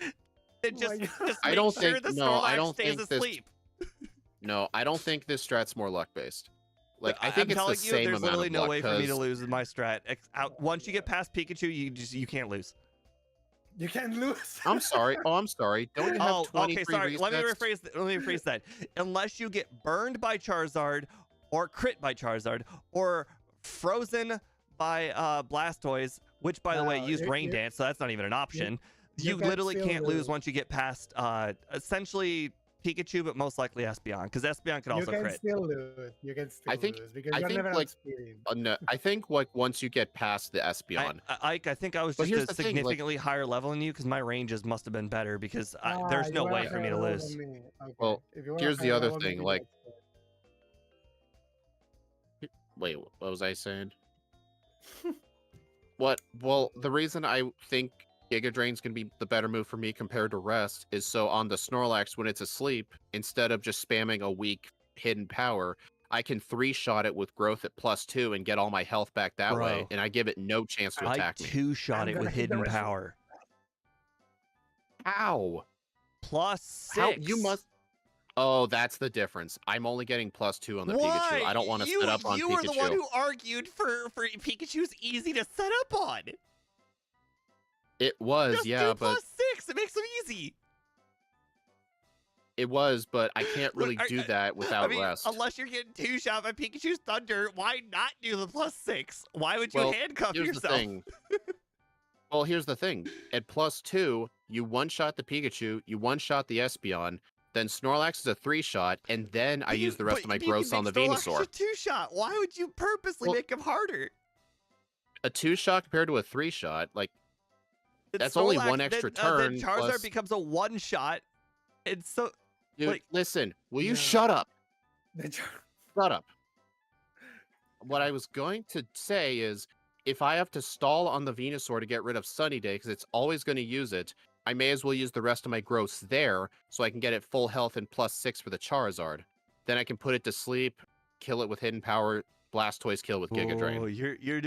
And Oh just my God. just I make don't sure think- the no, I Snorlax don't stays think this- asleep. No, I don't think this strat's more luck based. Like I think I'm it's telling the you, same there's amount literally of no luck. way for me to 'Cause lose with my strat. Once you get past Pikachu, you can't lose. You can't lose. I'm sorry. Oh, I'm sorry. Don't you have Oh, 23 okay, sorry. resets? Let me rephrase that. Unless you get burned by Charizard, or crit by Charizard, or frozen by Blastoise, which by the way No, used you- Rain you- Dance, so that's not even an option. you You can literally still can't lose lose. once you get past essentially Pikachu, but most likely Espeon, because Espeon could You also can crit. still lose. You can still I think- lose because I you're think, never like, outspeeding. No, I think like once you get past the Espeon, I think I was But just here's a the thing, like- significantly higher level than you, because my ranges must have been better, because there's You no are way a for me higher to level lose. than me. Okay. Well, If you are a here's the higher other level, thing, maybe like- that's it. wait, what was I saying? What? Well, the reason I think Giga Drain's gonna be the better move for me compared to Rest is so on the Snorlax when it's asleep, instead of just spamming a weak hidden power, I can 3-shot it with growth at +2 and get all my health back that way, Bro. and I give it no chance to I attack me. 2-shot I'm it gonna with hit the hidden rest of it. power. How? +6. How? You must. Oh, that's the difference. I'm only getting +2 on the Pikachu. I don't want to set up on You Pikachu. were the one who argued for Pikachu's easy to set up on. It was, Just yeah, do but +6. It makes them easy. it was, but I can't Look, really do that without I mean, Rest. unless you're getting 2-shot by Pikachu's Thunder, why not do the +6? Why would you Well, handcuff Here's yourself? the thing. Well, here's the thing. At +2, you one-shot the Pikachu, you one-shot the Espeon, then Snorlax is a 3-shot, and then I use the rest of my growths on the Venusaur. A 2-shot. Why would you purposely Well- make him harder? A 2-shot compared to a 3-shot, like, That's only one extra turn, Then Charizard plus- becomes a 1-shot. And so dude, Like- listen, will you No. shut up? The Char- Shut up. What I was going to say is, if I have to stall on the Venusaur to get rid of Sunny Day, because it's always going to use it, I may as well use the rest of my growths there, so I can get it full health and +6 for the Charizard. Then I can put it to sleep, kill it with Hidden Power, Blastoise kill with Giga Drain. Oh, you're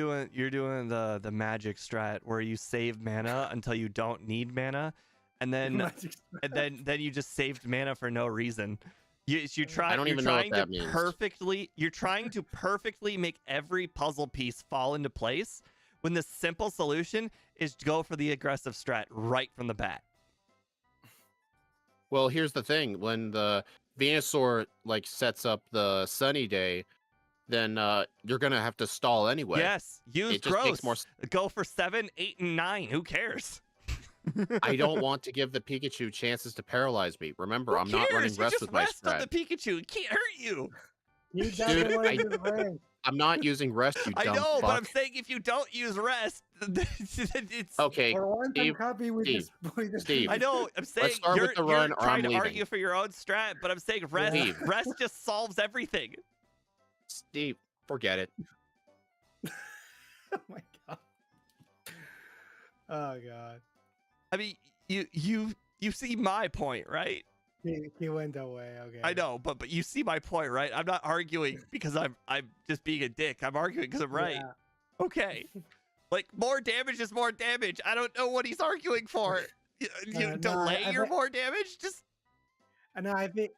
doing the magic strat where you save mana until you don't need mana, and then Magic Strat. then you just saved mana for no reason. You try. I don't you're even know what trying that to means. perfectly. You're trying to perfectly make every puzzle piece fall into place, when the simple solution is to go for the aggressive strat right from the bat. Well, here's the thing. When the Venusaur, like, sets up the Sunny Day, then you're going to have to stall anyway. Yes, use It just makes growth. more Go for 7, 8, and 9. Who cares? I don't want to give the Pikachu chances to paralyze me. Remember, Who I'm not running cares? You rest just with my rest on strat. the Pikachu. It can't hurt you. He doesn't Dude, want I- to use range. I'm not using rest, you I dumb know, fuck. but I'm saying if you don't use rest, it's. Okay, For once, Steve, I'm happy with Steve, this. With this Steve. I know. I'm saying start you're, with the you're run or trying I'm to leaving. argue for your own strat, but I'm saying rest. Yeah. Steve. Rest just solves everything. Steve, forget it. Oh my god. Oh god. I mean, you see my point, right? He went away. Okay. I know, but you see my point, right? I'm not arguing because I'm just being a dick. I'm arguing because I'm right. Yeah. Okay. Like, more damage is more damage. I don't know what he's arguing for. You No, delay I your bet- more damage? Just And I think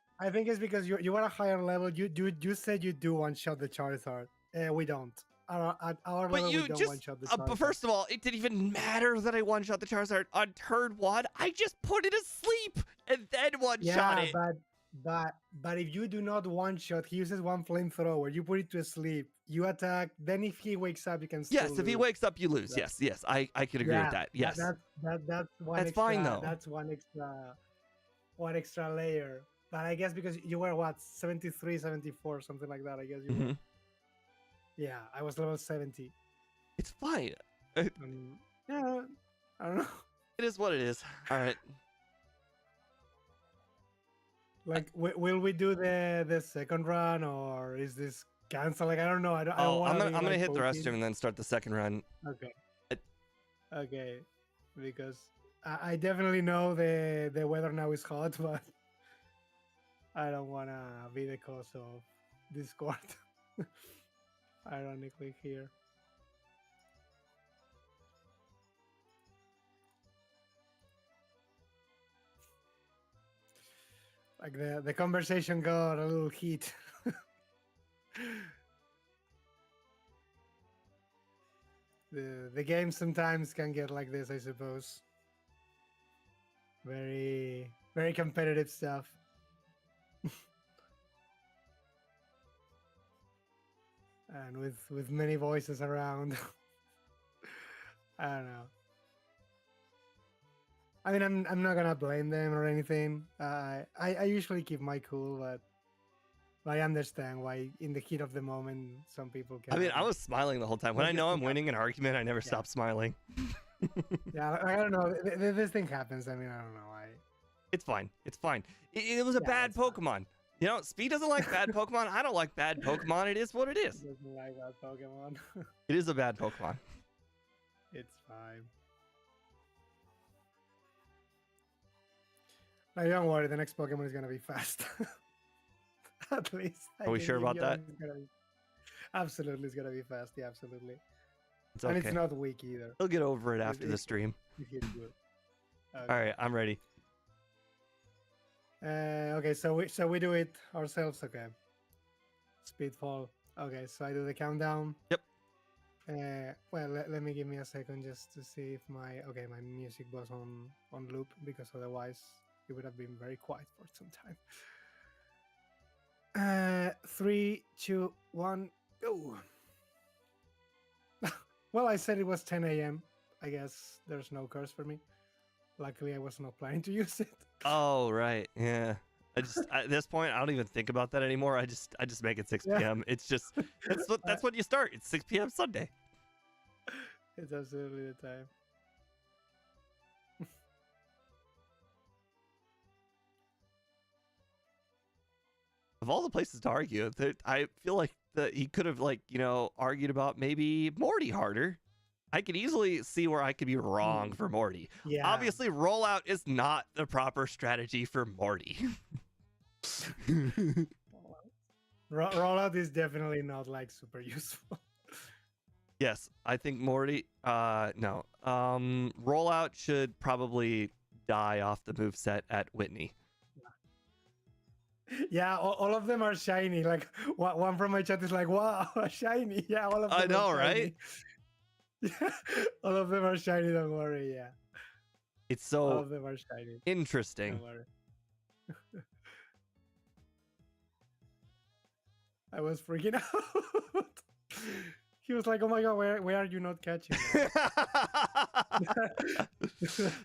it's because you are a higher level. You said you do one shot the Charizard. We don't. At our But level, we you don't just, one-shot the but Charizard. first of all, it didn't even matter that I one-shot the Charizard on turn 1. I just put it asleep and then one-shot Yeah, it. but if you do not one-shot, he uses one flamethrower. You put it to sleep. You attack. Then if he wakes up, you can still Yes, if he lose. wakes up, you lose. That- Yes, I can agree with that. Yes. that's one That's extra. fine, though. That's one extra layer. But I guess because you were what 73, 74, something like that. I guess you were. Mhm. Yeah, I was level 70. It's fine. Yeah, I don't know. It is what it is. All right. Like, will we do the second run or is this cancel? Like, I don't know. I don't Oh, want I'm gonna hit the restroom and then start the second run. Okay. Okay, because I definitely know the weather now is hot, but I don't wanna be the cause of Discord. Ironically, here. Like the conversation got a little heat. The game sometimes can get like this, I suppose. Very competitive stuff. And with many voices around. I don't know. I mean, I'm not gonna blame them or anything. I usually keep my cool, but I understand why in the heat of the moment some people can. I mean, I was smiling the whole time. When I know I'm winning an argument, I never stop smiling. Yeah, I don't know. This thing happens. I mean, I don't know. It's fine. It's fine. It was a bad it's fine. Pokemon. You know, Speed doesn't like bad Pokemon. I don't like bad Pokemon. It is what it is. Doesn't like that Pokemon. It is a bad Pokemon. It's fine. Like, don't worry. The next Pokemon is gonna be fast. At least. Are we sure about that? Absolutely, it's gonna be fast. Yeah, absolutely. It's And okay. it's not weak either. He'll get over it after the stream. He's good. Okay. All right, I'm ready. Okay, so we do it ourselves. Okay. Speedfall. Okay, so I do the countdown. Yep. Well, let me give me a second just to see if my music was on loop, because otherwise it would have been very quiet for some time. 3, 2, 1, go. Well, I said it was 10 a.m. I guess there's no curse for me. Luckily, I was not planning to use it. Oh, right. Yeah. At this point, I don't even think about that anymore. I just make it 6 p.m. It's just that's what you start. It's 6 p.m. Sunday. It's absolutely the time. Of all the places to argue, I feel like he could have argued about maybe Morty harder. I could easily see where I could be wrong for Morty. Yeah. Obviously, rollout is not the proper strategy for Morty. Rollout is definitely not like super useful. Yes, I think Morty. No. Rollout should probably die off the moveset at Whitney. Yeah, all of them are shiny. Like one from my chat is like, "Wow, shiny!" Yeah, all of them. I know, are shiny. right? Yeah, all of them are shiny. Don't worry. Yeah, It's all so of them are shiny. interesting. Don't worry. I was freaking out. He was like, "Oh my god, where are you not catching?"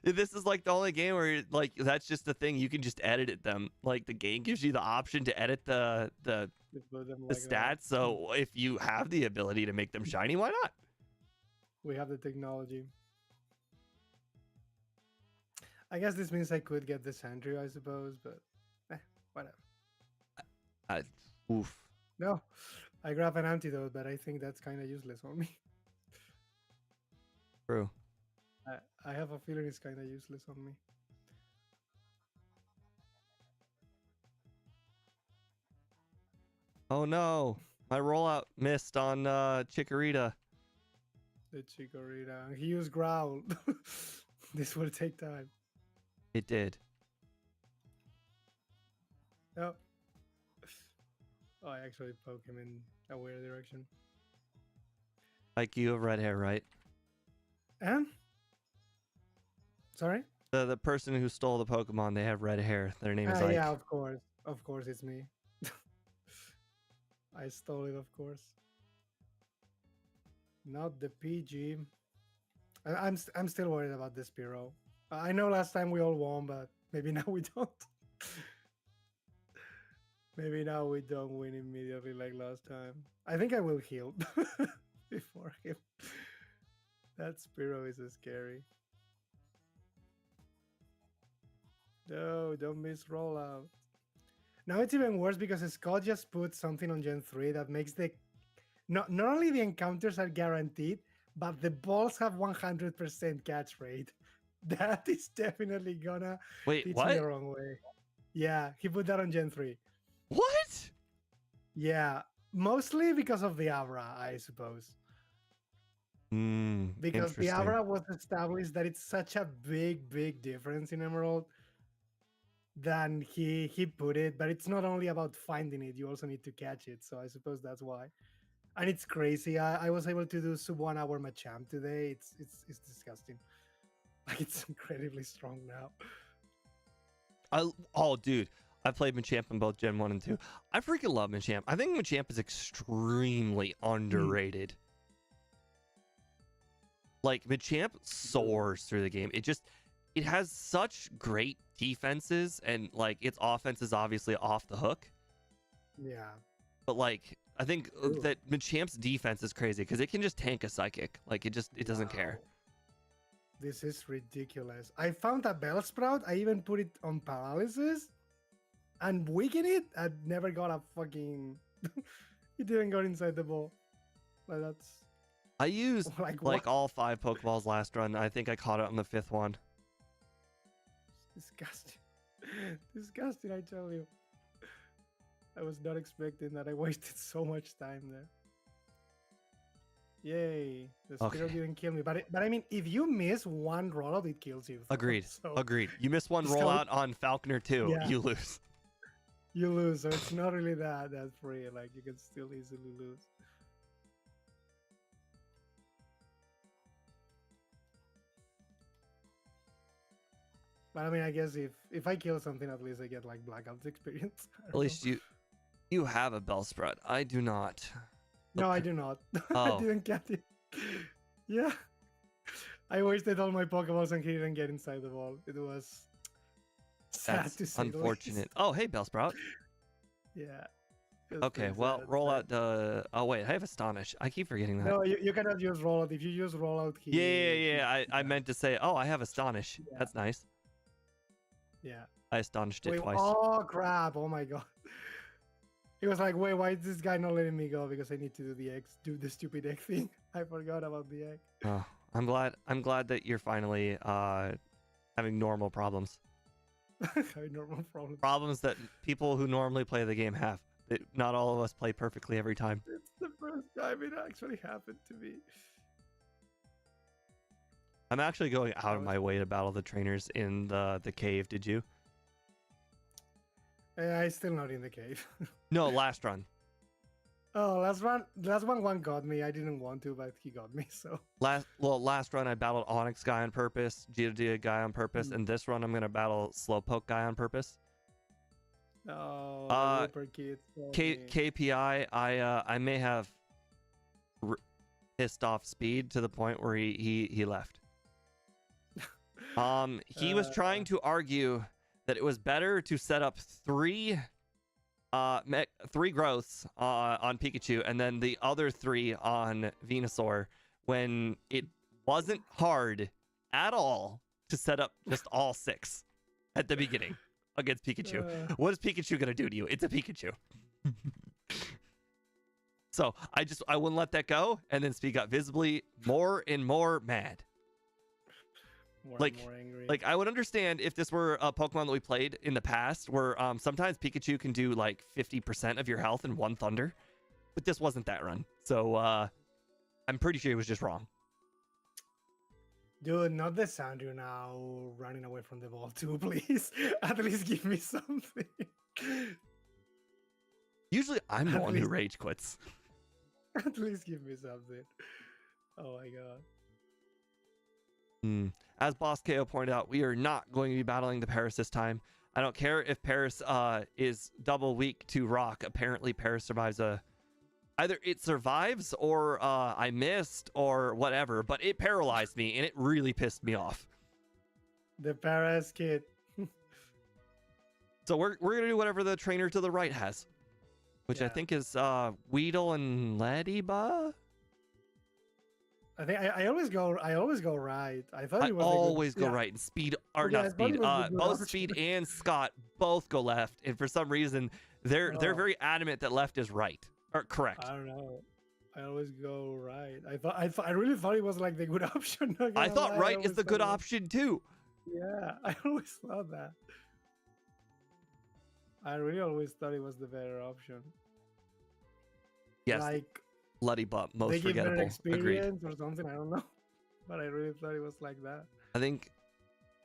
This is like the only game where like that's just the thing. You can just edit it them. Like the game gives you the option to edit the stats. So if you have the ability to make them shiny, why not? We have the technology. I guess this means I could get the Sandrio, I suppose, but whatever. Oof. No, I grab an antidote, but I think that's kind of useless on me. True. I have a feeling it's kind of useless on me. Oh no, my rollout missed on Chikorita. The Chikorita. He used Growl. This will take time. It did. Oh. Oh, I actually poke him in a weird direction. Like you have red hair, right? And sorry. The person who stole the Pokemon, they have red hair. Their name is Ike. Yeah, of course, it's me. I stole it, of course. Not the PG. I'm still worried about this Spearow. I know last time we all won, but maybe now we don't. Maybe now we don't win immediately like last time. I think I will heal before him. That Spearow is scary. No, don't miss rollout. Now it's even worse because Scott just put something on Gen 3 that makes the not only the encounters are guaranteed, but the balls have 100% catch rate. That is definitely gonna Wait, teach what? me the wrong way. Yeah, he put that on Gen 3. What? Yeah, mostly because of the Abra, I suppose. Because the Interesting. Abra was established that it's such a big difference in Emerald than he put it, but it's not only about finding it, you also need to catch it. So I suppose that's why. And it's crazy. I was able to do sub 1 hour Machamp today. It's disgusting. Like it's incredibly strong now. Oh, dude, I played Machamp in both Gen 1 and 2. I freaking love Machamp. I think Machamp is extremely underrated. Like Machamp soars through the game. It has such great defenses, and like its offense is obviously off the hook. Yeah. But like I think Ooh. that Machamp's defense is crazy because it can just tank a psychic. Like it doesn't care. Wow. This is ridiculous. I found a Bellsprout. I even put it on paralysis and weaken it. I never got a fucking. It didn't go inside the ball. Like that's I used like like all 5 Pokeballs last run. I think I caught it on the 5th one. disgusting. Disgusting, I tell you. I was not expecting that. I wasted so much time there. Yay. The Spearow Okay. didn't kill me. But I mean, if you miss one rollout, it kills you. Agreed. So Agreed. You miss one So- rollout on Falconer 2, Yeah. you lose. you lose. So it's not really that free. Like you can still easily lose. But I mean, I guess if I kill something, at least I get like Blackout experience. I At don't least know. you have a Bellsprout. I do not. No, I Okay. do not. Oh. I didn't get it. Yeah. I wasted all my Pokeballs and he didn't get inside the ball. It was sad That's to say the least. unfortunate. Oh, hey, Bellsprout. Yeah. it was Okay, pretty well, sad, roll sad. out the. Oh wait, I have Astonish. I keep forgetting that. No, you cannot use rollout. If you use rollout, Yeah. I meant to say. Oh, I have Astonish. Yeah. That's nice. Yeah. I astonished it Wait, twice. oh crap! Oh my god. He was like, wait, why is this guy not letting me go? Because I need to do the stupid egg thing. I forgot about the egg. Oh, I'm glad that you're finally having normal problems. Having normal problems. Problems that people who normally play the game have. That not all of us play perfectly every time. It's the first time it actually happened to me. I'm actually going out of was- my way to battle the trainers in the cave. Did you? I still not in the cave. No, last run. Oh, last one got me. I didn't want to, but he got me. So Last run I battled Onyx guy on purpose, Geodude guy on purpose, and this run I'm gonna battle Slowpoke guy on purpose. oh, Uh, Ripper Kids. KPI, I may have pissed off Speed to the point where he left. He was trying to argue that it was better to set up three growths on Pikachu and then the other 3 on Venusaur when it wasn't hard at all to set up just all 6 at the beginning against Pikachu. What is Pikachu gonna do to you? It's a Pikachu. So I wouldn't let that go, and then Speed got visibly more and more mad. More like- and more angry. Like, I would understand if this were a Pokemon that we played in the past, where sometimes Pikachu can do like 50% of your health in one Thunder, but this wasn't that run. So I'm pretty sure he was just wrong. Dude, not the sound you now running away from the ball too, please. At least give me something. Usually I'm the At one who least- rage quits. At least give me something. Oh my god. As Boss KO pointed out, we are not going to be battling the Paris this time. I don't care if Paris is double weak to rock. Apparently Paris survives either it survives or I missed or whatever, but it paralyzed me and it really pissed me off. The Paris kid. So we're gonna do whatever the trainer to the right has, which I Yeah. think is Weedle and Ladybug. I think I always go right. I thought I it was always a good, go yeah. right, and Speed or Yeah, I not thought it Speed. was a good Both option. Speed and Scott both go left, and for some reason they're Oh. very adamant that left is right or correct. I don't know. I always go right. I really thought it was like the good option. not I gonna thought lie. right is always the good thought it was- option too. Yeah, I always thought that. I really always thought it was the better option. Yes, Like Luddy Bump, most they give better forgettable. Agreed. experience or something. I don't know, but I really thought it was like that. I think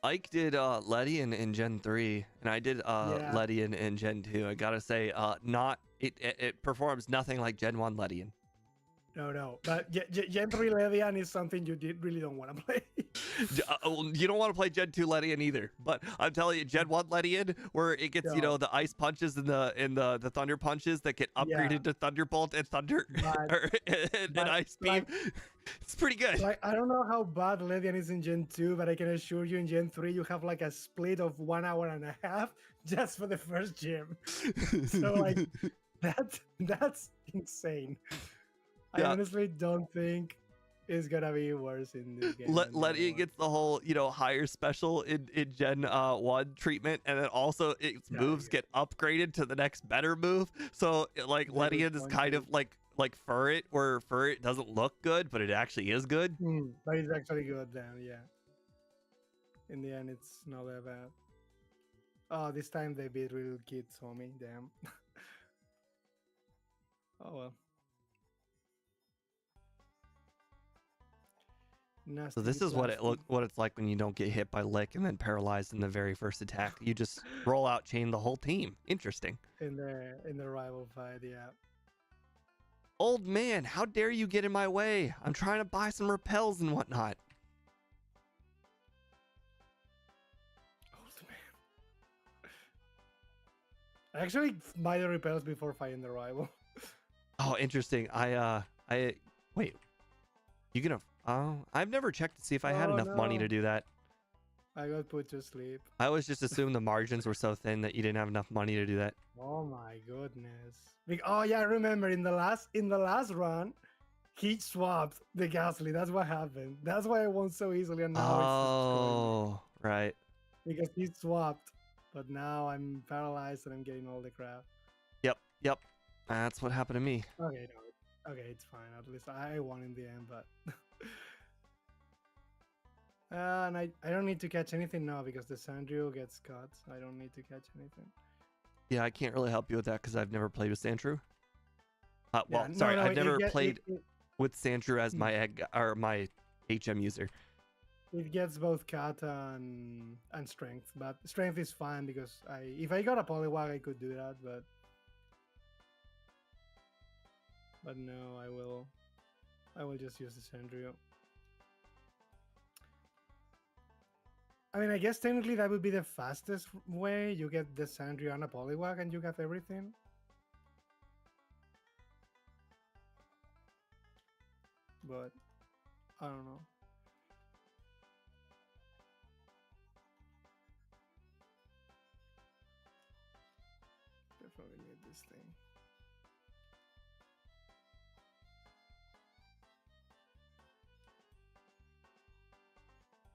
Ike did Letty in Gen 3, and I did Yeah. Letty in Gen 2. I gotta say, it performs nothing like Gen 1 Letty. No, but Gen 3 Levian is something you really don't want to play. Well, you don't want to play Gen 2 Letty either, but I'm telling you, Gen 1 Letty where it gets, No. the ice punches and the thunder punches that get upgraded Yeah. to Thunderbolt and Thunder But- and but, Ice Beam. like- It's pretty good. Like I don't know how bad Levian is in Gen 2, but I can assure you in Gen 3 you have like a split of 1 hour and a half just for the first gym. So like that's insane. I Yeah. honestly don't think it's gonna be worse in this game. than the Letty other one. gets the whole, higher special in Gen 1 treatment, and then also its Yeah, moves yeah. get upgraded to the next better move. So like Very Letty good is point, kind dude. of like Furret, where Furret doesn't look good, but it actually is good. But it's actually good then, yeah. In the end, it's not that bad. Oh, this time they beat Little Kids, homie. Damn. Oh well. So this Nasty is what plastic. what it's like when you don't get hit by Lick and then paralyzed in the very first attack. You just roll out chain the whole team. Interesting. in the rival fight, yeah. Old man, how dare you get in my way? I'm trying to buy some repels and whatnot. Old man. I actually buy the repels before fighting the rival. Oh, interesting. I wait. You gonna? Oh, I've never checked to see if I had Oh, enough money no. to do that. I got put to sleep. I always just assumed the margins were so thin that you didn't have enough money to do that. Oh my goodness. Oh yeah, I remember in the last run, he swapped the Ghastly. That's what happened. That's why I won so easily, and now Oh, right. it's because he swapped. But now I'm paralyzed and I'm getting all the crap. Yep. That's what happened to me. Okay, no, okay, it's fine. At least I won in the end, but. And I don't need to catch anything now because the Sandrio gets cut. I don't need to catch anything. Yeah, I can't really help you with that because I've never played with Sandshrew. Well, Yeah, no, sorry, no, I've it never get- played it- with Sandshrew as my egg or my HM user. It gets both cut and strength, but strength is fine because if I got a Poliwag I could do that, but no, I will just use the Sandrio. I mean, I guess technically that would be the fastest way. You get the Sandrio and a Poliwag and you have everything. But I don't know. Definitely need this thing.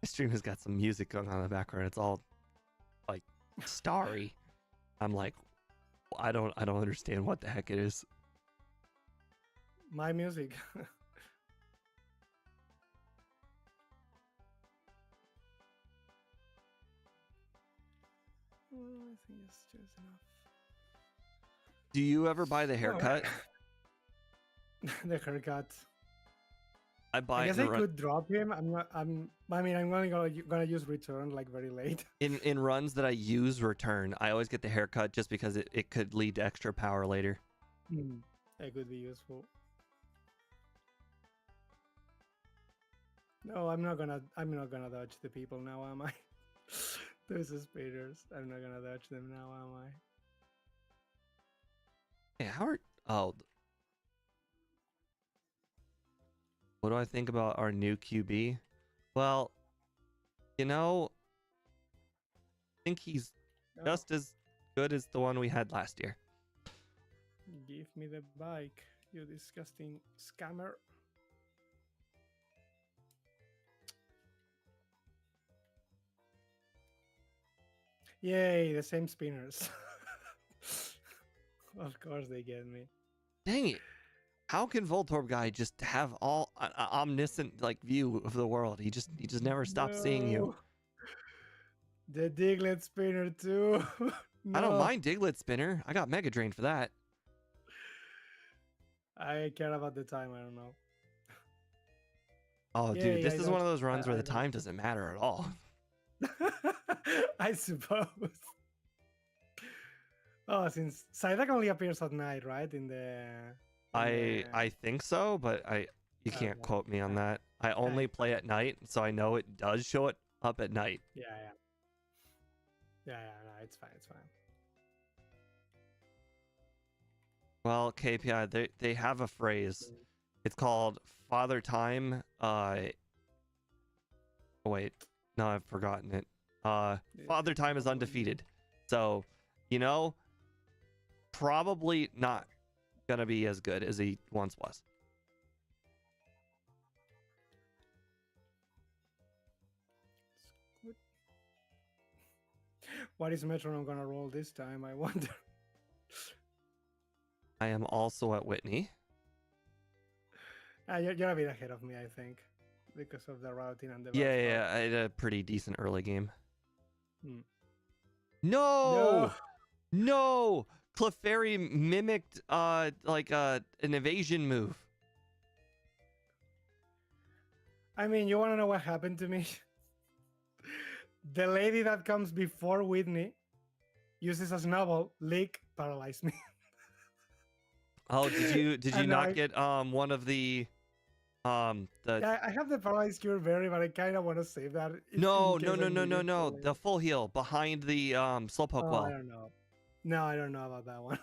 My stream has got some music going on in the background. It's all like starry. I'm like, I don't understand what the heck it is. My music. I think it's just enough. Do you ever buy the haircut? The haircut. I buy I it guess in, I could drop him. I'm gonna use return like very late. in runs that I use return. I always get the haircut just because it could lead to extra power later. It could be useful. No, I'm not gonna dodge the people now, am I? Those speeders. I'm not gonna dodge them now, am I? Hey, Howard. Oh, what do I think about our new QB? Well, you know, I think he's No, just as good as the one we had last year. give me the bike, you disgusting scammer. Yay, the same spinners. Of course they get me. Dang it. How can Voltorb guy just have all omniscient like view of the world? He just never stops seeing you. No. The Diglett spinner too. I don't No. mind Diglett Spinner. I got Mega Drain for that. I care about the time, I don't know. Oh, Yeah, dude, yeah, this I is one of don't- those runs I where the don't- time doesn't matter at all. I suppose. Oh, since Psyduck only appears at night, right? In the. I think so, but you can't Okay. quote me on that. I only play at night, so I know it does show it up at night. Yeah, yeah. Yeah, no, it's fine, it's fine. Well, KPI, they have a phrase. It's called Father Time. Oh wait, no, I've forgotten it. Father Time is undefeated. So, you know, probably not gonna be as good as he once was. Good. What is Metronome gonna roll this time? I wonder. I am also at Whitney. You're a bit ahead of me, I think, because of the routing and the. Yeah, buff yeah, I had a pretty decent early game. Hmm. No! No! Clefairy mimicked like an evasion move. I mean, you want to know what happened to me? The lady that comes before Whitney uses a snowball, lick, paralyze me. Oh, did you And not I- get one of the Yeah, I have the paralyzed cure berry, but I kind of want to save that. No, in no, case no, I no, need no, it no. for The full heal behind the slowpoke Oh, I well. don't know. No, I don't know about that one.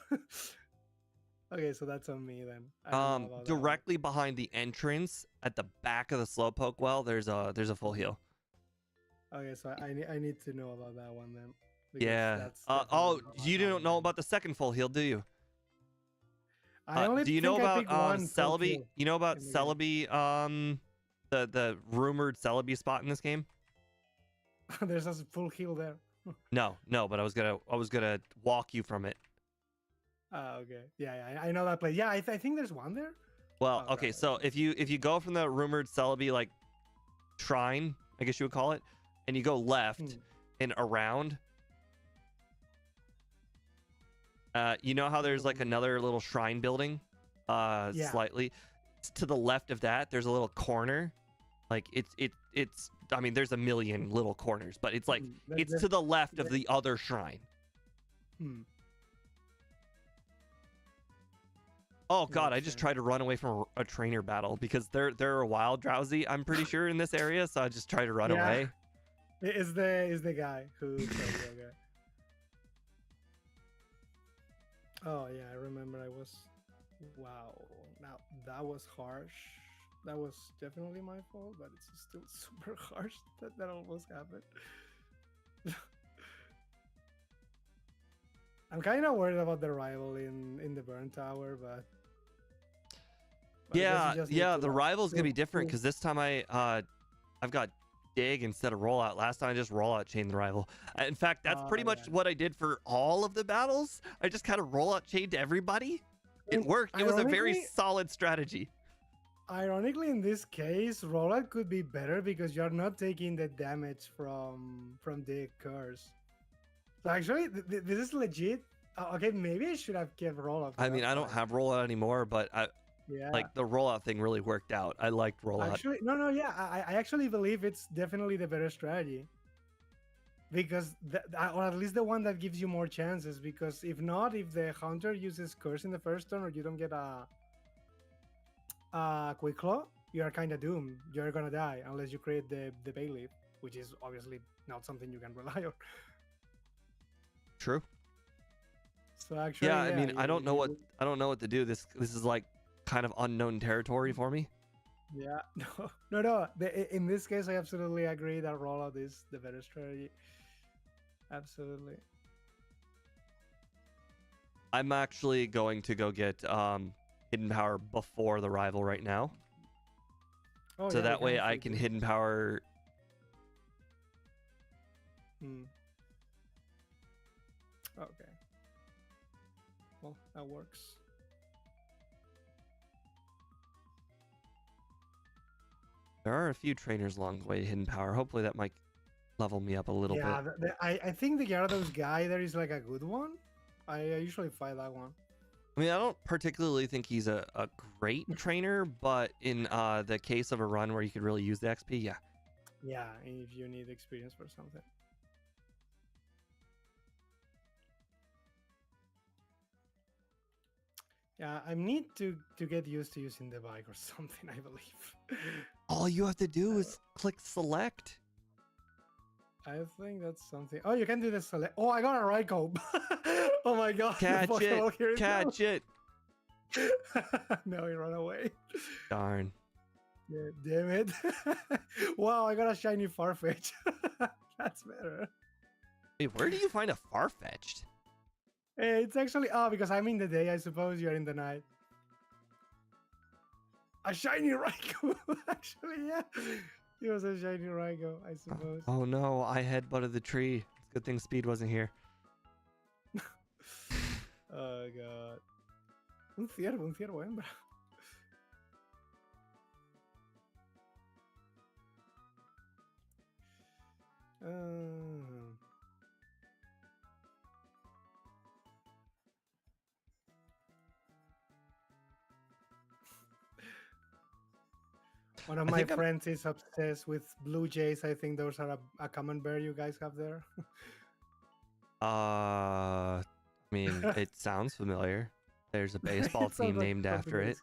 Okay, so that's on me then. I don't know about that one. Directly behind the entrance at the back of the slowpoke well, there's a full heal. Okay, so I need to know about that one then. because Yeah. that's Oh, definitely not you that don't one know then. about the second full heal, do you? I only Do you know think I about picked one full Celebi? kill You know about in the game. Celebi? The rumored Celebi spot in this game? There's a full heal there. No, but I was gonna walk you from it. Okay. Yeah, I know that place. Yeah, I think there's one there. Well, Oh, okay, right. so if you go from the rumored Celebi like shrine, I guess you would call it, and you go left Hmm. and around, you know how there's like another little shrine building, Yeah. slightly to the left of that. There's a little corner, like it's. I mean, there's a million little corners, but it's like it's to the left of the other shrine. Hmm. Oh god, I Makes just sense. tried to run away from a trainer battle because they're a wild drowsy, I'm pretty sure, in this area, so I just tried to run Yeah. away. Is the guy who okay. Oh yeah, I remember I was wow. Now that was harsh. That was definitely my fault, but it's still super harsh that almost happened. I'm kind of worried about the rival in the burn tower, but I guess Yeah, you just need yeah, to, the like, rival's gonna be prove- different prove- because this time I've got dig instead of rollout. Last time I just rollout chained the rival. In fact, that's pretty much yeah. what I did for all of the battles. I just kind of rollout chained everybody. It And worked. It was a very ironically- solid strategy. Ironically, in this case, rollout could be better because you're not taking the damage from the curse. So actually, this is legit. Okay, maybe I should have kept rollout. for I that mean, I don't fight. have rollout anymore, but Yeah. like the rollout thing really worked out. I liked rollout. Actually, no, yeah. I actually believe it's definitely the better strategy. Because, or at least the one that gives you more chances. Because if not, if the hunter uses curse in the first turn, or you don't get a quick claw, you are kind of doomed. You're gonna die unless you create the bailiff, which is obviously not something you can rely on. True. So actually, Yeah, I yeah, mean, I don't know what to do. This is like kind of unknown territory for me. Yeah, no. In this case, I absolutely agree that rollout is the better strategy. Absolutely. I'm actually going to go get hidden power before the rival right now, Oh, so yeah, that we way I actually can do hidden that. power. Okay. Well, that works. There are a few trainers along the way to hidden power. Hopefully that might level me up a little bit. Yeah, I think the Gyarados guy there is like a good one. I usually fight that one. I mean, I don't particularly think he's a great trainer, but in the case of a run where you could really use the XP, yeah. Yeah, if you need experience for something. Yeah, I need to get used to using the bike or something, I believe. All you have to do is click select. I think that's something. Oh, you can do the select. Oh, I got a Raikou. Oh my god. Catch it. Catch it. No, he ran away. Darn. Yeah, damn it. Wow, I got a shiny Farfetch. That's better. Wait, where do you find a Farfetch'd? Hey, it's actually because I'm in the day. I suppose you're in the night. A shiny Raikou. Actually, yeah, it was a shiny Raikou, I suppose. Oh no, I headbutted the tree. It's a good thing Speed wasn't here. Oh god. Un ciervo, hembra. One of my friends is obsessed with blue jays. I think those are a common bear you guys have there. I mean, it sounds familiar. There's a baseball team named after it.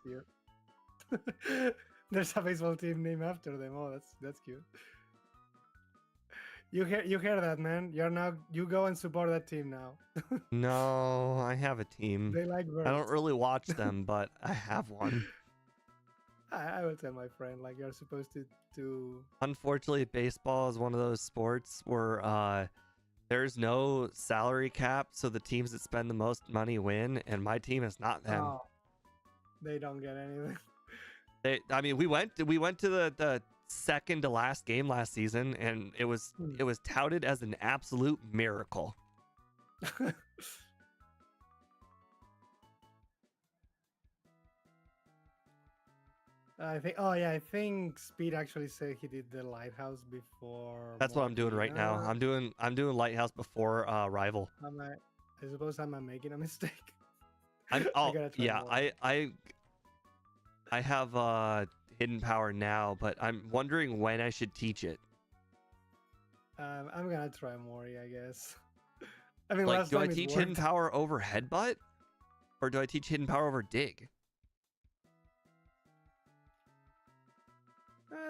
There's a baseball team named after them. Oh, that's cute. You hear that, man? You go and support that team now. No, I have a team. They like birds. I don't really watch them, but I have one. I will tell my friend, like, you're supposed to. Unfortunately, baseball is one of those sports where there's no salary cap, so the teams that spend the most money win, and my team is not them. Oh, they don't get anything. I mean, we went to the second to last game last season, and it was touted as an absolute miracle. I think Speed actually said he did the lighthouse before. That's what I'm doing right now. I'm doing lighthouse before rival. I suppose I'm making a mistake. I have hidden power now, but I'm wondering when I should teach it. I'm gonna try Mori, I guess. I mean, like, do I teach hidden power over headbutt, or do I teach hidden power over dig?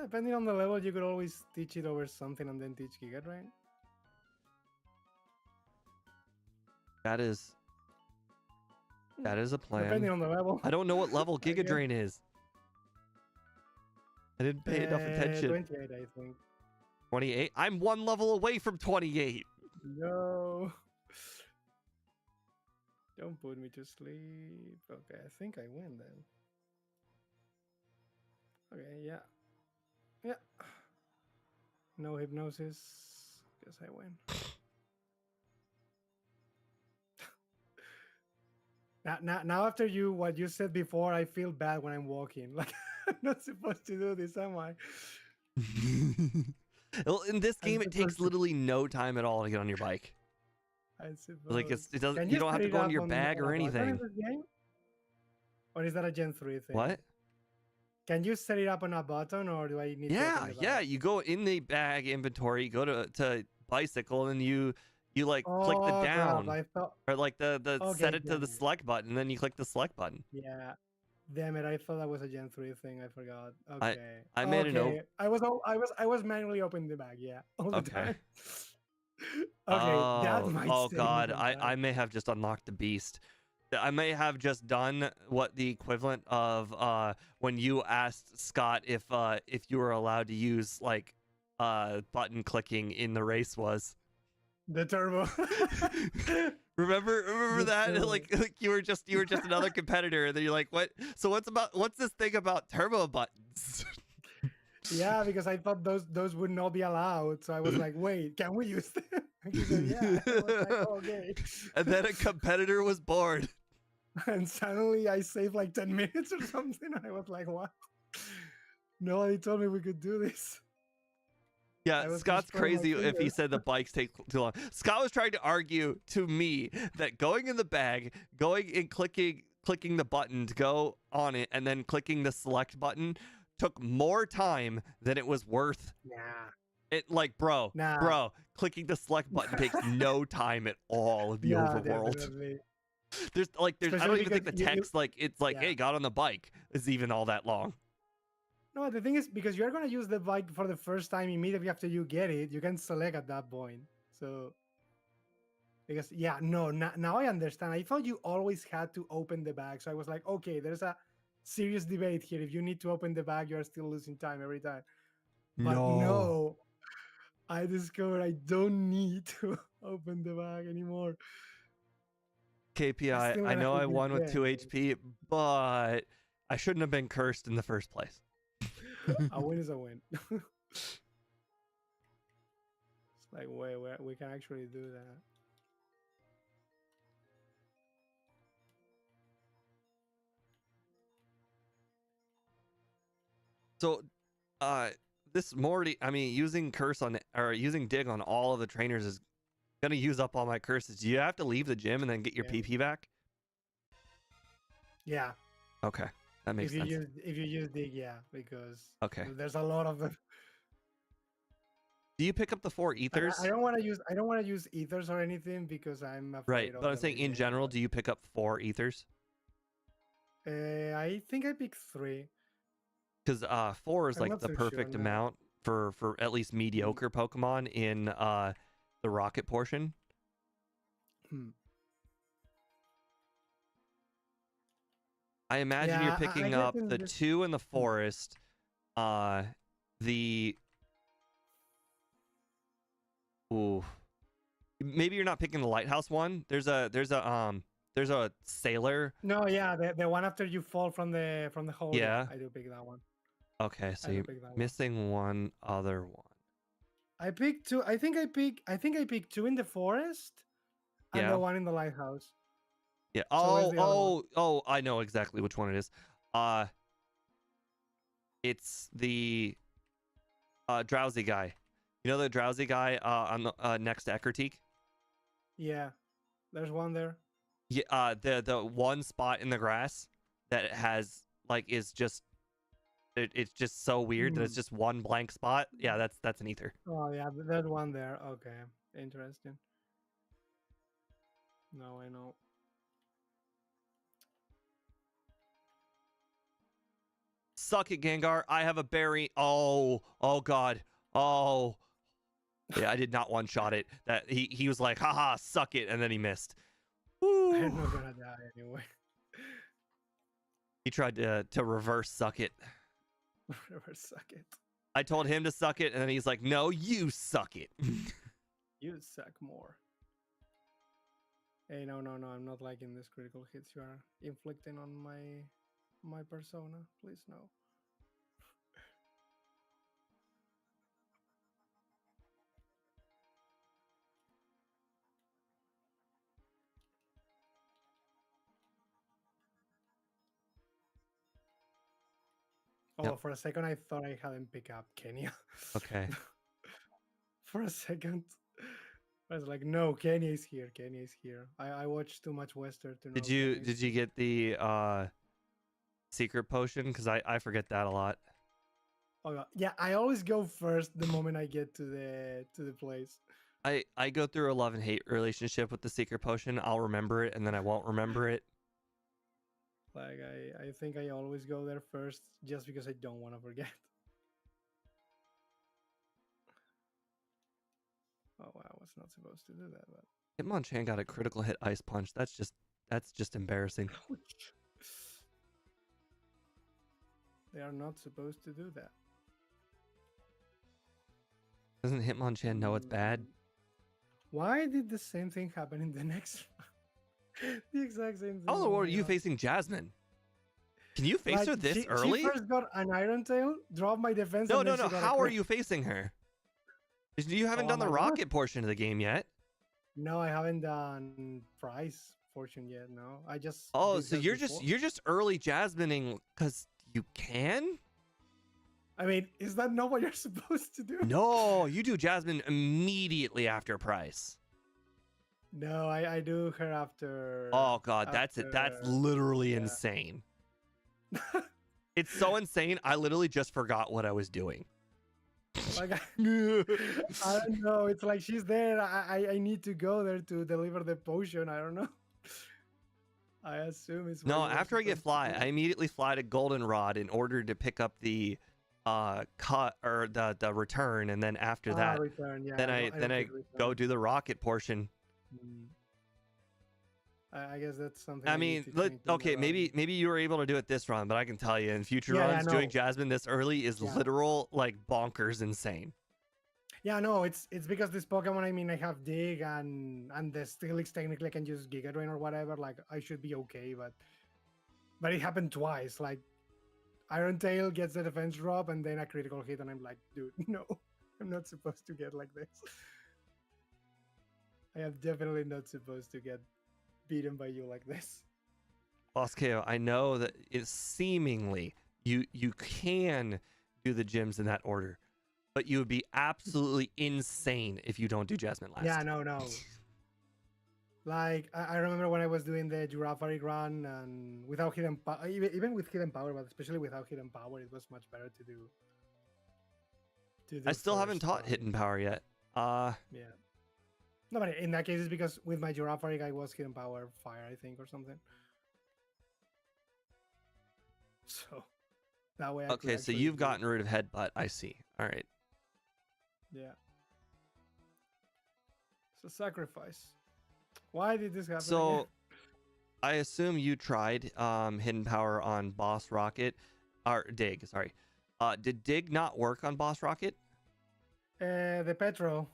Depending on the level, you could always teach it over something and then teach Giga Drain. That is a plan. Depending on the level. I don't know what level Giga Drain is. I didn't pay enough attention. 28, I think. 28? I'm one level away from 28. No. Don't put me to sleep. Okay, I think I win then. Okay, yeah. Yeah. No hypnosis. Guess I win. Now after what you said before, I feel bad when I'm walking. Like, I'm not supposed to do this, am I? Well, in this game, it takes literally no time at all to get on your bike. I suppose. Like, it doesn't. You don't have to go into your bag or anything. Or is that a Gen 3 thing? What? Can you set it up on a button, or do I need? Yeah. You go in the bag inventory, you go to bicycle, and you like click the down, I thought... or like the set it to the select button, and then you click the select button. Yeah, Damn it! I thought that was a Gen 3 thing. I forgot. I Okay. I made an Okay. I was manually opening the bag. Yeah, all the Okay. time. Okay, that Oh, might oh save me God. some I time. may have just unlocked the beast. I may have just done what the equivalent of when you asked Scott if you were allowed to use like button clicking in the race was. The turbo. Remember The that? turbo. Like you were just another competitor, and then you're like, what? So what's this thing about turbo buttons? Yeah, because I thought those would not be allowed. So I was like, wait, can we use them? And he said, yeah. I was like, oh, okay. And then a competitor was born. And suddenly I saved like 10 minutes or something. And I was like, what? Nobody told me we could do this. Yeah, I was just Scott's spraying my crazy if he fingers. said the bikes take too long. Scott was trying to argue to me that going in the bag, going and clicking the button to go on it, and then clicking the select button took more time than it was worth. Nah. It like, bro, Nah. clicking the select button takes no time at all in the Yeah, overworld. definitely. There's I don't Especially even think the because you, text like it's like, yeah. hey, got on the bike is even all that long. No, the thing is, because you're going to use the bike for the first time immediately after you get it, you can select at that point. So, because, yeah, no, now I understand. I thought you always had to open the bag. So I was like, okay, there's a serious debate here. If you need to open the bag, you're still losing time every time. But no, I discovered I don't need to open the bag anymore. KPI, Still I gonna know I hit this won with 2 game. HP, but I shouldn't have been cursed in the first place. A win is a win. It's like, wait, we can actually do that. So, this Morty, I mean, using curse on or using dig on all of the trainers is gonna use up all my curses. Do you have to leave the gym and then get your Yeah. PP back? Yeah. Okay, that makes sense. If you use dig, yeah, because Okay. there's a lot of them. Do you pick up the 4 And ethers? I don't want to use ethers or anything because I'm afraid Right, of but I'm the saying in remaining general, ones. do you pick up 4 ethers? I think I picked 3. Because 4 is I'm like not the so sure perfect now. amount for at least mediocre Pokemon in the rocket portion. I imagine Yeah, you're I picking get up in the this. 2 in the forest, the ooh, maybe you're not picking the lighthouse one. There's a sailor. No, yeah, the one after you fall from the hole. Yeah. I do pick that one. Okay, so I do you're pick that one. missing one other one. I picked 2. I think I picked 2 in the forest and Yeah. the one in the lighthouse. Yeah. So where's the other one? Oh, I know exactly which one it is. It's the drowsy guy. You know the drowsy guy on the next to Eckerteak? Yeah, there's one there. Yeah, the one spot in the grass that has like is just it's just so weird that it's just one blank spot. Yeah, that's an ether. Oh yeah, there's one there. Okay, interesting. No, I know. Suck it, Gengar. I have a berry. Oh God. Oh. Yeah, I did not one shot it. That he was like, haha, suck it, and then he missed. Woo. I'm not gonna die anyway. He tried to reverse suck it. Never suck it. I told him to suck it, and then he's like, no, you suck it. You suck more. Hey, no, I'm not liking this critical hits you are inflicting on my persona. Please no. Oh, Yep. for a second I thought I hadn't picked up Kenya. Okay. For a second. I was like, no, Kenya is here. Kenya is here. I watched too much Western to know. Did you get the secret potion? Because I forget that a lot. Oh yeah, I always go first the moment I get to the place. I go through a love and hate relationship with the secret potion. I'll remember it and then I won't remember it. Like I think I always go there first just because I don't want to forget. Oh wow, I was not supposed to do that, but Hitmonchan got a critical hit ice punch. That's just embarrassing. they are not supposed to do that. Doesn't Hitmonchan know it's bad? Why did the same thing happen in the next round? The exact same thing. How in the oh world my are you God. facing Jasmine? Can you face Like, her this she early? first got an Iron Tail, dropped my defense. No, and no, then no. she got a How are crit. you facing her? You haven't Oh, done the am I not? rocket portion of the game yet. No, I haven't done prize fortune yet. No, I just. Oh, did so hers you're before. just early Jasmining because you can? I mean, is that not what you're supposed to do? No, you do Jasmine immediately after price. No, I do her after. Oh god, that's it. That's after- literally yeah. insane. It's so insane. I literally just forgot what I was doing. Like, I don't know. It's like she's there. I need to go there to deliver the potion. I don't know. I assume it's. No, what you're after I get supposed to fly, do. I immediately fly to Goldenrod in order to pick up the cut or the return, and then after that, return. Yeah, then I don't get go return. do the rocket portion. Mm. I guess that's something. I need mean, to change in the okay, run. maybe you were able to do it this run, but I can tell you in future Yeah, runs, doing no. Jasmine this early is Yeah. literal like bonkers insane. Yeah, no, it's because this Pokemon. I mean, I have Dig and the Steelix technically I can use Giga Drain or whatever. Like I should be okay, but it happened twice. Like Iron Tail gets the defense drop and then a critical hit, and I'm like, dude, no, I'm not supposed to get like this. I am definitely not supposed to get beaten by you like this. Boss KO, I know that it's seemingly you can do the gyms in that order, but you would be absolutely insane if you don't do Jasmine last. Yeah, no. Like I remember when I was doing the Girafarig run and without hidden power, even with hidden power, but especially without hidden power, it was much better to do. I still haven't first taught run. hidden power yet. Yeah. No, but in that case, it's because with my Girafarig, I was hidden power fire, I think, or something. So that way. I could Okay, so actually you've do- gotten rid of headbutt. I see. All right. Yeah. It's a sacrifice. Why did this happen? So again? I assume you tried hidden power on Boss Rocket or Dig, sorry. Did Dig not work on Boss Rocket? The Petro.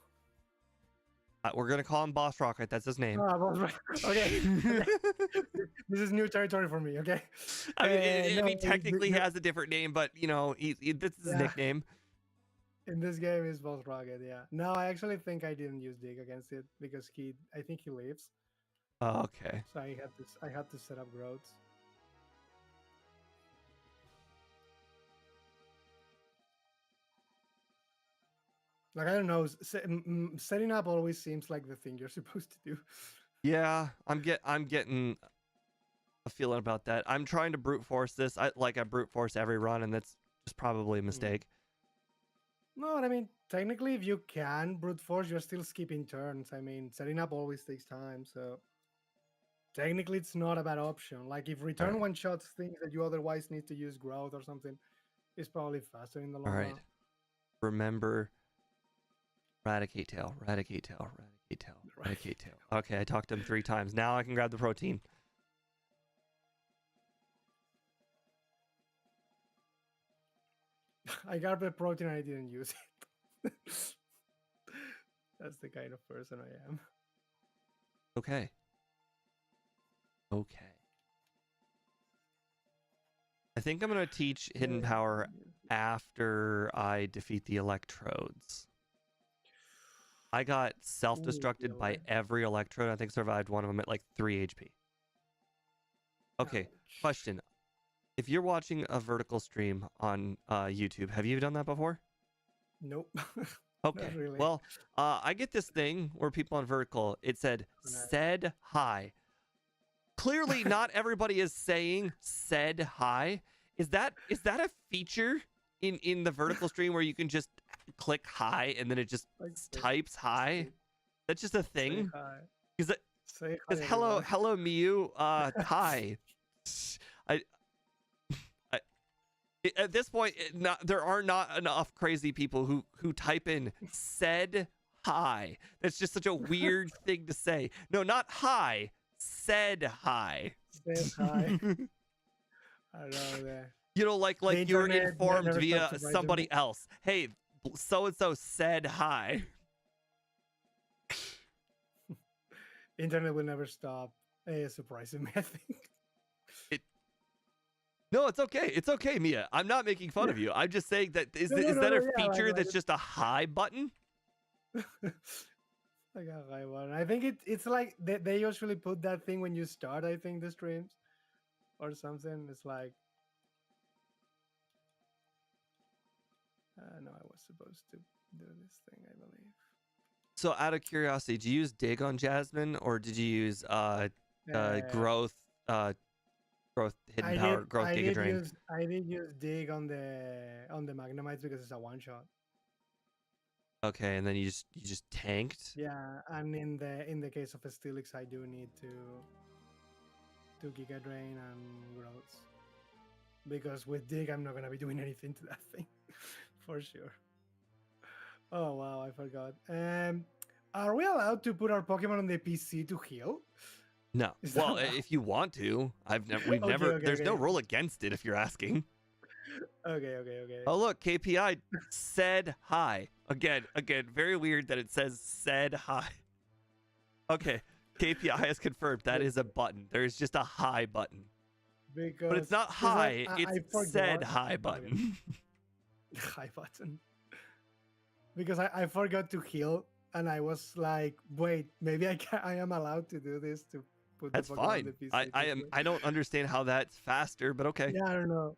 We're gonna call him Boss Rocket. That's his name. Oh, well, okay. This is new territory for me. Okay. I mean, no, I mean, technically he no. has a different name, but you know, this is his Yeah. nickname. In this game is both Rocket, yeah. No, I actually think I didn't use Dig against it because I think he leaves. Oh, okay. So I had to set up growths. Like I don't know, setting up always seems like the thing you're supposed to do. Yeah, I'm getting a feeling about that. I'm trying to brute force this. I brute force every run, and that's just probably a mistake. No, I mean technically, if you can brute force, you're still skipping turns. I mean, setting up always takes time, so technically it's not a bad option. Like if return Alright. one shots things that you otherwise need to use growth or something, it's probably faster in the long All right. run. Remember, Eradicate Tail, Eradicate Tail, Eradicate Tail, Eradicate Tail. Okay, I talked to him 3 times. Now I can grab the protein. I got the protein and I didn't use it. That's the kind of person I am. Okay. Okay. I think I'm gonna teach hidden power after I defeat the electrodes. I got self-destructed by okay. every electrode. I think survived one of them at like 3 HP. Okay, Ouch. question. If you're watching a vertical stream on YouTube, have you done that before? Nope. Okay. really. Well, I get this thing where people on vertical, it said said hi. Clearly not everybody is saying said hi. Is that a feature in the vertical stream where you can just click hi and then it just Like, types hi? That's just a say thing? hi. Because Say hi, hello everybody. Miyu, hi. I, I at this point, there are not enough crazy people who type in said hi. That's just such a weird thing to say. No, not hi. Said hi. Says hi. I don't know that. You know, like The you were internet informed never via stops surprising somebody me. else. Hey, so and so said hi. Internet will never stop surprising me, I think. No, it's okay. It's okay, Mia. I'm not making fun of you. I'm just saying that is that a Yeah, feature like that's just a hi button? like a high one. I think it's like they usually put that thing when you start, I think, the streams or something. It's like no, I was supposed to do this thing, I believe. So, out of curiosity, did you use dig on Jasmine or did you use growth hidden power growth Giga Drain? I did use dig on the Magnemites because it's a one shot. Okay, and then you just tanked. Yeah, and in the case of Steelix, I do need to Giga Drain and growths. Because with dig, I'm not gonna be doing anything to that thing, for sure. Oh wow, I forgot. Are we allowed to put our Pokemon on the PC to heal? No. Is that Well, allowed? if you want to, we've Okay, never. okay, There's no okay. rule against it if you're asking. Okay. Oh look, KPI said hi again. Very weird that it says said hi. Okay, KPI has confirmed that is a button. There is just a hi button, Because but it's not hi. like, I It's said forgot. hi button. Hi button. Because I forgot to heal, and I was like, wait, maybe I am allowed to do this to put That's the Pokemon on fine. the PC. I am. I don't understand how that's faster, but okay. Yeah, I don't know.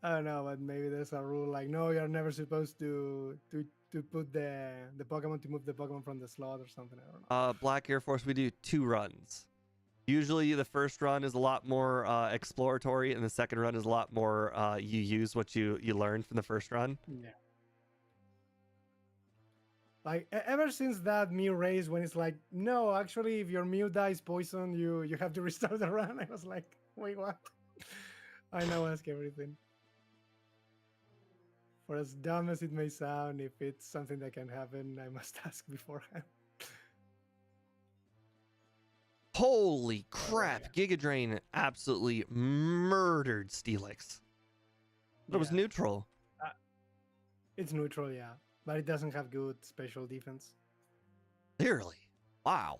But maybe there's a rule like no, you're never supposed to put the Pokemon to move the Pokemon from the slot or something. I don't know. Black Air Force, we do 2 runs. Usually the first run is a lot more exploratory, and the second run is a lot more you use what you learned from the first run. Yeah. Like ever since that Mew race, when it's like, no, actually, if your Mew dies poison, you have to restart the run. I was like, wait, what? I now ask everything. For as dumb as it may sound, if it's something that can happen, I must ask beforehand. Holy crap! Giga Drain absolutely murdered Steelix. But it was neutral. It's neutral, yeah, but it doesn't have good special defense. Clearly. Wow.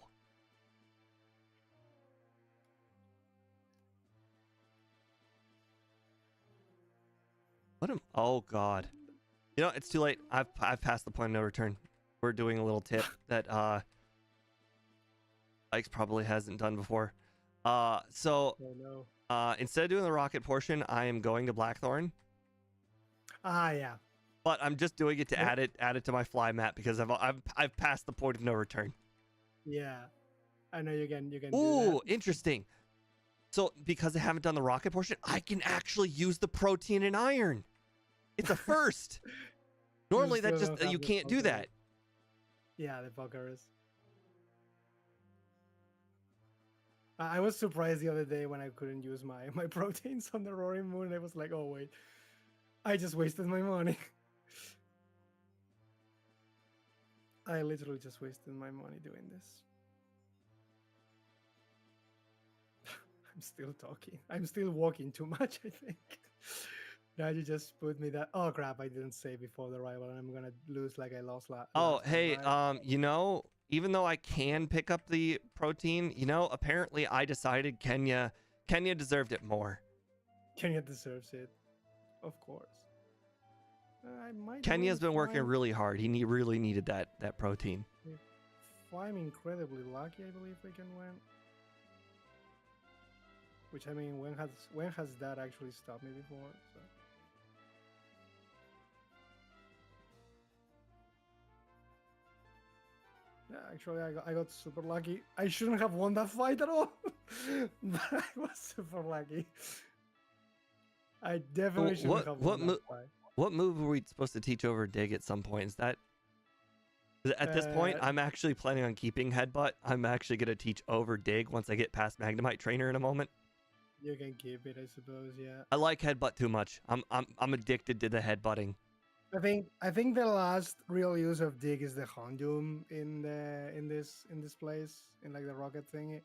Oh god. You know, it's too late. I've passed the point of no return. We're doing a little tip that Ike's probably hasn't done before. So Oh no. instead of doing the rocket portion, I am going to Blackthorn. Yeah. But I'm just doing it to add it to my fly map because I've passed the point of no return. Yeah. I know you can do Ooh, that. interesting. So because I haven't done the rocket portion, I can actually use the protein and iron. It's a first. Normally that still just don't have you the can't do Pokerus. that. Yeah, the Pokerus. I was surprised the other day when I couldn't use my proteins on the Roaring Moon. I was like, oh wait, I just wasted my money. I literally just wasted my money doing this. I'm still talking. I'm still walking too much, I think. Now you just put me that. Oh crap! I didn't say before the rival, and I'm gonna lose like I lost last. Oh, time, hey, right? you know, even though I can pick up the protein, you know, apparently I decided Kenya deserved it more. Kenya deserves it, of course. I might. Kenya's win been working if really hard. He really needed that protein. If I'm incredibly lucky, I believe we can win. Which I mean, when has that actually stopped me before? So. Yeah, actually, I got super lucky. I shouldn't have won that fight at all, but I was super lucky. I definitely shouldn't have won that fight. What move were we supposed to teach over Dig at some point? Is that at this point? I'm actually planning on keeping Headbutt. I'm actually gonna teach over Dig once I get past Magnemite Trainer in a moment. You can keep it, I suppose. Yeah. I like headbutt too much. I'm addicted to the headbutting. I think the last real use of dig is the Houndoom in this place in like the rocket thing.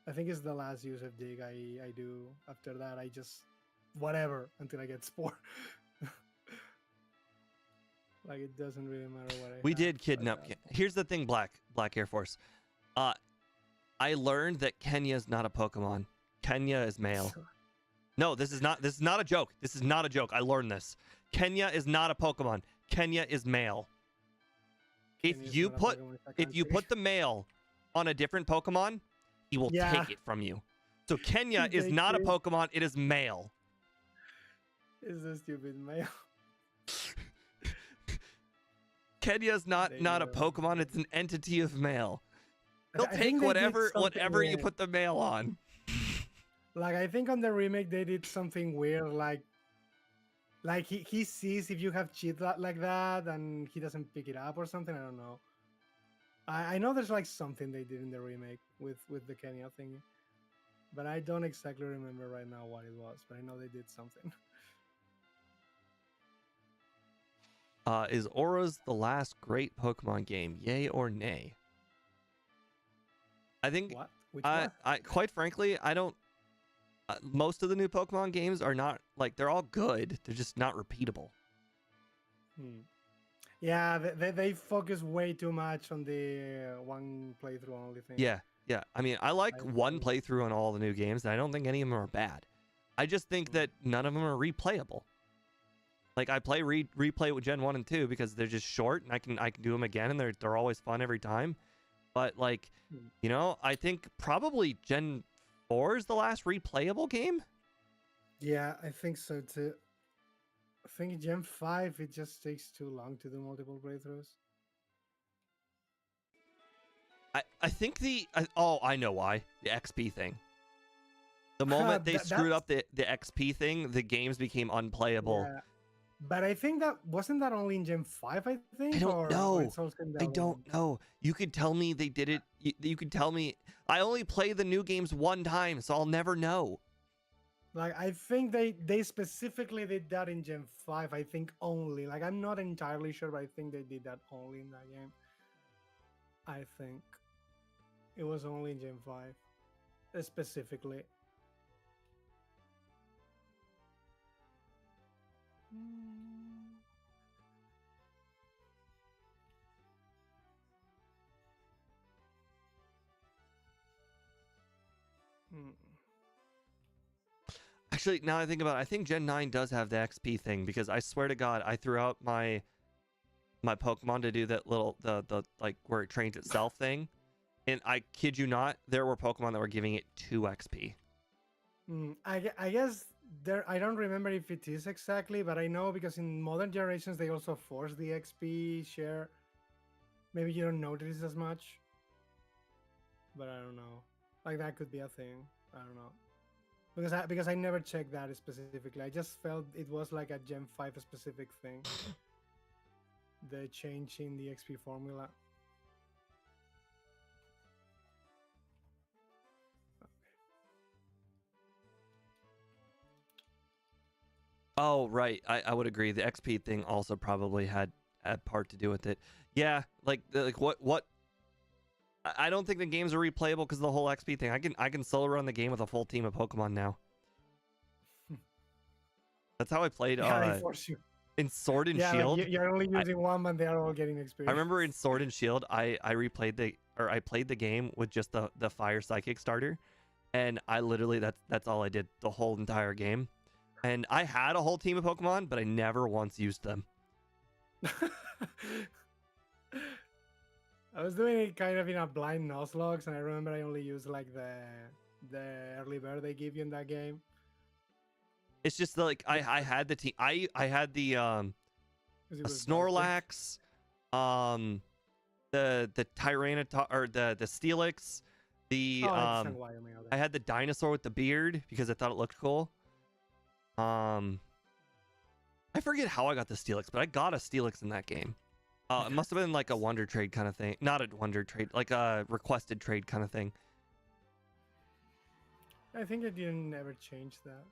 I think it's the last use of dig I do. After that, I just whatever until I get spore. Like it doesn't really matter what I. We have did by kidnap. that point. Here's the thing, Black Air Force. I learned that Kenya is not a Pokemon. Kenya is male. No, this is not a joke. This is not a joke. I learned this. Kenya is not a Pokemon. Kenya is male. Kenya's If you not a put Pokemon, it's a if you country. put the male on a different Pokemon, he will Yeah. take it from you. So Kenya is They not a do. Pokemon. It is male. It's a stupid male. Kenya is not They a do. Pokemon. It's an entity of male. They'll I take think they did whatever something you weird. put the male on. Like I think on the remake they did something weird, like he sees if you have cheat like that and he doesn't pick it up or something. I don't know. I know there's like something they did in the remake with the Kenya thing, but I don't exactly remember right now what it was. But I know they did something. Is Aura's the last great Pokemon game? Yay or nay? I think What? Which one? I quite frankly, I don't. Most of the new Pokemon games are not like they're all good. They're just not repeatable. Yeah, they focus way too much on the one playthrough only thing. Yeah. I mean, I like I one agree. playthrough on all the new games, and I don't think any of them are bad. I just think that none of them are replayable. Like I play replay with Gen 1 and 2 because they're just short and I can do them again and they're always fun every time. But like, you know, I think probably Gen 4 is the last replayable game. Yeah, I think so too. I think Gen 5 it just takes too long to do multiple playthroughs. I think I know why. The XP thing. The moment they screwed up the XP thing, the games became unplayable. Yeah. But I think that wasn't that only in Gen 5, I think? I don't or know. it's also in I that don't one? know. You could tell me they did it. You could tell me. I only play the new games one time, so I'll never know. Like I think they specifically did that in Gen 5, I think only. Like I'm not entirely sure, but I think they did that only in that game. I think it was only in Gen 5. Specifically. Actually, now I think about it, I think Gen 9 does have the XP thing because I swear to God, I threw out my Pokemon to do that little the like where it trains itself thing, and I kid you not, there were Pokemon that were giving it 2 XP. I guess there. I don't remember if it is exactly, but I know because in modern generations they also force the XP share. Maybe you don't notice as much, but I don't know. Like that could be a thing. I don't know. Because I never checked that specifically. I just felt it was like a Gen 5 specific thing. The change in the XP formula. Oh, right. I would agree. The XP thing also probably had part to do with it. Yeah, like what I don't think the games are replayable because of the whole XP thing. I can solo run the game with a full team of Pokemon now. That's how I played Yeah, they force you. in Sword and Yeah, Shield. like you're only using one, but they are all getting experience. I remember in Sword and Shield, I played the game with just the Fire Psychic starter, and I literally that's all I did the whole entire game. And I had a whole team of Pokemon, but I never once used them. I was doing it kind of in a blind Nuzlocke, and I remember I only used like the early bird they give you in that game. It's just like I had the team. I had the 'Cause it a was Snorlax, the Tyranitar or the Steelix, the I understand why, okay. I had the dinosaur with the beard because I thought it looked cool. I forget how I got the Steelix, but I got a Steelix in that game. It must have been like a wonder trade kind of thing. Not a wonder trade, like a requested trade kind of thing. I think I didn't ever change that.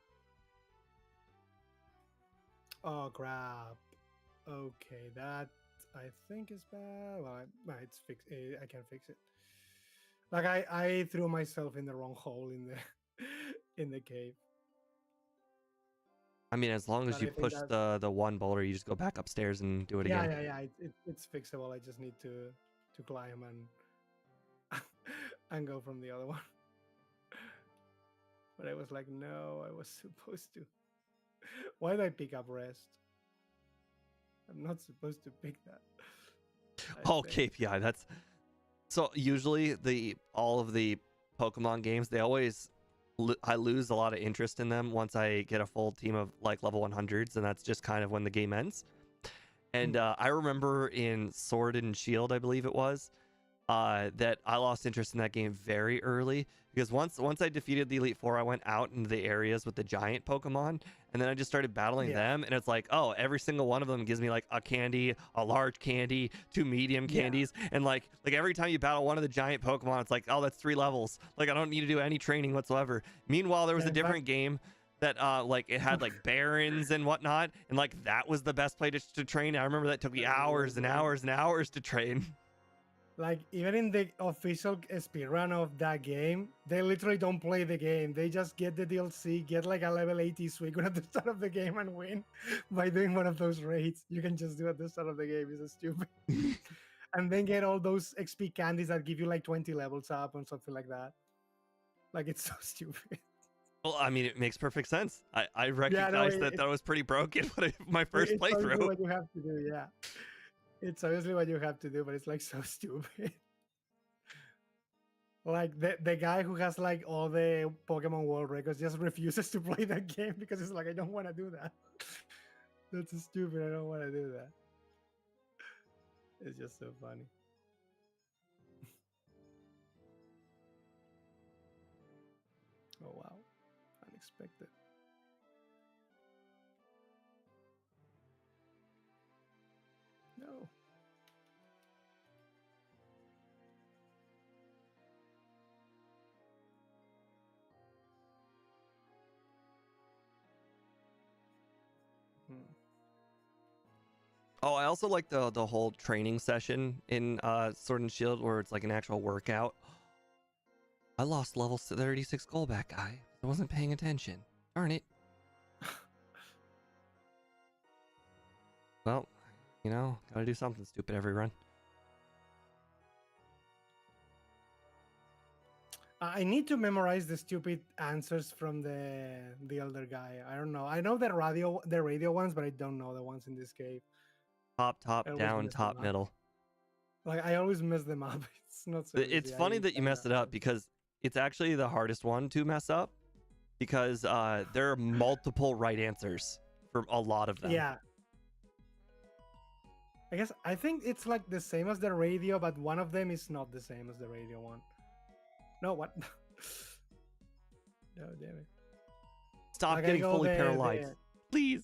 Oh crap. Okay, that I think is bad. Well, it's fixed. I can fix it. Like I threw myself in the wrong hole in the in the cave. I mean, as long as But you I think push that the one boulder, you just go back upstairs and do it yeah, again. yeah, yeah. It's fixable. I just need to climb and and go from the other one. But I was like, no, I was supposed to. Why did I pick up rest? I'm not supposed to pick that. Oh, think. KPI. That's so usually all of the Pokemon games, they always I lose a lot of interest in them once I get a full team of like level 100s, and that's just kind of when the game ends. And I remember in Sword and Shield, I believe it was, that I lost interest in that game very early because once I defeated the Elite Four, I went out into the areas with the giant Pokemon, and then I just started battling Yeah. them, and it's like, oh, every single one of them gives me like a candy, a large candy, 2 medium Yeah. candies, and like every time you battle one of the giant Pokemon, it's like, oh, that's 3 levels. Like I don't need to do any training whatsoever. Meanwhile, there was Yeah, a in fact- different game that like it had like barons and whatnot, and like that was the best place to train. I remember that took me hours and hours and hours to train. Like even in the official speedrun of that game, they literally don't play the game. They just get the DLC, get like a level 80 Suicune at the start of the game and win by doing one of those raids. You can just do at the start of the game. It's so stupid. And then get all those XP candies that give you like 20 levels up or something like that. Like it's so stupid. Well, I mean, it makes perfect sense. I Yeah, no, recognized that was pretty broken when my first it's obviously playthrough. what you have to do, yeah. It's obviously what you have to do, but it's like so stupid. Like the guy who has like all the Pokemon World records just refuses to play that game because it's like I don't want to do that. That's stupid. I don't want to do that. It's just so funny. Oh wow, unexpected. No. Hmm. Oh, I also like the whole training session in Sword and Shield where it's like an actual workout. I lost level 36 gold back, guy. I wasn't paying attention. Darn it. Well, you know, gotta do something stupid every run. I need to memorize the stupid answers from the elder guy. I don't know. I know the radio ones, but I don't know the ones in this cave. Top, I always down, mess top, them up. middle. Like I always mess them up. It's not so It's easy. funny that you messed it up because it's actually the hardest one to mess up because there are multiple right answers for a lot of them. Yeah. I think it's like the same as the radio, but one of them is not the same as the radio one. No, what? No, damn it. Stop Like, I getting go fully there, paralyzed. there. Please.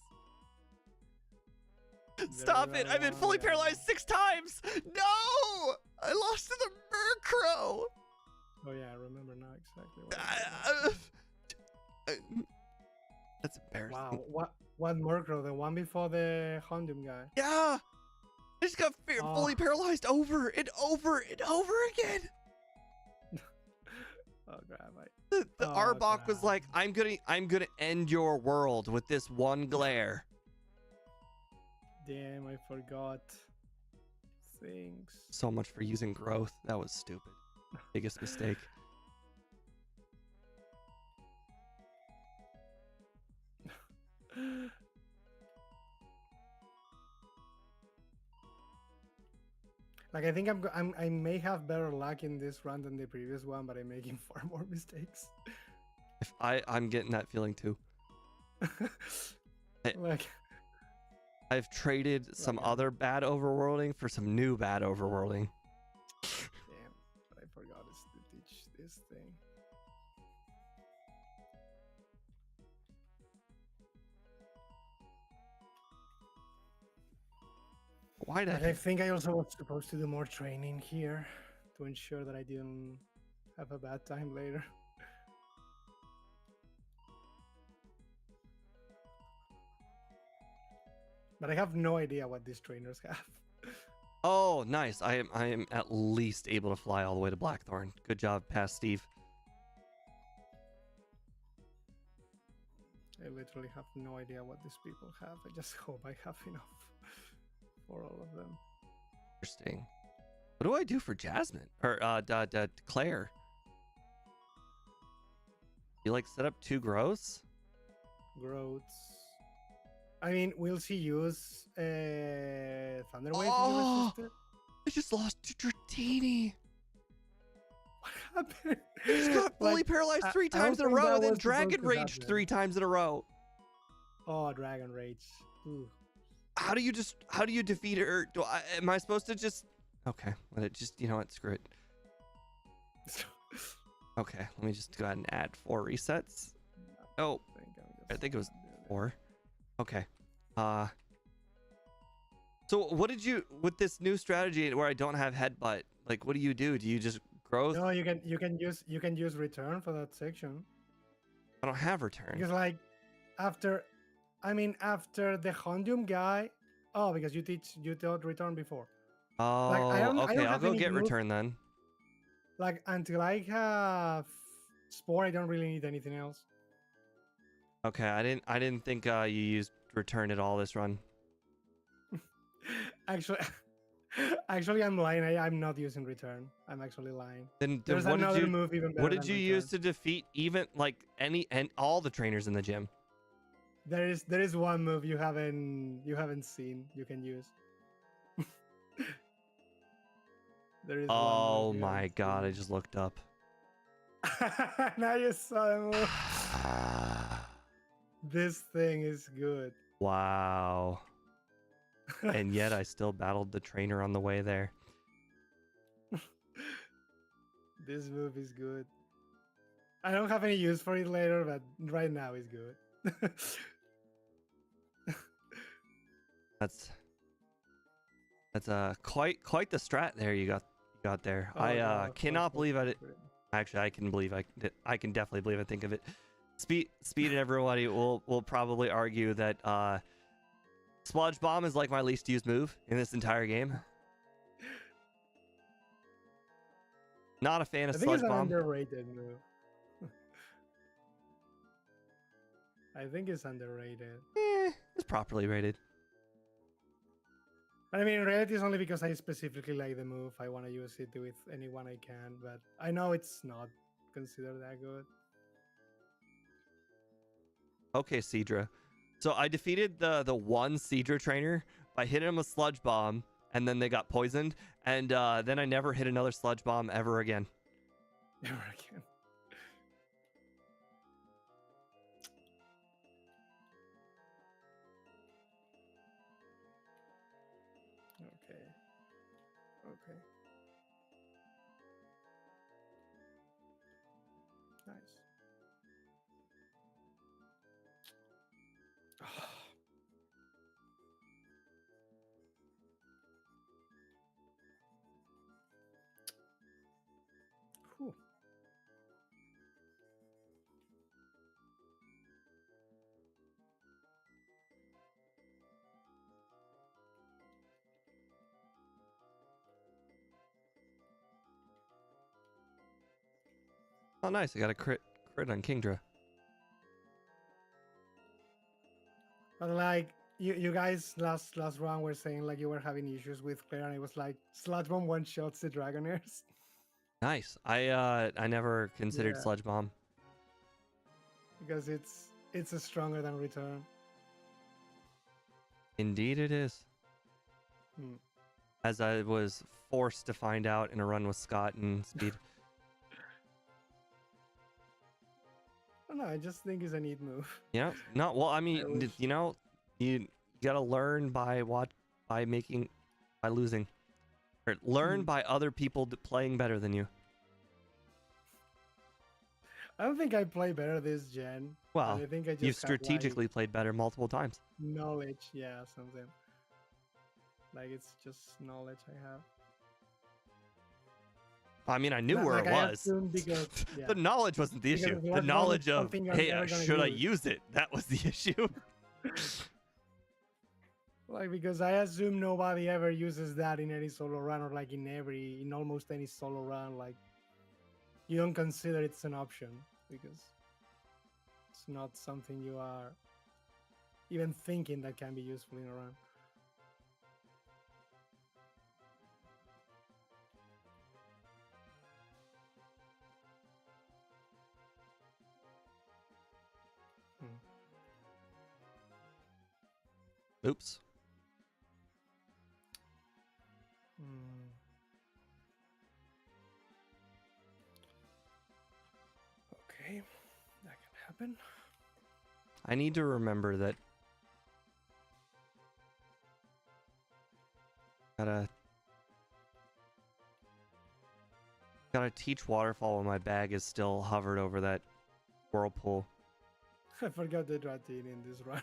Stop it. I've been fully paralyzed 6 times. No! I lost to the Murkrow. Oh yeah, I remember now exactly what. That's embarrassing. Wow, what Murkrow? The one before the Houndoom guy. Yeah. I just got fully paralyzed over and over and over again. Oh crap! The Arbok was like, I'm gonna end your world with this one glare. Damn, I forgot things. So much for using growth. That was stupid. Biggest mistake. Like I think I may have better luck in this run than the previous one, but I'm making far more mistakes. If I'm getting that feeling too. Like I've traded some other bad overworlding for some new bad overworlding. damn, I forgot to teach this thing. Why did I think I also was supposed to do more training here to ensure that I didn't have a bad time later. But I have no idea what these trainers have. Oh, nice. I am at least able to fly all the way to Blackthorn. Good job, past Steve. I literally have no idea what these people have. I just hope I have enough for all of them. Interesting. What do I do for Jasmine? Or Claire? You like set up 2 growths? Growths. I mean, will she use Thunder Wave? Oh, I just lost to Dratini. What happened? He just got fully paralyzed 3 times in a row, and then Dragon Raged happen. 3 times in a row. Oh, Dragon Rage. Ooh. How do you defeat her? Am I supposed to just? Okay, let it just. You know what? Screw it. Okay, let me just go ahead and add 4 resets. Oh, I think it was 4. Okay. So what did you with this new strategy where I don't have headbutt? Like, what do? Do you just growth? No, you can use return for that section. I don't have return. Because like after the Hondium guy. Oh, because you taught return before. Oh, like, okay. I'll go get return then. Like until I have Spore, I don't really need anything else. Okay, I didn't think you used return at all this run. Actually, I'm lying. I'm not using return. I'm actually lying. Then There's what another did you move even better what did than you return. use to defeat even like all the trainers in the gym? There is one move you haven't seen you can use. There is. Oh one move my god! I just looked up. Now you saw the move. This thing is good. Wow. And yet I still battled the trainer on the way there. This move is good. I don't have any use for it later, but right now it's good. That's quite the strat there you got there. Oh, I yeah, cannot believe I did. great. Actually, I can definitely believe I think of it. Speed and everybody will probably argue that Sludge Bomb is like my least used move in this entire game. Not a fan of I think Sludge it's an Bomb. underrated move. I think it's underrated. It's properly rated. I mean, reality is only because I specifically like the move. I want to use it with anyone I can, but I know it's not considered that good. Okay, Seadra. So I defeated the one Seadra trainer by hitting him with Sludge Bomb, and then they got poisoned, and then I never hit another Sludge Bomb ever again. Never again. Okay. Okay. Nice. Whew. Oh, nice. I got a crit on Kingdra. But like you guys last round were saying like you were having issues with Claire, and it was like Sludge Bomb one shots the Dragonairs. Nice. I never considered Yeah. Sludge Bomb. Because it's a stronger than return. Indeed it is. Hmm. As I was forced to find out in a run with Scott and Speed. I don't know, I just think it's a neat move. You know? No, well, I mean, wish- you know, you gotta learn by losing. Or learn by other people playing better than you. I don't think I play better this gen. Well, I think I just you've have, strategically played better multiple times. like, knowledge, yeah, something. Like it's just knowledge I have. I mean, I knew Not where like it I was. assumed because, yeah. The knowledge wasn't the Because issue. Sludge The Bomb knowledge is of, something I'm hey, never gonna should I use. use it? That was the issue. Like, because I assume nobody ever uses that in any solo run, or like in almost any solo run. Like, you don't consider it's an option because it's not something you are even thinking that can be useful in a run. Oops. Hmm. Okay, that can happen. I need to remember that. Gotta teach waterfall when my bag is still hovered over that whirlpool. I forgot the Dratini in this run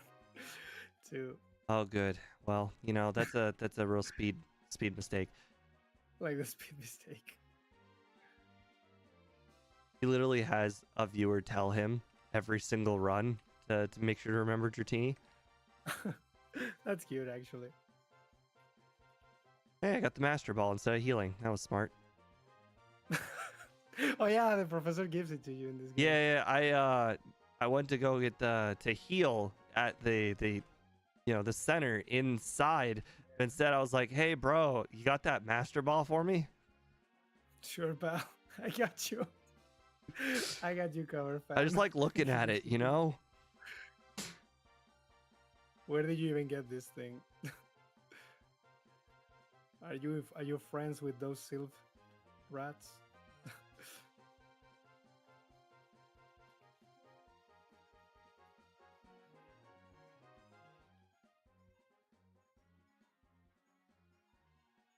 too. Oh, good. Well, that's a real speed mistake. Like the speed mistake. He literally has a viewer tell him every single run to make sure to remember Dratini. That's cute, actually. Hey, I got the Master Ball instead of healing. That was smart. Oh yeah, the professor gives it to you in this game. Yeah. I went to go get to heal at the center inside. But instead, I was like, "Hey, bro, you got that Master Ball for me?" Sure, pal. I got you. I got you covered, fam. I just like looking at it, Where did you even get this thing? Are you friends with those sylph rats?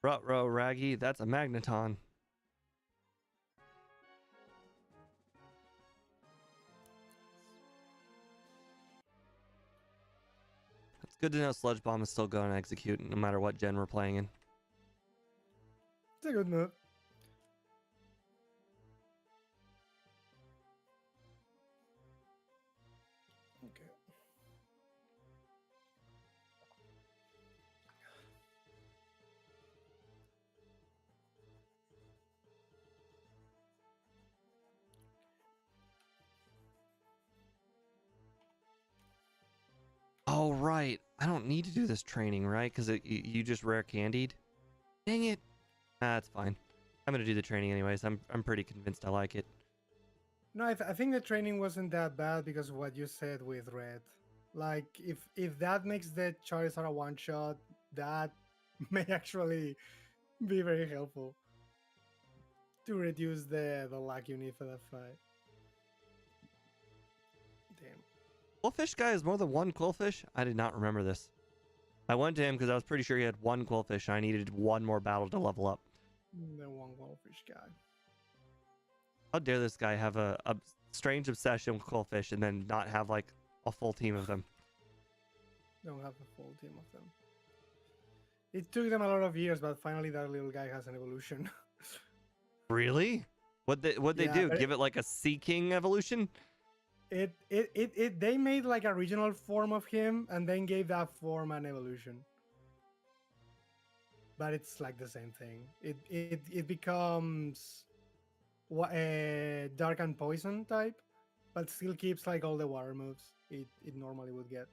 Rut-row, Raggy, that's a magneton. It's good to know Sludge Bomb is still going to execute no matter what gen we're playing in. It's a good move. Okay. Oh, right. I don't need to do this training, right? Because you just rare candied. Dang it. That's fine. I'm going to do the training anyways. I'm pretty convinced I like it. No, I think the training wasn't that bad because of what you said with red. Like, if that makes the Charizard a one shot, that may actually be very helpful to reduce the lag you need for that fight. Damn. Quillfish guy is more than one Quillfish? I did not remember this. I went to him because I was pretty sure he had one Quillfish and I needed one more battle to level up. The one goldfish guy. How dare this guy have a strange obsession with Quillfish and then not have like a full team of them? Don't have a full team of them. It took them a lot of years, but finally that little guy has an evolution. Really? What'd they Yeah, do? but Give it like a Sea King evolution? They made like a regional form of him and then gave that form an evolution. But it's like the same thing. It becomes a dark and poison type, but still keeps like all the water moves it normally would get.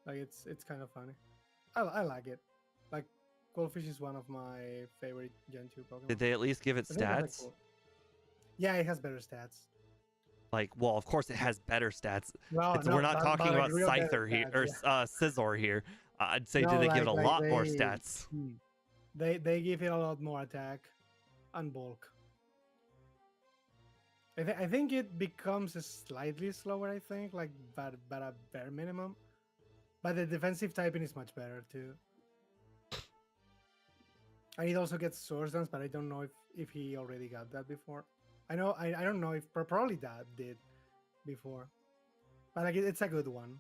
Like it's kind of funny. I like it. Like Goldfish is one of my favorite Gen 2 Pokemon. Did they at least give it I think it's, like, stats? cool. Yeah, it has better stats. Like, well, of course it has better stats. No, We're not talking like about real better Scyther here stats, or Scizor here. I'd say, No, did they give like- it a like lot more they- stats? They give it a lot more attack and bulk. I think it becomes slightly slower. I think, like, but a bare minimum. But the defensive typing is much better too. And it also gets Source Dance, but I don't know if he already got that before. I don't know if probably that did before. But like it's a good one.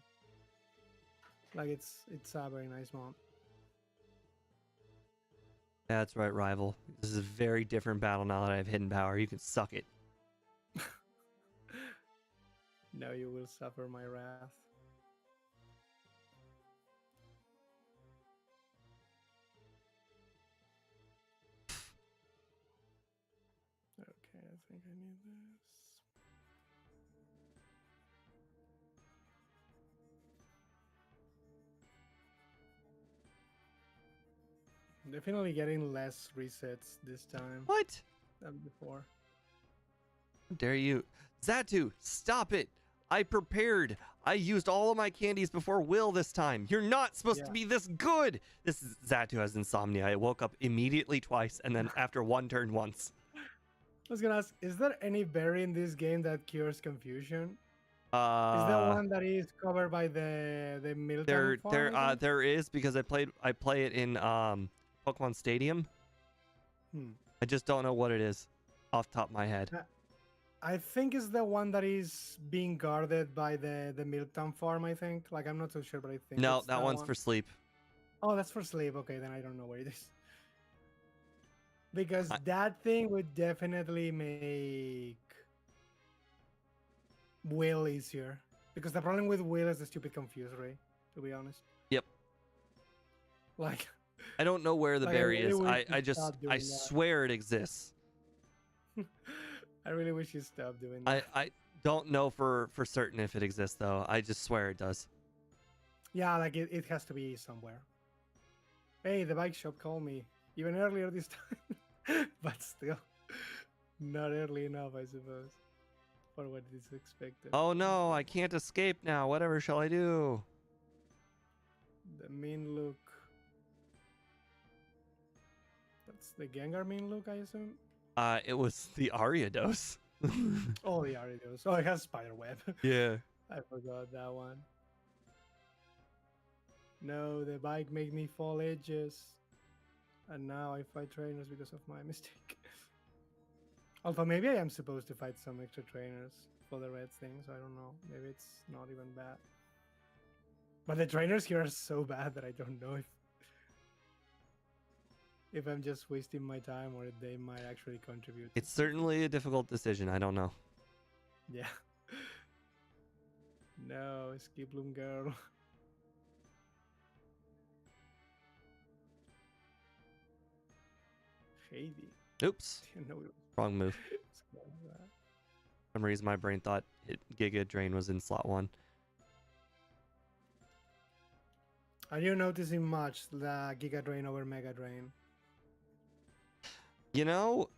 Like it's a very nice mod. That's right, rival. This is a very different battle now that I have hidden power. You can suck it. No, you will suffer my wrath. think I need this. Definitely getting less resets this time What? than before. How dare you? Zatu, stop it. I prepared. I used all of my candies before Will this time. You're not supposed to Yeah. be this good. This is Zatu has insomnia. I woke up immediately twice and then after one turn once. I was gonna ask, is there any berry in this game that cures confusion? Is that one that is covered by the Milton farm? I think? There is because I play it in Pokemon Stadium. Hmm. I just don't know what it is off the top of my head. I think it's the one that is being guarded by the Milton farm. I think. Like I'm not so sure, but I think. No, it's that one's one. for sleep. Oh, that's for sleep. Okay, then I don't know where it is. Because I- that thing would definitely make Will easier. Because the problem with Will is the stupid confuse ray, to be honest. Yep. Like I don't know where the Like, I berry really is. wish I you'd just stop doing I that. swear it exists. I really wish you stopped doing that. I don't know for certain if it exists though. I just swear it does. Yeah, like it has to be somewhere. Hey, the bike shop called me even earlier this time, but still not early enough, I suppose, for what is expected. Oh no, I can't escape now. Whatever shall I do? The mean look. That's the Gengar mean look, I assume. It was the Ariados. Oh, the Aridos. Oh, it has spider web. Yeah. I forgot that one. No, the bike made me fall edges. And now I fight trainers because of my mistake. Although maybe I am supposed to fight some extra trainers for the red things. I don't know. Maybe it's not even bad. But the trainers here are so bad that I don't know if I'm just wasting my time or if they might actually contribute. It's certainly a difficult decision. I don't know. Yeah. No, skip bloom girl. Shady. Oops. Didn't know it Wrong move. was called that. For some reason my brain thought Giga Drain was in slot 1. Are you noticing much the Giga Drain over Mega Drain? You know,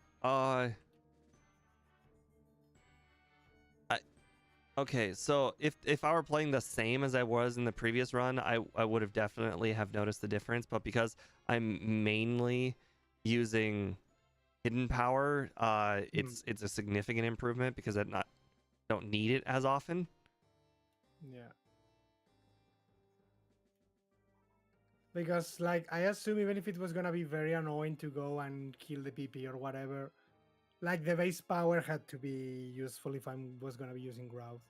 okay, so if I were playing the same as I was in the previous run, I would have definitely have noticed the difference, but because I'm mainly using hidden power, it's a significant improvement because I don't need it as often. Yeah. Because, like, I assume even if it was gonna be very annoying to go and kill the PP or whatever, like, the base power had to be useful if I was gonna be using Growth.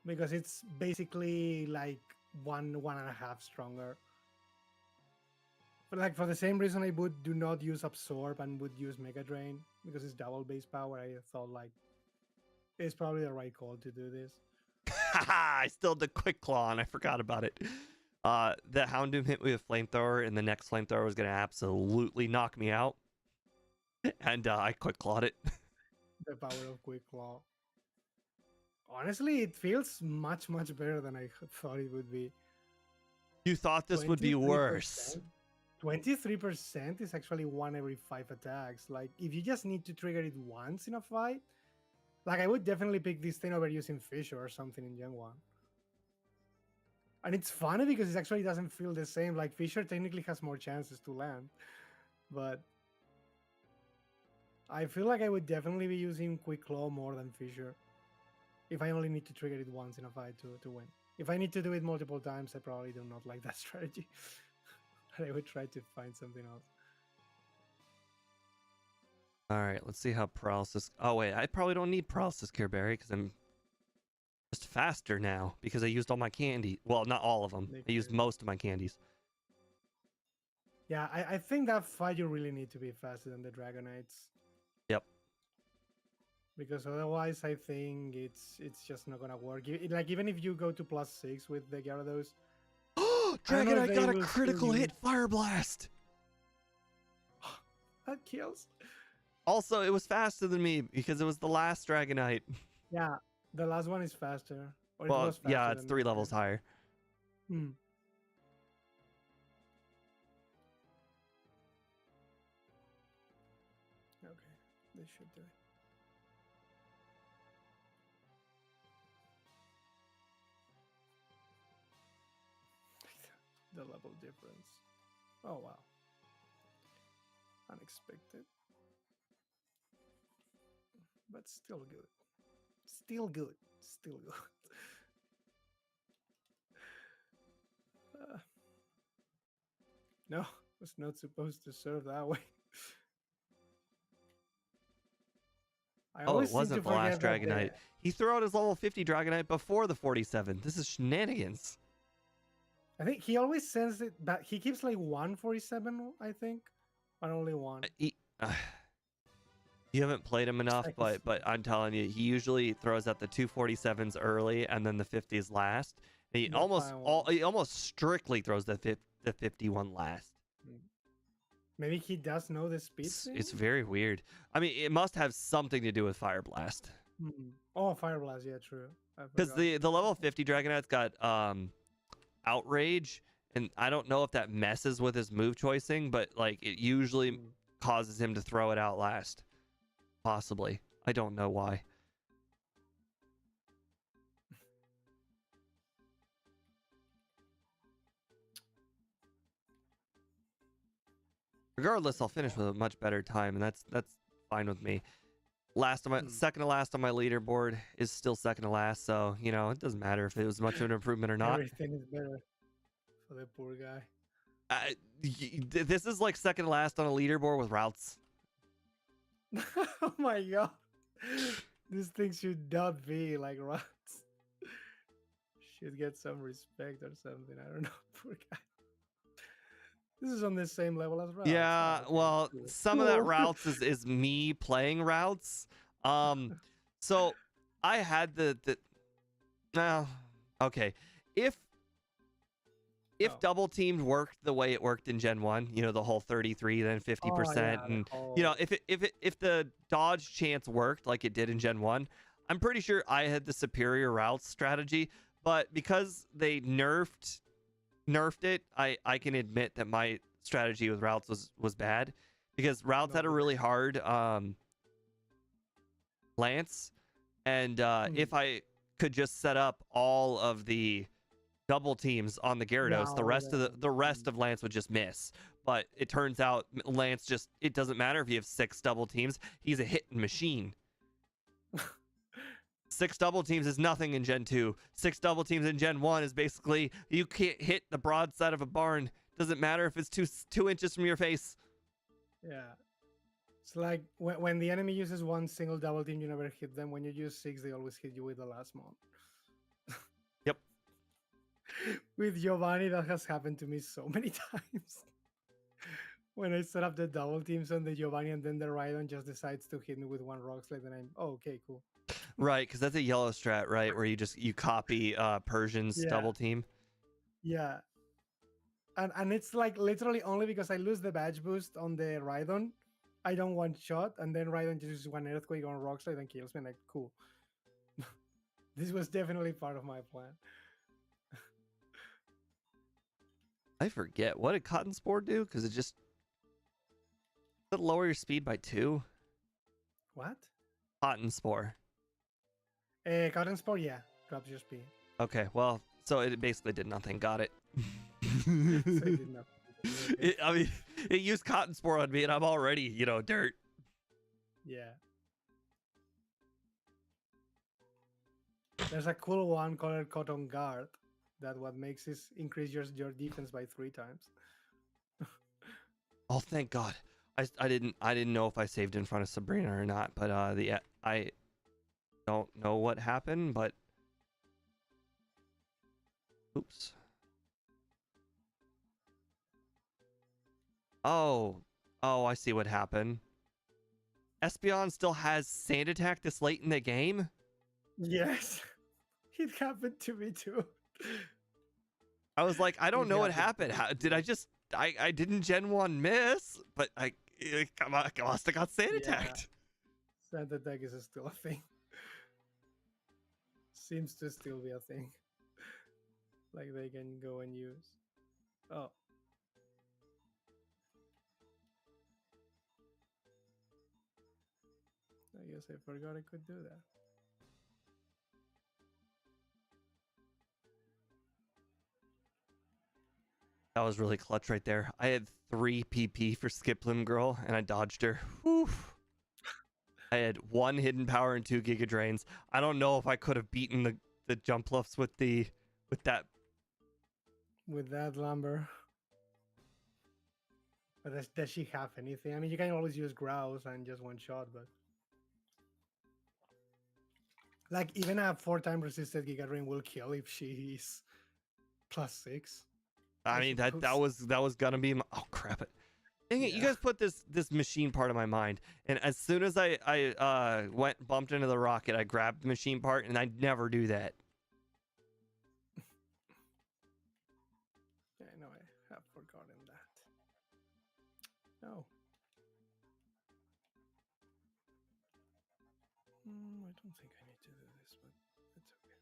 Because it's basically, like, one and a half stronger. But, like, for the same reason I would do not use Absorb and would use Mega Drain, because it's double base power, I thought, like, it's probably the right call to do this. I still did Quick Claw and I forgot about it. The Houndoom hit me with Flamethrower, and the next Flamethrower was going to absolutely knock me out. And I Quick Clawed it. The power of Quick Claw. Honestly, it feels much, much better than I thought it would be. You thought this would be worse. 23% is actually 1 every 5 attacks. Like, if you just need to trigger it once in a fight, like, I would definitely pick this thing over using Fisher or something in Gen 1. And it's funny because it actually doesn't feel the same. Like, Fisher technically has more chances to land. But I feel like I would definitely be using Quick Claw more than Fisher if I only need to trigger it once in a fight to win. If I need to do it multiple times, I probably do not like that strategy. And I would try to find something else. All right, let's see how Paralysis... Oh, wait, I probably don't need Paralysis Cure Berry because I'm just faster now because I used all my candy. Well, not all of them. I used most of my candies. Yeah, I think that fight you really need to be faster than the Dragonites. Yep. Because otherwise, I think it's just not gonna work. Like, even if you go to +6 with the Gyarados. Dragonite got a critical hit Fire Blast! That kills. Also, it was faster than me because it was the last Dragonite. Yeah, the last one is faster, or it Well, was yeah, faster it's than 3 me. levels higher. Hmm. Okay, this should do it. The level difference. Oh wow. Unexpected. But still good. Still good. Still good. No, was not supposed to serve that way. I Oh, it always seem to wasn't the last forget that Dragonite. He threw out his level 50 Dragonite before the 47. This is shenanigans. I think he always sends it that he keeps like 147, I think, but only one. You haven't played him enough, Nice. but I'm telling you, he usually throws out the 247s early and then the 50s last. And The final one. he almost strictly throws the 51 last. Maybe he does know the speed thing. It's very weird. I mean, it must have something to do with Fire Blast. Oh, Fire Blast, yeah, true. Because the level 50 Dragonite's got Outrage, and I don't know if that messes with his move choicing, but like it usually causes him to throw it out last. Possibly. I don't know why. Regardless, I'll finish with a much better time, and that's fine with me. Second to last on my leaderboard is still second to last, so you know it doesn't matter if it was much of an improvement or not. Everything is better for the poor guy. This is like second to last on a leaderboard with routes. Oh my god, this thing should not be like routes. Should get some respect or something. I don't know, poor guy. This is on the same level as routes. Yeah, Oh, okay, well, cool. some of that routes is me playing routes. So I had okay. If double teamed worked the way it worked in Gen 1, you know, the whole 33 then 50% and you know, if the dodge chance worked like it did in Gen 1, I'm pretty sure I had the superior routes strategy, but because they nerfed it, I can admit that my strategy with routes was bad because routes had a really hard lance, and if I could just set up all of the double teams on the Gyarados, the rest of Lance would just miss. But it turns out Lance it doesn't matter if you have 6 double teams, he's a hitting machine. 6 double teams is nothing in Gen 2. 6 double teams in Gen 1 is basically you can't hit the broadside of a barn. Doesn't matter if it's 2 inches from your face. Yeah. It's like when the enemy uses one single double team, you never hit them. When you use 6, they always hit you with the last one. Yep. With Giovanni, that has happened to me so many times. When I set up the double teams on the Giovanni and then the Rhydon just decides to hit me with one rock slide, then I'm, oh, okay, cool. Right, because that's a yellow strat, right? Where you copy Persian's double team. Yeah. And it's like literally only because I lose the badge boost on the Rhydon, I don't one shot, and then Rhydon just uses one earthquake on rock slide and kills me. I'm like, cool. This was definitely part of my plan. I forget, what did Cotton Spore do? Because it lower your speed by 2. What? Cotton Spore. Cotton Spore, yeah, drops your speed. Okay, well, so it basically did nothing. Got it. So it did nothing. I mean, it used Cotton Spore on me, and I'm already, you know, dirt. Yeah. There's a cool one called Cotton Guard that what makes is increase your defense by 3 times. Oh, thank God. I didn't know if I saved in front of Sabrina or not, but I don't know what happened, but oops. Oh, I see what happened. Espeon still has Sand Attack this late in the game? Yes. It happened to me too. I was like, I don't know what happened. How, did I just I didn't Gen 1 miss, but must have got sand Yeah. attacked. Sand attack is still a thing. Seems to still be a thing. Like they can go and use. Oh. I guess I forgot I could do that. That was really clutch right there. I had 3 PP for Skiplim Girl, and I dodged her. Whew. I had 1 hidden power and 2 Giga Drains. I don't know if I could have beaten the jump lifts with that. With that lumber. But does she have anything? I mean, you can always use Grouse and just one shot, but like even a 4-time resisted Giga Drain will kill if she's +6. I mean that was gonna be my, oh crap it. Dang it, you guys put this machine part in my mind. And as soon as I bumped into the rocket, I grabbed the machine part, and I never do that. Yeah, I know, I have forgotten that. No. I don't think I need to do this, but it's okay.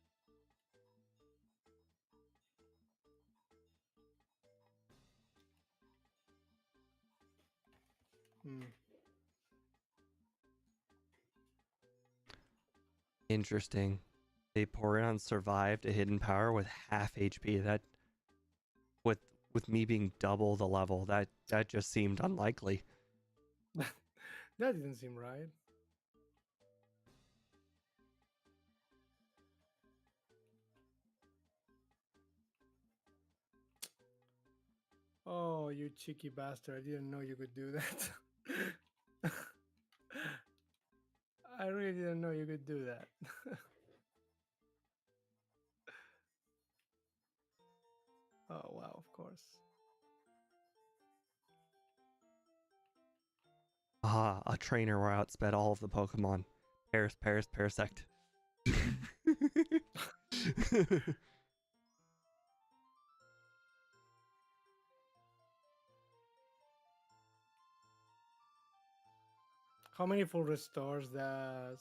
Interesting. Vaporeon survived a hidden power with half HP. That with me being double the level, that just seemed unlikely. That didn't seem right. Oh, you cheeky bastard. I didn't know you could do that. I really didn't know you could do that. Oh, wow, of course. Ah, a trainer where I outsped all of the Pokemon. Parasect. How many full restores does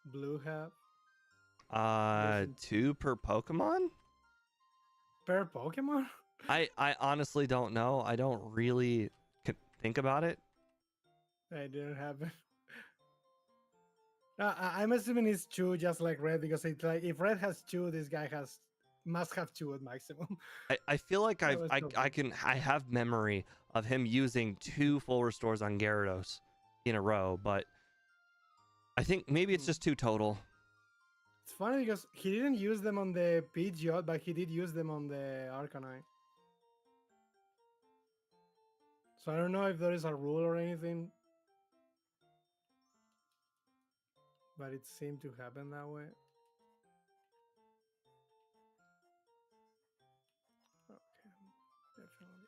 Blue have? 2 per Pokemon? Per Pokemon? I honestly don't know. I don't really think about it. I didn't have it. I'm assuming it's 2 just like Red, because it's like if Red has 2, this guy must have 2 at maximum. I feel like That was so I have memory of him using 2 full restores on Gyarados in a row, but I think maybe it's just 2 total. It's funny because he didn't use them on the Pidgeot, but he did use them on the Arcanine. So I don't know if there is a rule or anything, but it seemed to happen that way. Okay, definitely.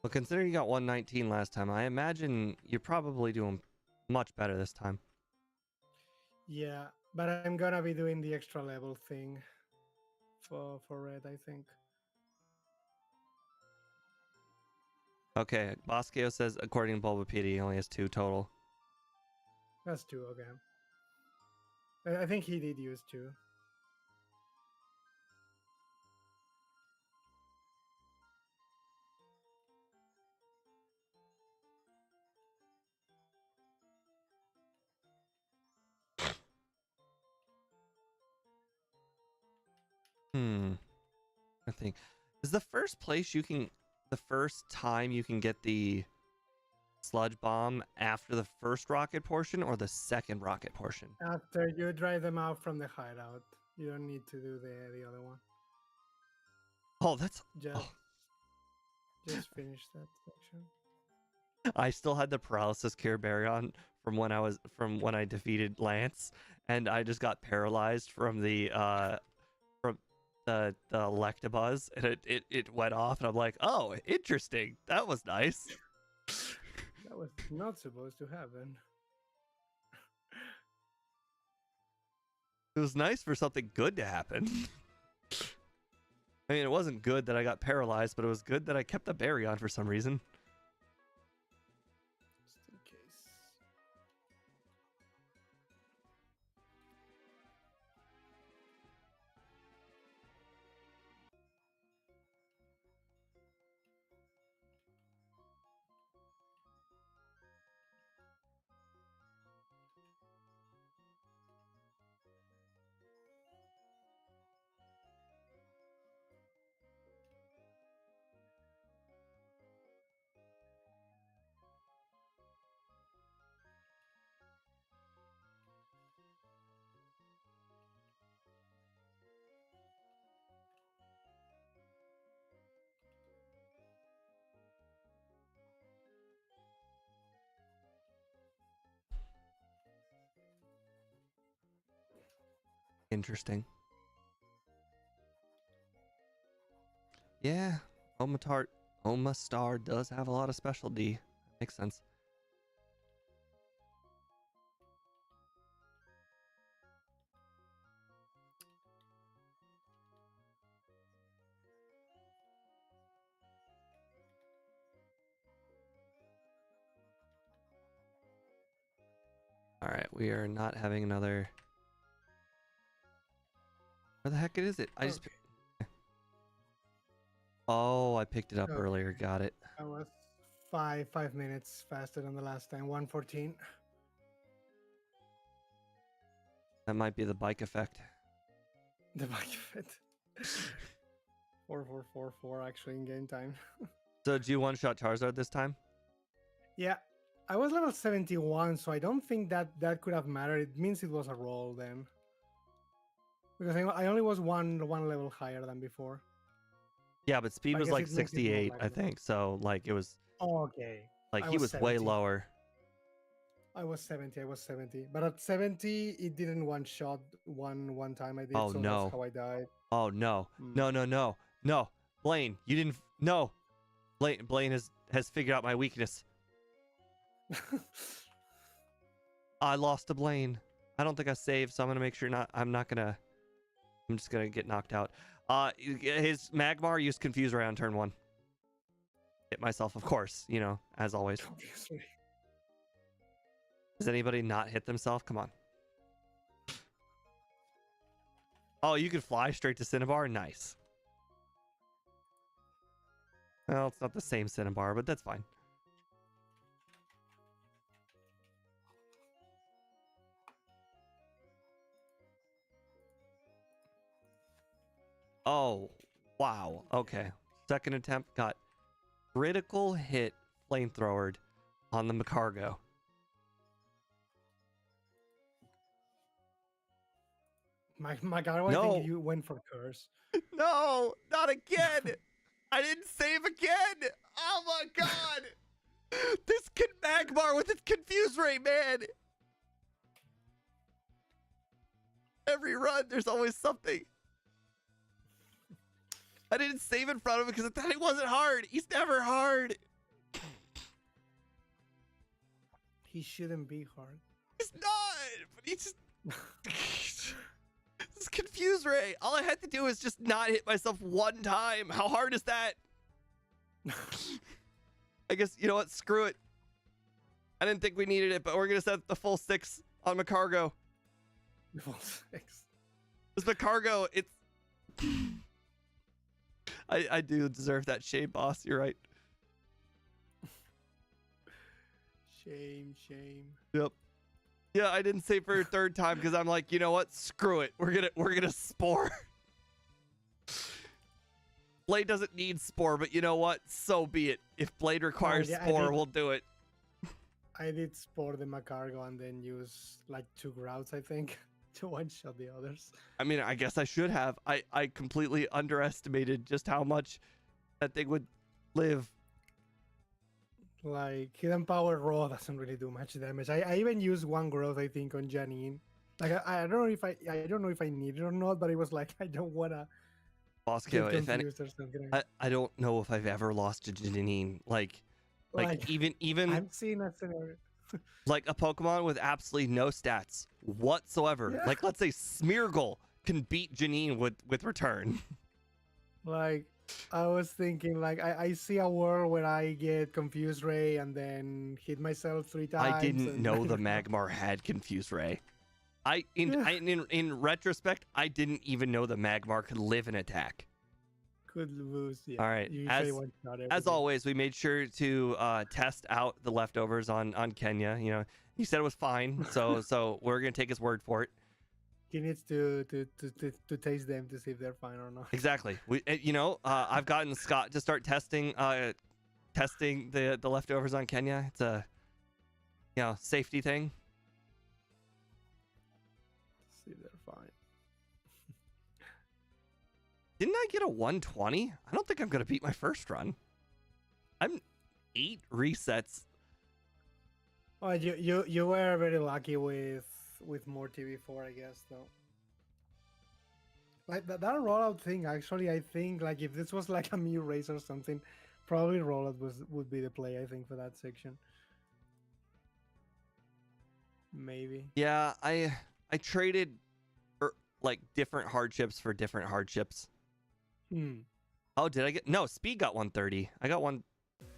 Well, considering you got 119 last time, I imagine you're probably doing much better this time. Yeah, but I'm gonna be doing the extra level thing for Red, I think. Okay, Bosqueo says according to Bulbapedia, he only has 2 total. That's 2, okay. I think he did use 2. I think is the first time you can get the sludge bomb after the first rocket portion or the second rocket portion? After you drive them out from the hideout, you don't need to do the other one. Oh, that's Just finish that section. I still had the paralysis cure berry on from when I defeated Lance, and I just got paralyzed from the the Electabuzz, and it went off, and I'm like, oh, interesting. That was nice. That was not supposed to happen. It was nice for something good to happen. I mean, it wasn't good that I got paralyzed, but it was good that I kept the berry on for some reason. Just in case. Interesting. Yeah, Omastar does have a lot of special D. Makes sense. All right, we are not having another. Where the heck is it? I just. Oh, I picked it up earlier. Got it. I was 5 minutes faster than the last time. 1:14. That might be the bike effect. The bike of it. 4 actually in game time. So, do you one-shot Charizard this time? Yeah, I was level 71, so I don't think that could have mattered. It means it was a roll then, because I only was one level higher than before. Yeah, but speed I was guess like it makes it more 68, I likely. think. So, like, it was Oh, okay. like I he was was way 70. lower. I was 70. But at 70, it didn't one shot one time I did. Oh, so no. that's how I died. Oh no, Mm. no, Blaine, you didn't. No, Blaine has figured out my weakness. I lost to Blaine. I don't think I saved, so I'm gonna make sure not. I'm just gonna get knocked out. His Magmar used Confuse Ray on turn 1. Hit myself, of course. You know, as always. Obviously. Does anybody not hit themselves? Come on. Oh, you could fly straight to Cinnabar? Nice. Well, it's not the same Cinnabar, but that's fine. Oh, wow. Okay. Second attempt got critical hit flamethrowered on the Macargo. My God, I No. think you went for curse. No, not again. I didn't save again. Oh my God. This Magmar with its Confuse Ray, man. Every run, there's always something. I didn't save in front of him because I thought he wasn't hard. He's never hard. He shouldn't be hard. He's not, but he just... This Confuse Ray. All I had to do is just not hit myself one time. How hard is that? I guess, you know what? Screw it. I didn't think we needed it, but we're going to set the full 6 on Macargo. Full 6. This Macargo, it's... I do deserve that shame, boss. You're right. Shame. Yep. Yeah, I didn't save for a third time because I'm like, you know what? Screw it. We're gonna Spore. Blade doesn't need Spore, but you know what? So be it. If Blade requires Spore, we'll do it. I did Spore the Macargo and then use like 2 Grouts, I think, to one-shot the others. I mean, I guess I should have. I completely underestimated just how much that thing would live. Like, Hidden Power Raw doesn't really do much damage. I even used 1 growth, I think, on Janine. Like, I don't know if I don't know if I need it or not, but it was like, I don't wanna Bosco, get if any, confused or something. Like, I don't know if I've ever lost to Janine. Like like even I'm seeing that scenario. like a Pokemon with absolutely no stats whatsoever. Yeah. Like let's say Smeargle can beat Janine with return. Like I was thinking, like I see a world where I get confused Ray and then hit myself 3 times. I didn't and know the Magmar had Confuse Ray. Yeah. In retrospect, I didn't even know the Magmar could live an attack. could lose. Yeah. All right, You as usually one-shot as everything. always, we made sure to test out the leftovers on Kenya. You know, he said it was fine, so we're gonna take his word for it. He needs to taste them to see if they're fine or not. Exactly. I've gotten Scott to start testing the leftovers on Kenya. It's a safety thing. See if they're fine. Didn't I get a 120? I don't think I'm gonna beat my first run. I'm 8 resets. Well, you were very lucky with more TV4, I guess, though. Like that rollout thing, actually, I think like if this was like a Mew race or something, probably rollout would be the play, I think, for that section. Maybe. Yeah, I traded like different hardships for different hardships. Oh, did I get no speed? Got 130. I got one.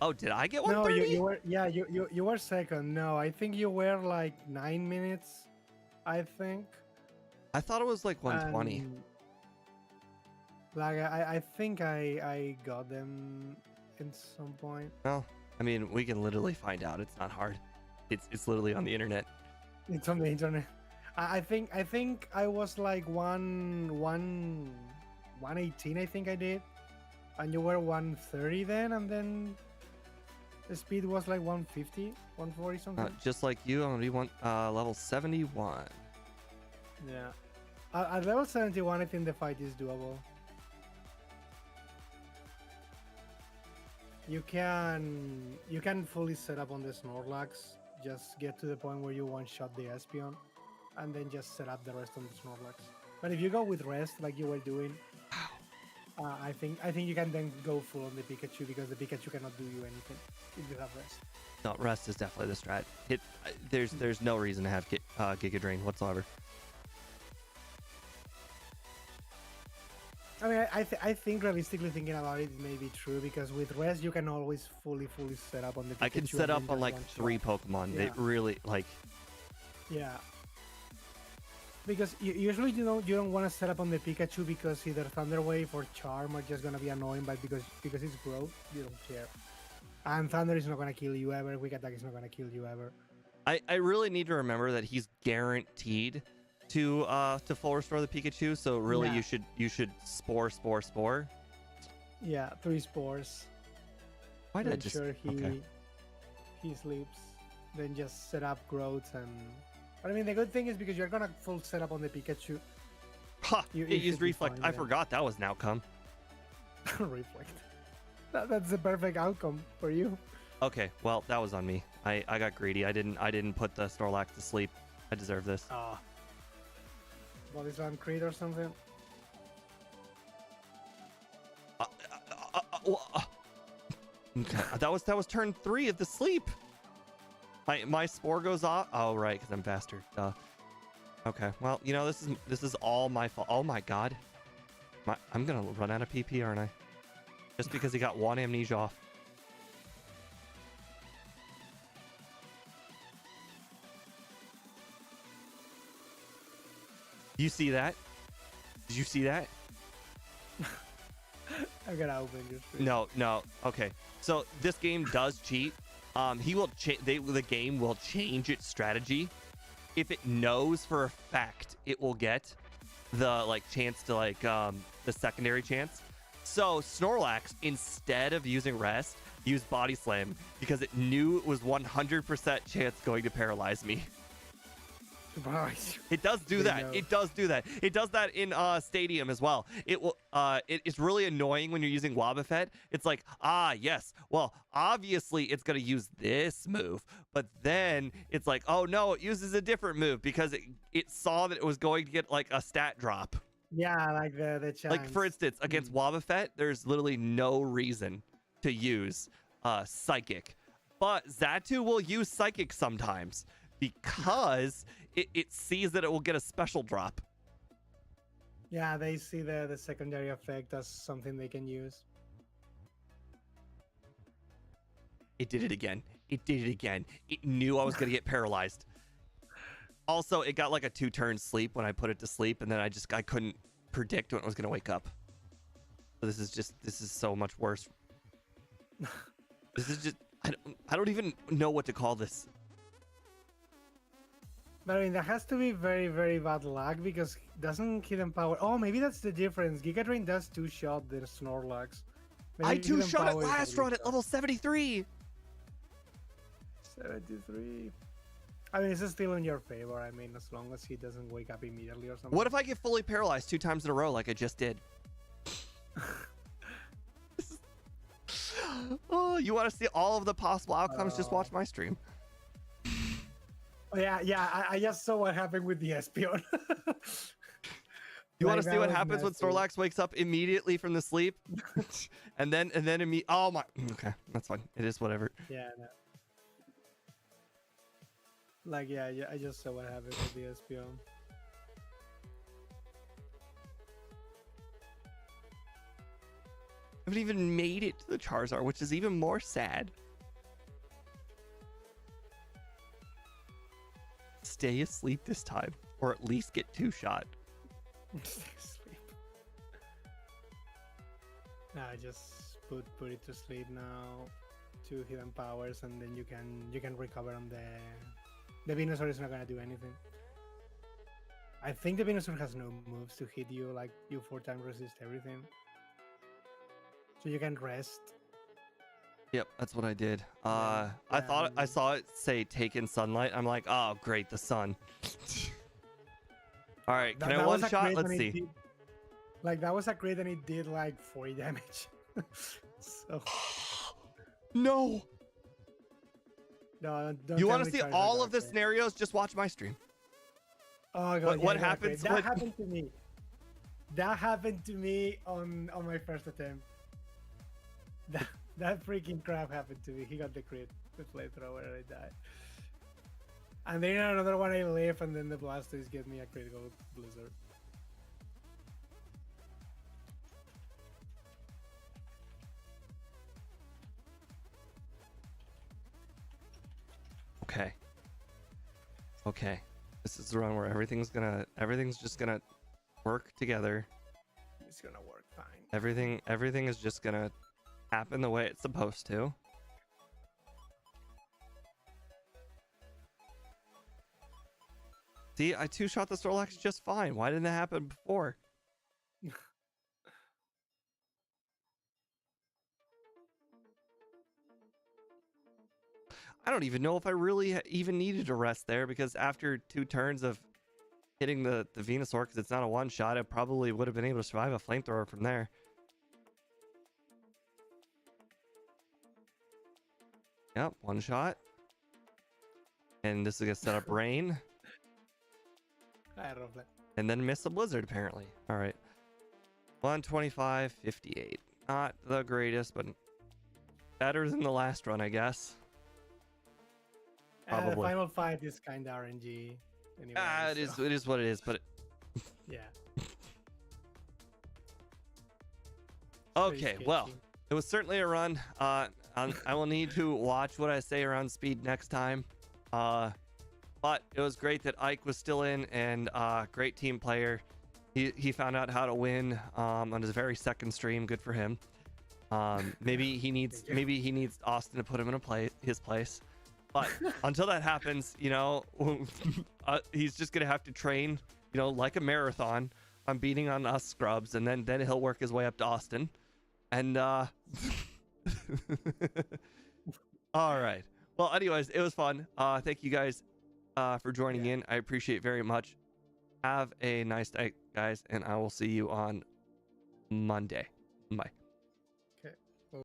Oh, did I get 130? No, you were, yeah, you were second. No, I think you were like 9 minutes. I think. I thought it was like 120. Like I think I got them at some point. Well, I mean, we can literally find out. It's not hard. It's literally on the internet. It's on the internet. I think I was like 118. I think I did, and you were 130 then, and then the speed was like 150, 140 something. Just like you, I'm gonna be level 71. Yeah, at level 71, I think the fight is doable. You can fully set up on the Snorlax. Just get to the point where you one-shot the Espeon, and then just set up the rest on the Snorlax. But if you go with rest like you were doing, I think you can then go full on the Pikachu, because the Pikachu cannot do you anything if you have rest. No, rest is definitely the strat. There's no reason to have Giga Drain whatsoever. I mean, I think realistically thinking about it may be true, because with rest you can always fully set up on the Pikachu. I can set up on like 3 Pokemon. Yeah. They really like. Yeah. Because usually you don't want to set up on the Pikachu, because either Thunder Wave or Charm are just gonna be annoying, but because it's growth, you don't care. And Thunder is not gonna kill you ever. Quick Attack is not gonna kill you ever. I really need to remember that he's guaranteed to full restore the Pikachu. So really, Yeah. you should spore. Yeah, 3 spores. Why did I Make just? sure Okay. he sleeps. Then just set up growth and. But I mean, the good thing is because you're gonna full set up on the Pikachu. Ha! You It should used be Reflect. fine I then. forgot that was an outcome. Reflect. That's the perfect outcome for you. Okay, well that was on me. I got greedy. I didn't put the Snorlax to sleep. I deserve this. What is on Creed or something? Okay, that was turn 3 of the sleep. My spore goes off. Oh right, because I'm faster. Duh. Okay, well this is all my fault. Oh my god, I'm gonna run out of PP, aren't I? Just because he got 1 amnesia off. You see that? Did you see that? I gotta open your screen. No. Okay. So this game does cheat. The game will change its strategy if it knows for a fact it will get the chance to the secondary chance. So Snorlax, instead of using rest, used Body Slam because it knew it was 100% chance going to paralyze me. It does do that. know. It does do that. It does that in Stadium as well. It will. It's really annoying when you're using Wobbuffet. It's like, yes. Well, obviously it's gonna use this move, but then it's like, oh no, it uses a different move because it saw that it was going to get like a stat drop. Yeah, like the chance. Like for instance, against Wobbuffet, there's literally no reason to use Psychic, but Xatu will use Psychic sometimes because it sees that it will get a special drop. Yeah, they see the secondary effect as something they can use. It did it again. It did it again. It knew I was gonna get paralyzed. Also, it got like a 2-turn sleep when I put it to sleep, and then I couldn't predict when it was gonna wake up. So this is so much worse. This is just I don't even know what to call this. But I mean, that has to be very, very bad luck because doesn't Hidden Power... Oh, maybe that's the difference. Giga Drain does 2-shot the Snorlax. Maybe I Hidden 2-shot it Power is last a run at level 73. 73. I mean, it's still in your favor. I mean, as long as he doesn't wake up immediately or something. What if I get fully paralyzed 2 times in a row like I just did? Oh, you want to see all of the possible outcomes? Just watch my stream. Oh, yeah. I just saw what happened with the Espeon. You want Like, to see that what was happens when nasty. Snorlax wakes up immediately from the sleep, and then oh my. Okay, that's fine. It is whatever. Yeah. No. Like, yeah, I just saw what happened with the Espeon. I haven't even made it to the Charizard, which is even more sad. Stay asleep this time, or at least get 2-shot. Stay asleep. Nah, just put it to sleep now. 2 hidden powers, and then you can recover on the Venusaur is not gonna do anything. I think the Venusaur has no moves to hit you, like you 4-time resist everything. So you can rest. Yep, that's what I did. Yeah, I thought I yeah. saw it say take in sunlight. I'm like, oh great, the sun. All right, can I That was a one-shot? crit Let's and it see. did- like that was a crit and it did like 40 damage. So No. no, don't You tell want me to see Charizard all got of the crit. scenarios? Just watch my stream. Oh god, What- yeah, what I got happens crit. That when- happened to me. That happened to me on my first attempt. That freaking crap happened to me. He got the crit, the flamethrower, and I died. And then another one I live, and then the Blastoise get me a critical blizzard. Okay. Okay. This is the run where everything's just gonna work together. It's gonna work fine. Everything is just gonna happen the way it's supposed to. See, I 2-shot the Snorlax just fine. Why didn't it happen before? I don't even know if I really even needed to rest there, because after 2 turns of hitting the Venusaur, because it's not a one-shot, I probably would have been able to survive a flamethrower from there. Yep, 1-shot. And this is going to set up rain. I love that. And then miss a blizzard, apparently. All right. 125.58. Not the greatest, but better than the last run, I guess. The Probably. final fight is kind of RNG. Anyway, It so- is what it is, but Yeah. okay, well, it was certainly a run. I will need to watch what I say around speed next time. But it was great that Ike was still in, and great team player. He found out how to win on his very second stream. Good for him. Maybe he needs Austin to put him in his place. But until that happens, you know, he's just gonna have to train, you know, like a marathon on beating on us scrubs, and then he'll work his way up to Austin. And all right. Well, anyways, it was fun. Thank you guys for joining in. I appreciate it very much. Have a nice night, guys, and I will see you on Monday. Bye.